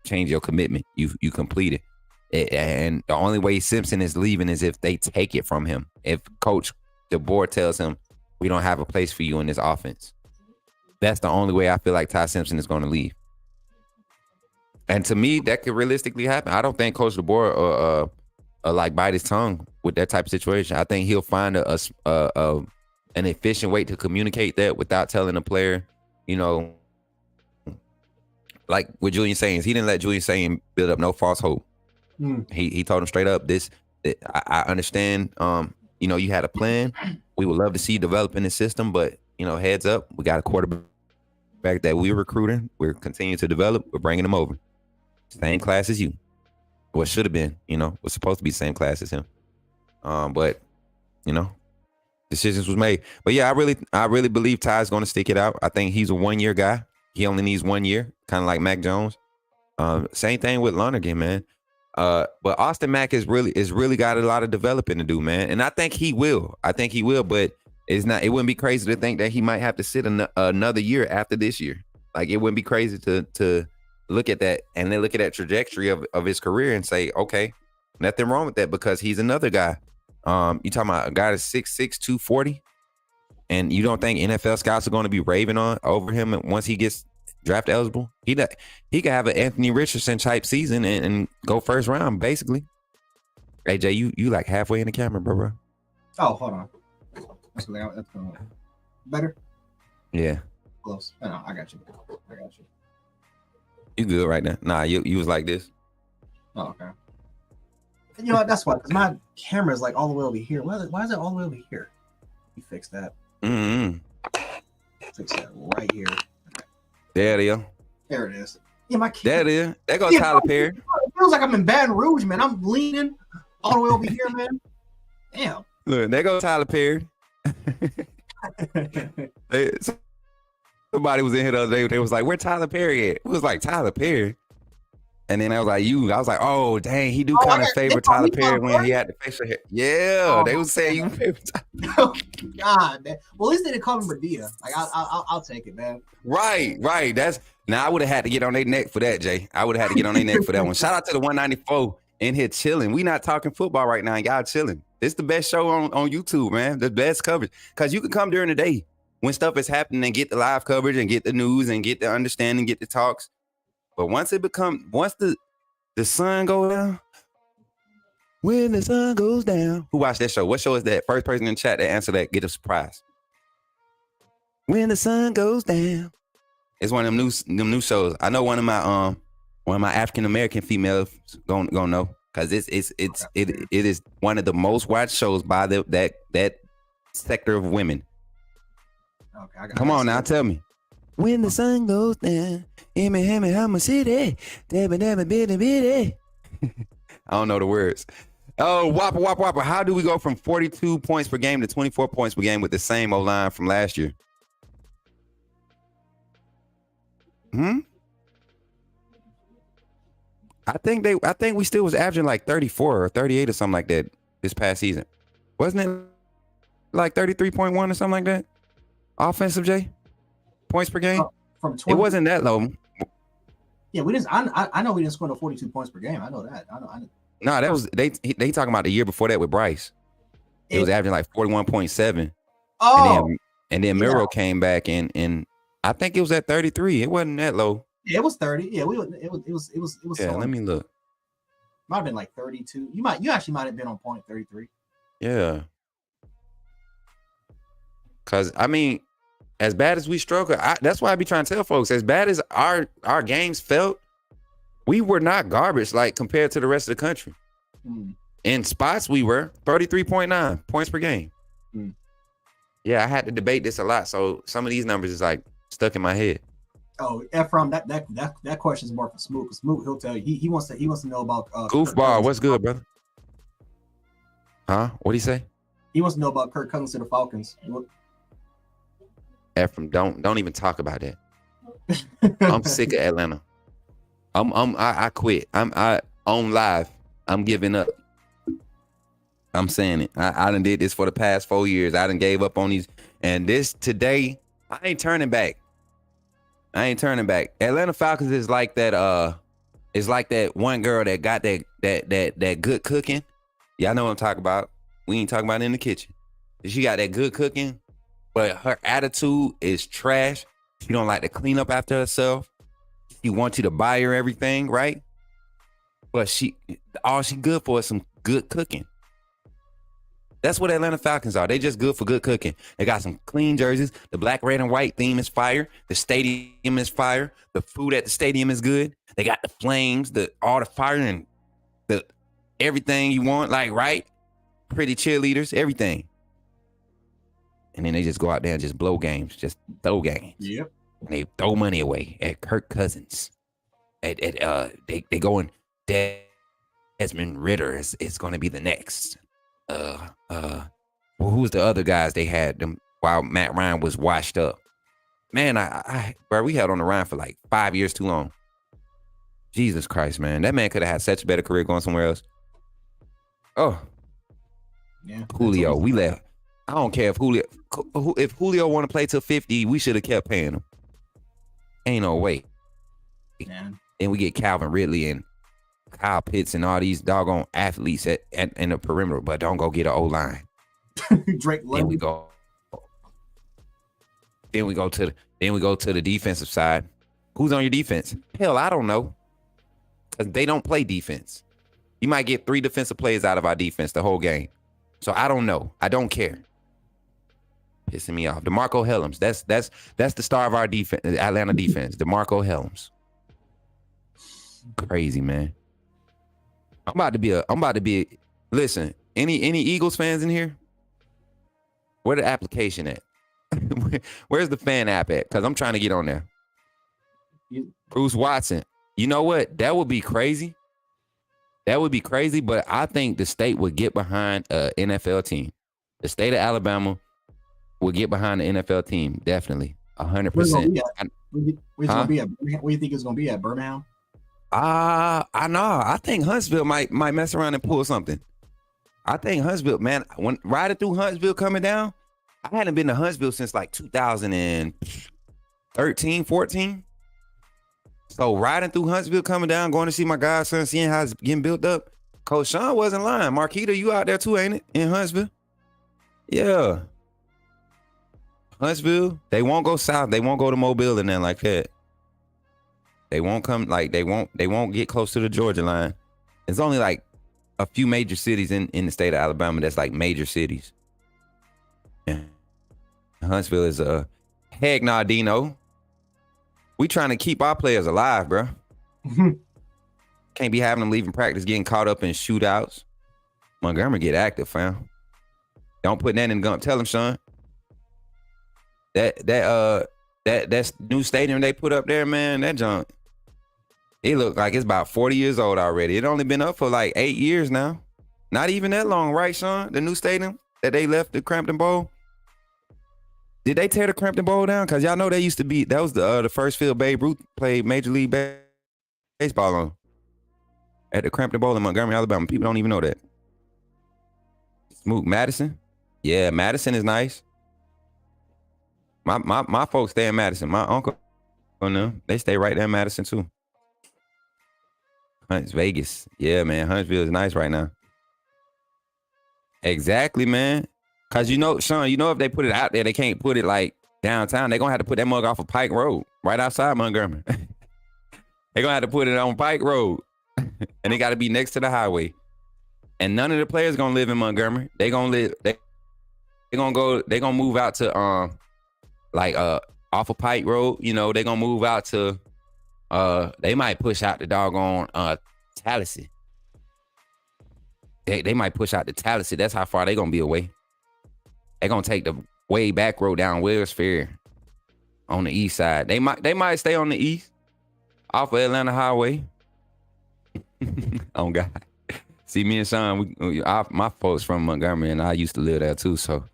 change your commitment. You complete it. And the only way Simpson is leaving is if they take it from him. If Coach DeBoer tells him, "We don't have a place for you in this offense," that's the only way I feel like Ty Simpson is going to leave. And to me, that could realistically happen. I don't think Coach DeBoer like bite his tongue with that type of situation. I think he'll find an efficient way to communicate that without telling the player, like what Julian Sayings. He didn't let Julian Sayings build up no false hope. He told him straight up, I understand, you had a plan. We would love to see you develop in the system, but, heads up, we got a quarterback that we're recruiting. We're continuing to develop. We're bringing him over. Same class as you. What should have been, was supposed to be the same class as him. But, decisions was made. But yeah, I really believe Ty's going to stick it out. I think he's a 1-year guy. He only needs 1 year, kind of like Mac Jones. Same thing with Lonergan, man. But Austin Mack is really got a lot of developing to do, man. And I think he will. But it wouldn't be crazy to think that he might have to sit another year after this year. Like, it wouldn't be crazy to look at that and then look at that trajectory of his career and say, okay, nothing wrong with that, because he's another guy. You talking about a guy that's 6'6", 240, and you don't think NFL scouts are going to be raving over him once he gets draft eligible? He could have an Anthony Richardson type season and go first round, basically. Hey, Jay, you like halfway in the camera, bro. Oh, hold on. That's better? Yeah. Close. No, I got you. You good right now? Nah, you was like this. Oh, okay. You know what? That's why, because my camera is like all the way over here. Why is it all the way over here? You fix that. Mm-hmm. Fix that right here. There it is. There it is. Yeah, my camera. There it is. There goes Tyler Perry. It feels like I'm in Baton Rouge, man. I'm leaning all the way over here, man. Damn. Look, there goes Tyler Perry. Somebody was in here the other day. They was like, "Where Tyler Perry at?" It was like, Tyler Perry. And then I was like, "Oh, dang, he do kind of favor Tyler Perry when he had the facial hair." Yeah, they was saying you favor Tyler. Oh, God, man. Well, at least they didn't call him Medea. Like, I'll take it, man. Right. Now I would have had to get on their neck for that, Jay. I would have had to get on their neck for that one. Shout out to the 194 in here chilling. We not talking football right now. Y'all chilling. It's the best show on YouTube, man. The best coverage. Because you can come during the day when stuff is happening and get the live coverage and get the news and get the understanding, get the talks. But once the sun go down, when the sun goes down. Who watched that show? What show is that? First person in chat that answer that, get a surprise. When the sun goes down. It's one of them new shows. I know one of my African American females gonna know, because it is one of the most watched shows by that sector of women. Okay, come on now, tell me. When the sun goes down, I'm a city. I don't know the words. Oh, Whopper. How do we go from 42 points per game to 24 points per game with the same O-line from last year? I think we still was averaging like 34 or 38 or something like that this past season. Wasn't it like 33.1 or something like that? Offensive, Jay? Points per game? From 20, it wasn't that low. Yeah, we didn't. I know we didn't score no 42 points per game. I know that. I know. No, that was they talking about the year before that with Bryce. It was averaging like 41.7. Oh, and then Miro came back and I think it was at 33. It wasn't that low. Yeah, it was 30. Yeah, it was. Yeah, let me look. Might have been like 32. You actually might have been on point 33. Yeah. Cause I mean, as bad as we struggle, that's why I be trying to tell folks, as bad as our games felt, we were not garbage like compared to the rest of the country. In spots, we were 33.9 points per game. Yeah, I had to debate this a lot, so some of these numbers is like stuck in my head. Oh, Ephraim, that question is more for Smoot. Smoot, he'll tell you. He wants to know about Goofball. What's good, brother? Huh? What do you say? He wants to know about Kirk Cousins to the Falcons. Ephraim, don't even talk about that. I'm sick of Atlanta. I quit. I on live. I'm giving up. I'm saying it. I done did this for the past 4 years. I done gave up on these. And this today, I ain't turning back. Atlanta Falcons is like that. It's like that one girl that got that good cooking. Y'all know what I'm talking about. We ain't talking about it in the kitchen. She got that good cooking, but her attitude is trash. She don't like to clean up after herself. She wants you to buy her everything, right? But all she good for is some good cooking. That's what Atlanta Falcons are. They just good for good cooking. They got some clean jerseys. The black, red, and white theme is fire. The stadium is fire. The food at the stadium is good. They got the flames, all the fire and the everything you want, like, right? Pretty cheerleaders, everything. And then they just go out there and just blow games, just throw games. Yep. And they throw money away at Kirk Cousins. They go in Desmond Ritter is going to be the next. Who's the other guys they had them while Matt Ryan was washed up? Man, bro, we held on the Ryan for like 5 years too long. Jesus Christ, man. That man could have had such a better career going somewhere else. Oh. Yeah. Julio, we left. I don't care if Julio want to play till 50, we should have kept paying him. Ain't no way. Man. Then we get Calvin Ridley and Kyle Pitts and all these doggone athletes in the perimeter, but don't go get an O-line. Drake Then we go. Then we go to the defensive side. Who's on your defense? Hell, I don't know. Because they don't play defense. You might get 3 defensive players out of our defense the whole game. So I don't know. I don't care. Pissing me off. DeMarco Hellams. That's the star of our defense, Atlanta defense. DeMarco Hellams. Crazy, man. I'm about to be. Listen, any Eagles fans in here? Where the application at? Where's the fan app at? Because I'm trying to get on there. Bruce Watson. You know what? That would be crazy. But I think the state would get behind an NFL team. The state of Alabama would get behind the NFL team. Definitely. 100%. Where's gonna be at? Where do you think it's going to be at? Birmingham? I know. I think Huntsville might mess around and pull something. I think Huntsville, man, when riding through Huntsville coming down, I hadn't been to Huntsville since like 2013, 14. So riding through Huntsville coming down, going to see my godson, seeing how it's getting built up. Coach Sean wasn't lying. Marquita, you out there too, ain't it? In Huntsville? Yeah. Huntsville, they won't go south. They won't go to Mobile and then like that. They won't come, like, they won't get close to the Georgia line. There's only like a few major cities in the state of Alabama that's like major cities. Yeah. Huntsville is heck nah, Dino. We trying to keep our players alive, bro. Can't be having them leaving practice, getting caught up in shootouts. Montgomery get active, fam. Don't put that in the gun. Tell him, Sean. That new stadium they put up there, man, that junk. It look like it's about 40 years old already. It only been up for like 8 years now. Not even that long, right, Sean? The new stadium that they left, the Crampton Bowl. Did they tear the Crampton Bowl down? Because y'all know they used to be, that was the first field Babe Ruth played Major League Baseball on. At the Crampton Bowl in Montgomery, Alabama. People don't even know that. Smoot, Madison? Yeah, Madison is nice. My folks stay in Madison. My uncle and them, they stay right there in Madison too. Vegas. Yeah, man. Huntsville is nice right now. Exactly, man. Cause you know, Sean, you know if they put it out there, they can't put it like downtown. They're gonna have to put that mug off of Pike Road, right outside Montgomery. They're gonna have to put it on Pike Road. And they gotta be next to the highway. And none of the players gonna live in Montgomery. They gonna They're gonna move out to like off of Pike Road. You know, they're gonna move out to they might push out the doggone Tallahassee. They might push out the Tallahassee. That's how far they gonna be away. They gonna take the way back road down Wells Fair on the east side. They might stay on the east off of Atlanta Highway. Oh God. See, me and Sean, my folks from Montgomery, and I used to live there too. So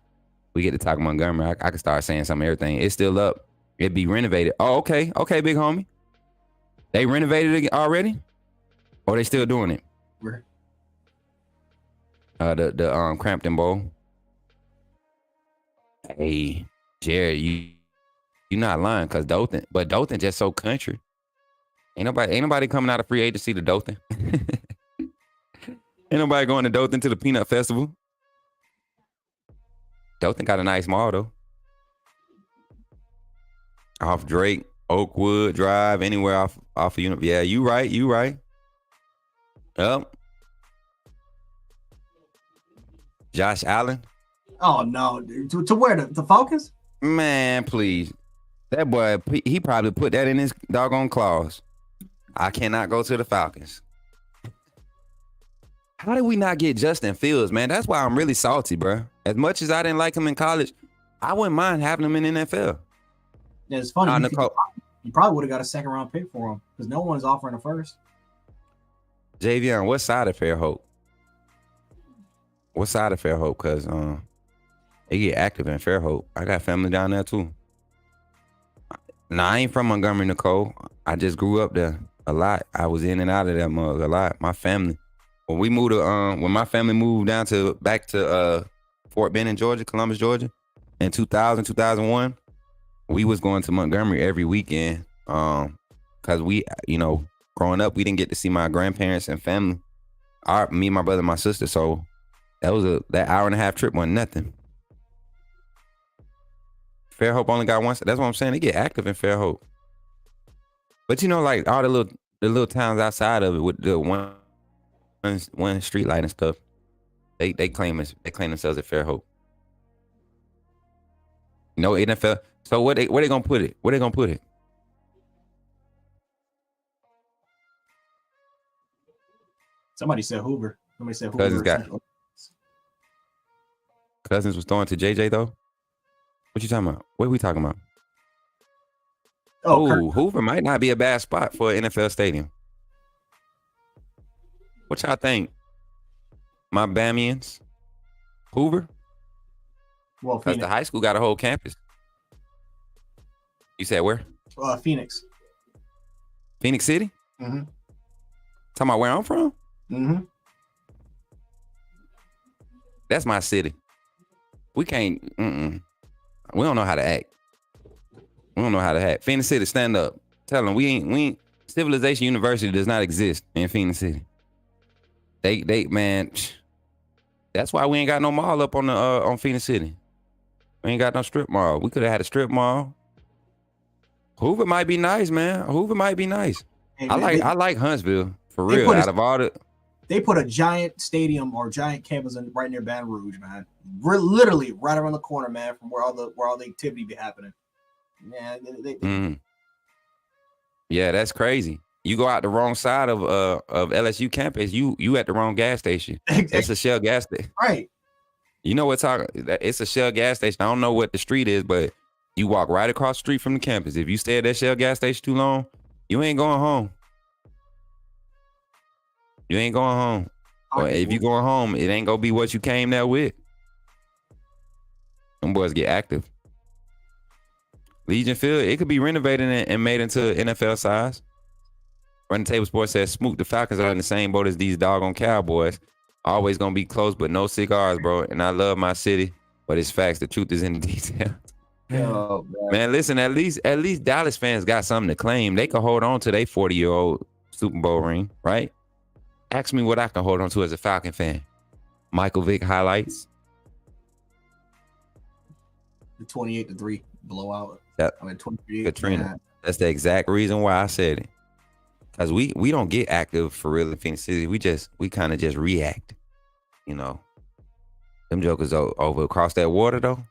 we get to talk Montgomery. I can start saying some of everything. It's still up. It'd be renovated. Oh, okay, big homie. They renovated it already, or they still doing it? Where? The Crampton Bowl. Hey, Jared, you not lying, cause Dothan just so country. Ain't nobody coming out of free agency to Dothan. Ain't nobody going to Dothan to the Peanut Festival. Dothan got a nice mall though. Off Drake, Oakwood Drive, anywhere off of Yeah, you right. Yep. Josh Allen. Oh no, to where the Falcons? Man, please. That boy, he probably put that in his doggone clause. I cannot go to the Falcons. How did we not get Justin Fields, man? That's why I'm really salty, bro. As much as I didn't like him in college, I wouldn't mind having him in the NFL. Yeah, it's funny. You probably would have got a second round pick for him because no one's offering a first. Javion, what side of Fairhope? What side of Fairhope? Because they get active in Fairhope. I got family down there too. Nah, I ain't from Montgomery, Nicole. I just grew up there a lot. I was in and out of that mug a lot. My family. When we moved to when my family moved back to Fort Benning, Georgia, Columbus, Georgia, in 2001, we was going to Montgomery every weekend. Cause we, growing up, we didn't get to see my grandparents and family. Me, my brother, and my sister. So that hour and a half trip wasn't nothing. Fairhope only got one. That's what I'm saying. They get active in Fairhope. But like all the little towns outside of it with the one street light and stuff, they claim themselves at Fairhope. No NFL. So where they gonna put it? Where they gonna put it? Somebody said Hoover. Cousins was throwing to JJ though. What you talking about? What are we talking about? Oh, Hoover might not be a bad spot for an NFL stadium. What y'all think? My Bamians? Hoover? Well, because the high school got a whole campus. You said where? Phoenix. Phoenix City? Mm-hmm. Talking about where I'm from? Mm-hmm. That's my city. We can't, we don't know how to act. We don't know how to act. Phoenix City, stand up. Tell them we ain't, Civilization University does not exist in Phoenix City. They man, that's why we ain't got no mall up on Phoenix City. We ain't got no strip mall. We could have had a strip mall. Hoover might be nice, man. Hoover might be nice. Hey, I like Huntsville for real. Out of all the, they put a giant stadium or giant campus right near Baton Rouge, man. We're literally right around the corner, man, from where all the activity be happening. Man, yeah, that's crazy. You go out the wrong side of LSU campus, you at the wrong gas station. Exactly. It's a Shell gas station. Right. You know what it's a Shell gas station. I don't know what the street is, but you walk right across the street from the campus. If you stay at that Shell gas station too long, you ain't going home. You ain't going home. Or if you going home, it ain't gonna be what you came there with. Them boys get active. Legion Field, it could be renovated and made into NFL size. Running Table Sports says, Smook, the Falcons are in the same boat as these doggone Cowboys. Always gonna be close, but no cigars, bro. And I love my city, but it's facts. The truth is in the details. Oh, man, listen, at least Dallas fans got something to claim. They can hold on to their 40-year-old Super Bowl ring, right? Ask me what I can hold on to as a Falcon fan. Michael Vick highlights. The 28-3 blowout. Yep. 23. Katrina. Man. That's the exact reason why I said it. Because we don't get active for real in Phoenix City. We kind of just react, Them jokers over across that water though.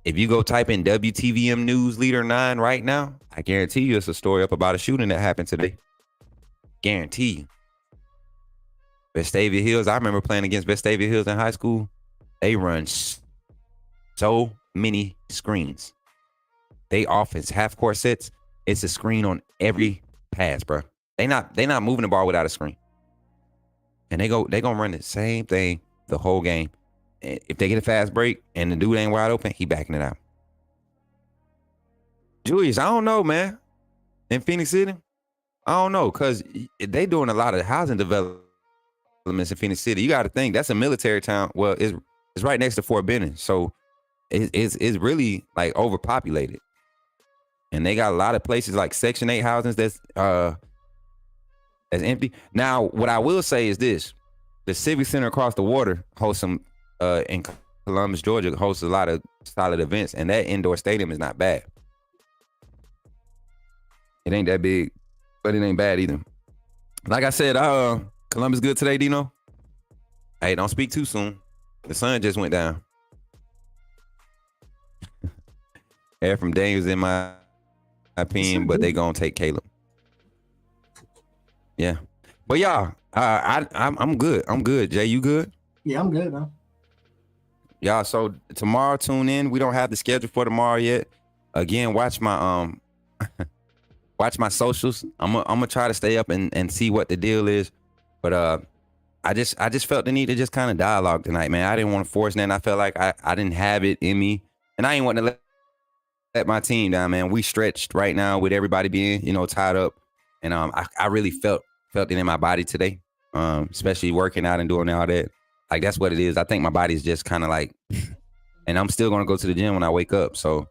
If you go type in WTVM News Leader 9 right now, I guarantee you it's a story up about a shooting that happened today. Guarantee you. Vestavia Hills, I remember playing against Vestavia Hills in high school. They run so many screens. They offense half court sets. It's a screen on every pass, bro. They not moving the ball without a screen. And they gonna run the same thing the whole game. If they get a fast break and the dude ain't wide open, he backing it out. Julius, I don't know, man. In Phoenix City, I don't know, because they doing a lot of housing developments in Phoenix City. You got to think that's a military town. Well, it's right next to Fort Benning, so it's really like overpopulated. And they got a lot of places like Section 8 housings that's empty. Now, what I will say is this: the Civic Center across the water hosts some in Columbus, Georgia, hosts a lot of solid events, and that indoor stadium is not bad. It ain't that big, but it ain't bad either. Like I said, Columbus good today, Dino? Hey, don't speak too soon. The sun just went down. Air from Daniels in my opinion, but they gonna take Caleb. Yeah, but y'all, I'm good. I'm good. Jay, you good? Yeah, I'm good, man. Y'all, so tomorrow, tune in. We don't have the schedule for tomorrow yet. Again, watch my watch my socials. I'm gonna try to stay up and see what the deal is. But I just felt the need to just kind of dialogue tonight, man. I didn't want to force nothing. I felt like I didn't have it in me, and I ain't want to let my team down, man. We stretched right now with everybody being, tied up, and I really felt it in my body today, especially working out and doing all that. Like, that's what it is. I think my body's just kind of like, and I'm still gonna go to the gym when I wake up. So,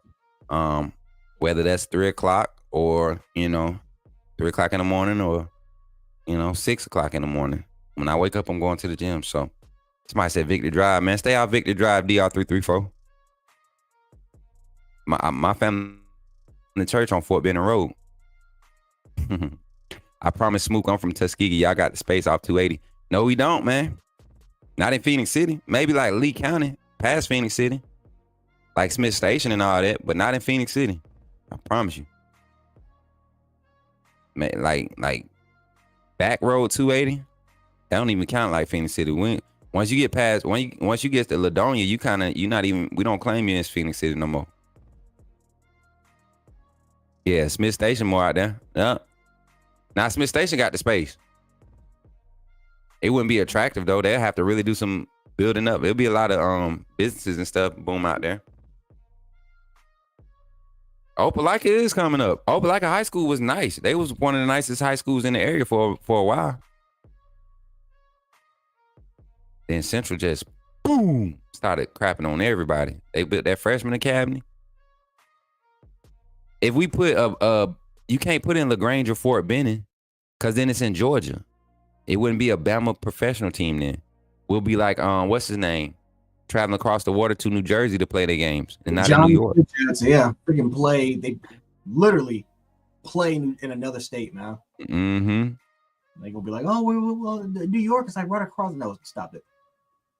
whether that's 3:00 or 3:00 in the morning or 6:00 in the morning, when I wake up, I'm going to the gym. So, somebody said Victor Drive, man. Stay out Victor Drive, DR334. My family in the church on Fort Benning Road. I promise, Smook, I'm from Tuskegee. Y'all got the space off 280. No, we don't, man. Not in Phoenix City. Maybe like Lee County, past Phoenix City, like Smith Station and all that, but not in Phoenix City. I promise you. Man, like back road 280, that don't even count like Phoenix City. Once you get past, once you get to Ladonia, we don't claim you as Phoenix City no more. Yeah, Smith Station more out there. Yeah. Now Smith Station got the space. It wouldn't be attractive though. They'll have to really do some building up. It'll be a lot of businesses and stuff boom out there. Opelika is coming up. Opelika High School was nice. They was one of the nicest high schools in the area for a while. Then Central just boom started crapping on everybody. They built that freshman academy. If we put you can't put in LaGrange or Fort Benning, because then it's in Georgia. It wouldn't be a Bama professional team then. We'll be like, what's his name? Traveling across the water to New Jersey to play their games, and not in New York. Yeah, freaking play. They literally play in another state now. Mm-hmm. They gonna be like, oh, well, New York is like right across. No, stop it.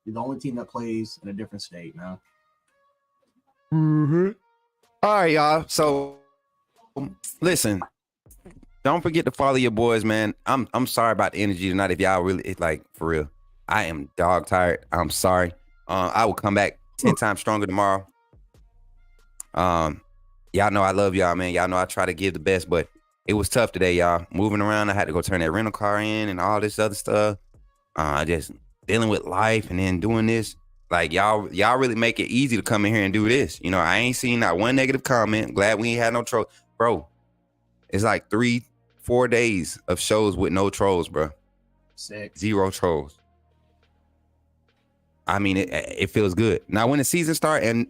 You're the only team that plays in a different state now. Mm-hmm. All right, y'all. So, listen. Don't forget to follow your boys, man. I'm sorry about the energy tonight. If y'all really for real, I am dog tired. I'm sorry. I will come back 10 times stronger tomorrow. Y'all know I love y'all, man. Y'all know I try to give the best, but it was tough today, y'all. Moving around, I had to go turn that rental car in and all this other stuff. Just dealing with life and then doing this. Like y'all really make it easy to come in here and do this. I ain't seen not one negative comment. Glad we ain't had no troll, bro. It's like 3-4 days of shows with no trolls, bro. Sick. 0 trolls. I mean, it feels good. Now, when the season starts, and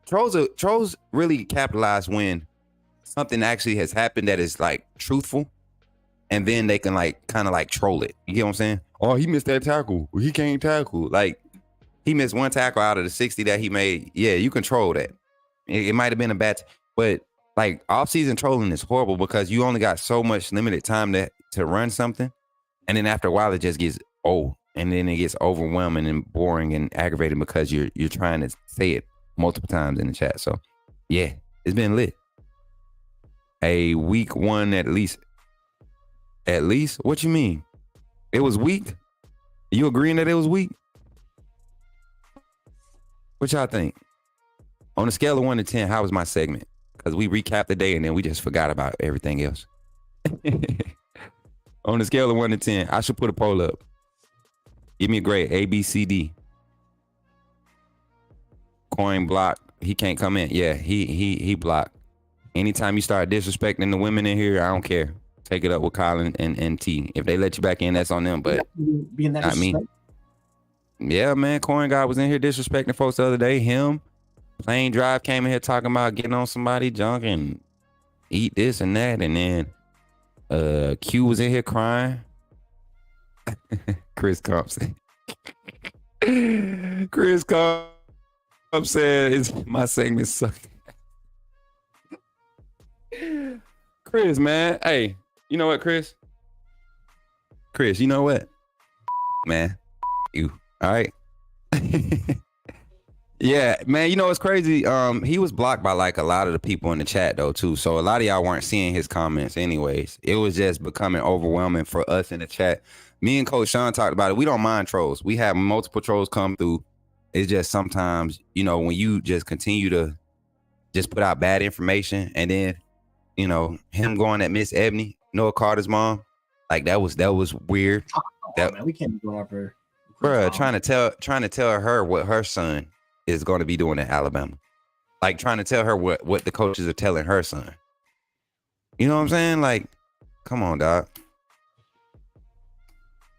trolls really capitalize when something actually has happened that is like truthful, and then they can kind of troll it. You get what I'm saying? Oh, he missed that tackle. He can't tackle. Like, he missed one tackle out of the 60 that he made. Yeah, you control that. It might have been a bad, but like off-season trolling is horrible because you only got so much limited time to run something, and then after a while it just gets old. and then it gets overwhelming and boring and aggravating because you're trying to say it multiple times in the chat. So yeah, it's been lit. A week one at least. At least? What you mean? It was weak? You agreeing that it was weak? What y'all think? On a scale of 1 to 10, how was my segment? Because we recapped the day and then we just forgot about everything else. On a scale of 1 to 10, I should put a poll up. Give me a grade, A, B, C, D. Coin block. He can't come in. Yeah, he blocked. Anytime you start disrespecting the women in here, I don't care. Take it up with Colin and T. If they let you back in, that's on them, but being that not me. Yeah, man, Coin God was in here disrespecting folks the other day. Him, Plain Drive came in here talking about getting on somebody junk and eat this and that, and then Q was in here crying. Chris Thompson. Chris Thompson said, my segment sucked. Chris, man, hey. You know what, Chris? Chris, you know what? Man, you. All right. Yeah, man, you know what's crazy? He was blocked by like a lot of the people in the chat though, too. So a lot of y'all weren't seeing his comments anyways. It was just becoming overwhelming for us in the chat. Me and Coach Sean talked about it. We don't mind trolls. We have multiple trolls come through. It's just sometimes, you know, when you just continue to just put out bad information and then, you know, him going at Miss Ebony, Noah Carter's mom, like that was weird. Man, we can't be going after bruh, trying to tell her what her son is going to be doing in Alabama, like trying to tell her what the coaches are telling her son. You know what I'm saying? Like, come on, dog.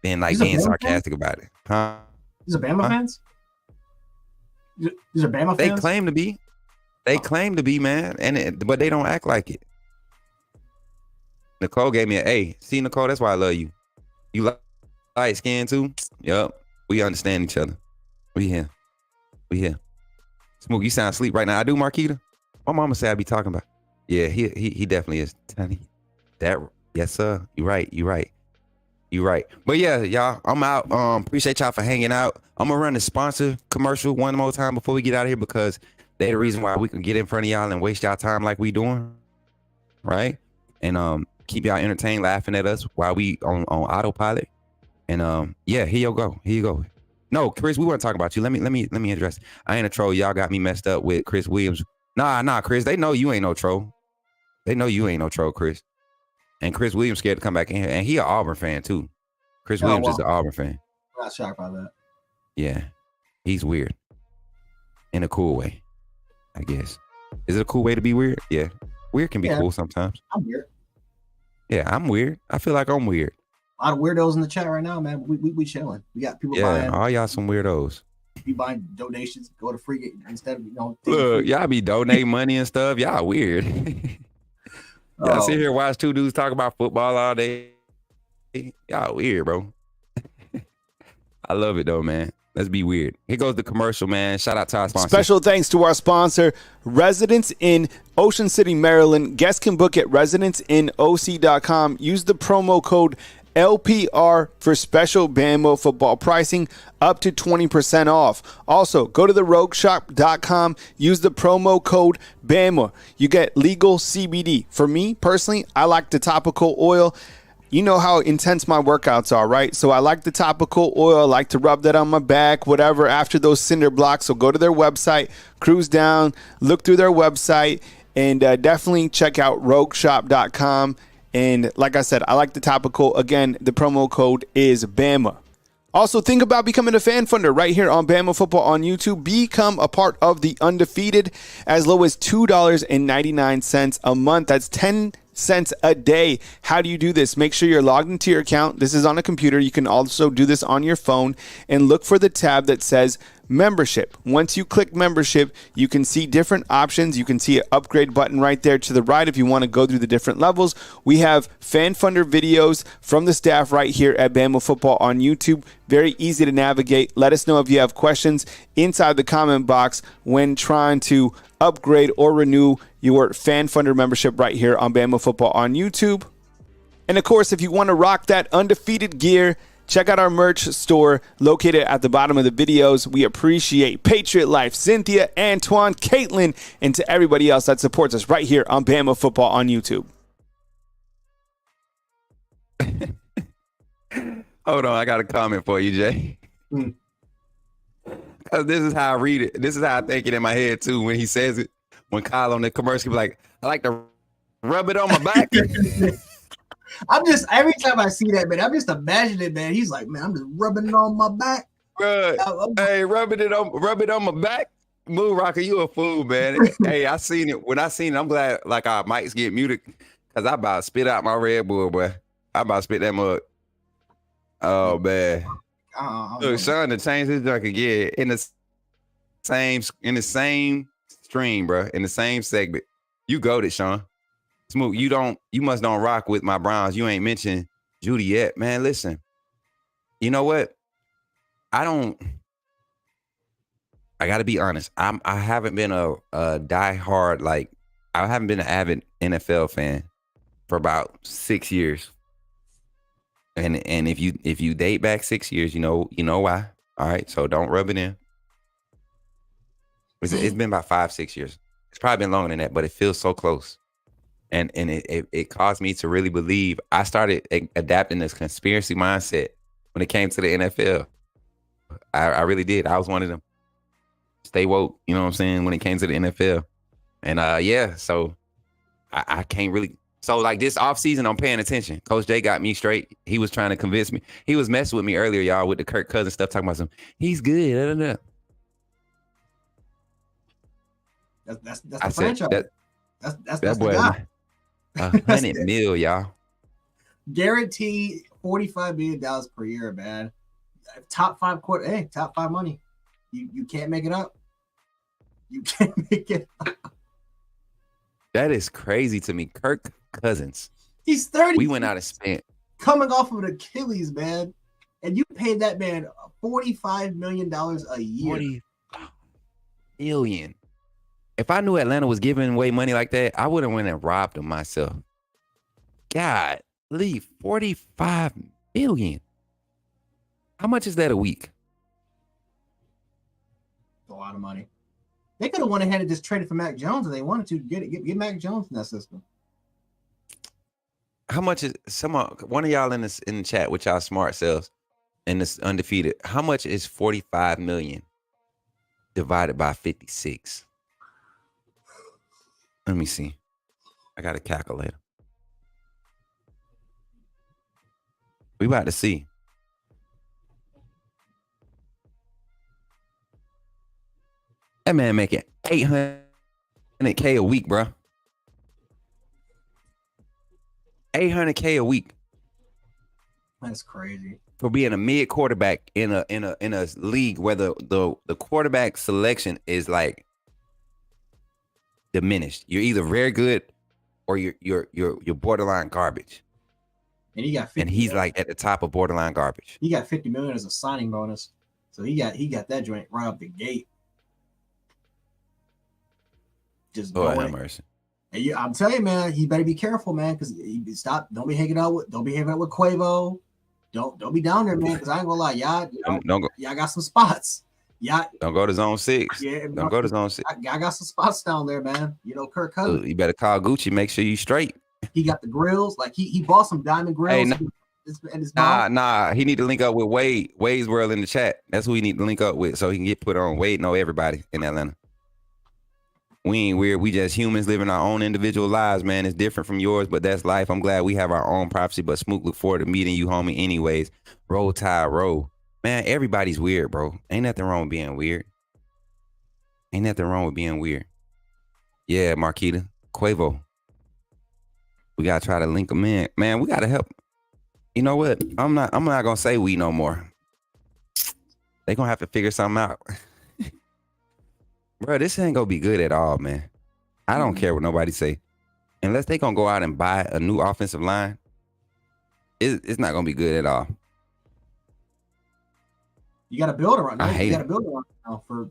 Being sarcastic about it, huh? These are Bama fans. These are Bama fans. They claim to be. They claim to be, man, but they don't act like it. Nicole gave me an A. See, Nicole, that's why I love you. You light skin too? Yup. We understand each other. We here. Smoke, you sound asleep right now. I do, Marquita. My mama said I be talking about. Yeah, he definitely is. That yes, sir. You right. But yeah, y'all, I'm out. Appreciate y'all for hanging out. I'm gonna run the sponsor commercial one more time before we get out of here because they're the reason why we can get in front of y'all and waste y'all time like we doing. Right? And keep y'all entertained, laughing at us while we on autopilot. And yeah, here you go. No, Chris, we weren't talking about you. Let me address. I ain't a troll. Y'all got me messed up with Chris Williams. Nah, Chris. They know you ain't no troll. They know you ain't no troll, Chris. And Chris Williams scared to come back in here, and he an Auburn fan too. Chris Williams is an Auburn fan. I'm not shocked by that. Yeah, he's weird in a cool way, I guess. Is it a cool way to be weird? Yeah, weird can be cool sometimes. I'm weird. Yeah, I'm weird. I feel like I'm weird. A lot of weirdos in the chat right now, man. We chilling. We got people buying. buying. All y'all some weirdos. You buying donations, go to free instead of Look, y'all be donating money and stuff. Y'all weird. Y'all sit here watch two dudes talk about football all day. Y'all weird, bro. I love it though, man. Let's be weird. Here goes the commercial, man. Shout out to our sponsor. Special thanks to our sponsor, Residence in Ocean City, Maryland. Guests can book at residenceinOC.com. Use the promo code LPR for special Bama football pricing up to 20% off. Also, go to therogueshop.com. Use the promo code Bama. You get legal CBD. For me, personally, I like the topical oil. You know how intense my workouts are, right? So I like the topical oil. I like to rub that on my back, whatever, after those cinder blocks. So go to their website, cruise down, look through their website, and definitely check out rogueshop.com. And like I said, I like the topical. Again, the promo code is Bama. Also, think about becoming a fan funder right here on Bama Football on YouTube. Become a part of the Undefeated as low as $2.99 a month. That's 10 cents a day. How do you do this? Make sure you're logged into your account. This is on a computer. You can also do this on your phone and look for the tab that says membership. Once you click membership, you can see different options. You can see an upgrade button right there to the right if you want to go through the different levels. We have fan funder videos from the staff right here at Bama Football on YouTube. Very easy to navigate. Let us know if you have questions inside the comment box when trying to upgrade or renew your fan funder membership right here on Bama Football on YouTube. And of course, if you want to rock that undefeated gear, Check out our merch store located at the bottom of the videos. We appreciate Patriot Life, Cynthia, Antoine, Caitlin, and to everybody else that supports us right here on Bama Football on YouTube. Hold on, I got a comment for you, Jay. Because this is how I read it. This is how I think it in my head, too, when he says it. When Kyle on the commercial be like, I like to rub it on my back. I'm just, every time I see that, man, I'm just imagining, man. He's like, man, I'm just rubbing it on my back. Right. Hey, rub it on my back. Moon Rocker, you a fool, man. Hey, I seen it. When I seen it, I'm glad like our mics get muted because I about to spit out my Red Bull, boy. I about to spit that mug. Oh man. Look, Sean to change his drink again in the same stream, bro. In the same segment. You goated, Sean. Smooth, you must don't rock with my Browns. You ain't mentioned Judy yet. Man, listen. You know what? I gotta be honest. I haven't been a diehard, like I haven't been an avid NFL fan for about 6 years. And if you date back 6 years, you know why. All right. So don't rub it in. It's been about 5-6 years. It's probably been longer than that, but it feels so close. And it caused me to really believe. I started adapting this conspiracy mindset when it came to the NFL. I really did. I was one of them. Stay woke, you know what I'm saying, when it came to the NFL. And yeah, so I can't really. So like this offseason, I'm paying attention. Coach Jay got me straight. He was trying to convince me. He was messing with me earlier, y'all, with the Kirk Cousins stuff, talking about some, he's good. That's the franchise. That's that boy, the guy. $100 million, y'all. Guaranteed $45 million per year, man. Top five money. You can't make it up. You can't make it up. That is crazy to me. Kirk Cousins. He's 30. We went out and spent. Coming off of an Achilles, man. And you paid that man $45 million a year. $45 million. If I knew Atlanta was giving away money like that, I would have went and robbed them myself. God, leave $45 million. How much is that a week? A lot of money. They could have went ahead and just traded for Mac Jones if they wanted to get Mac Jones in that system. How much is one of y'all in the chat with y'all smart selves and this undefeated? How much is 45 million divided by 56? Let me see. I got a calculator. We about to see. That man making $800K a week, bro. $800K a week. That's crazy. For being a mid quarterback in a league where the quarterback selection is like diminished. You're either very good or you're borderline garbage. And he got 50 and he's million. Like at the top of borderline garbage. He got $50 million as a signing bonus. So he got that joint right off the gate. Just Lord have mercy. And I'm telling you, man, he better be careful, man, because don't be hanging out with Quavo. Don't be down there, man, because I ain't gonna lie, y'all got some spots. Y'all don't go to zone 6. Yeah, don't go to zone 6. I got some spots down there, man. Kirk Cousins. You better call Gucci, make sure you straight. He got the grills, like he bought some diamond grills. Hey, nah. He need to link up with Wade. Wade's World in the chat. That's who he need to link up with so he can get put on. Wade know everybody in Atlanta. We ain't weird. We just humans living our own individual lives, man. It's different from yours, but that's life. I'm glad we have our own privacy, but Smook, look forward to meeting you, homie, anyways. Roll Tide, roll. Man, everybody's weird, bro. Ain't nothing wrong with being weird. Ain't nothing wrong with being weird. Yeah, Marquita. Quavo. We got to try to link them in. Man, we got to help. You know what? I'm not going to say we no more. They going to have to figure something out. Bro, this ain't gonna be good at all, man. I don't care what nobody say. Unless they gonna go out and buy a new offensive line, it's not gonna be good at all. You got to build around. I hate you got to build around now for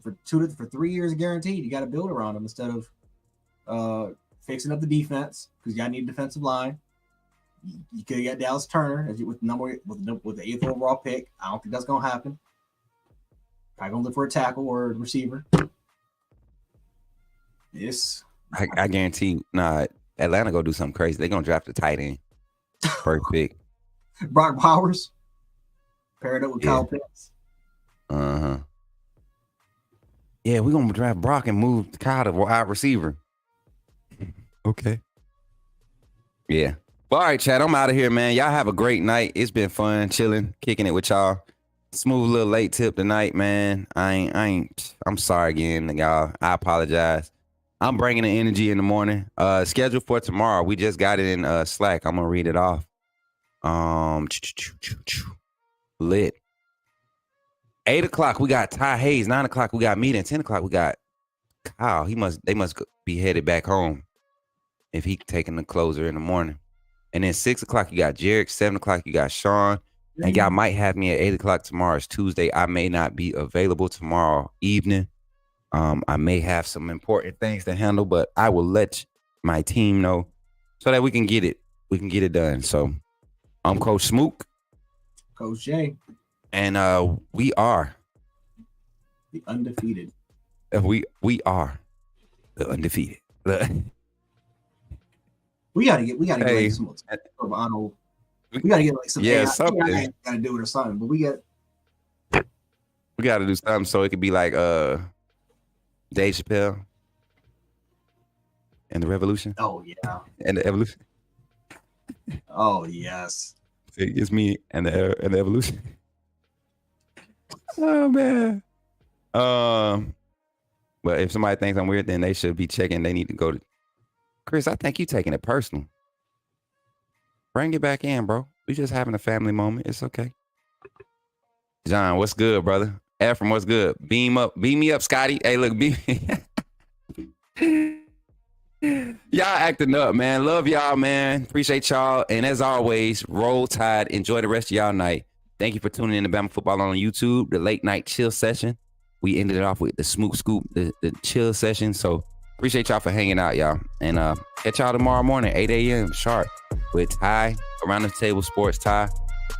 3 years guaranteed. You got to build around them instead of fixing up the defense because y'all need a defensive line. You could get Dallas Turner with the 8th overall pick. I don't think that's gonna happen. Probably gonna look for a tackle or a receiver. Yes, I guarantee. Nah, Atlanta go do something crazy. They're gonna draft a tight end first pick. Brock Bowers paired up with Kyle Pitts. Yeah, we're gonna draft Brock and move Kyle to wide receiver. Okay. Yeah. Well, all right, Chad. I'm out of here, man. Y'all have a great night. It's been fun, chilling, kicking it with y'all. Smooth little late tip tonight, man. I'm sorry again, y'all. I apologize. I'm bringing the energy in the morning. Schedule for tomorrow. We just got it in Slack. I'm gonna read it off. Lit. 8 o'clock, we got Ty Hayes. 9 o'clock, we got meeting. 10 o'clock, we got Kyle. They must be headed back home if he taking the closer in the morning. And then 6 o'clock, you got Jarek. 7 o'clock, you got Sean. And y'all might have me at 8 o'clock tomorrow. It's Tuesday. I may not be available tomorrow evening. I may have some important things to handle, but I will let my team know so that we can get it. We can get it done. So I'm Coach Smook. Coach Jay. And we are the undefeated. We are the undefeated. We gotta get like some of Arnold. We gotta get like some something. Gotta do it or something. But we gotta do something so it could be like Dave Chappelle and the Revolution. Oh yeah. And the Evolution. Oh yes. It's me and the Evolution. Oh man. But if somebody thinks I'm weird, then they should be checking. They need to go to Chris. I think you taking it personal. Bring it back in, bro. We just having a family moment. It's okay. John, what's good, brother? Ephraim, what's good? Beam me up, Scotty. Hey, look, beam Y'all acting up, man. Love y'all, man. Appreciate y'all. And as always, roll tide. Enjoy the rest of y'all night. Thank you for tuning in to Bama Football on YouTube, the late night chill session. We ended it off with the Smook Scoop, the chill session. So appreciate y'all for hanging out, y'all. And catch y'all tomorrow morning, 8 a.m. sharp with Ty, Around the Table Sports Ty,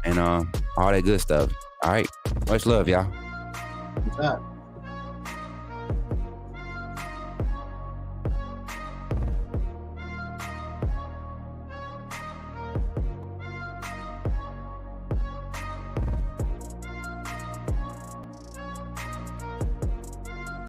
and all that good stuff. All right. Much love, y'all. What's that?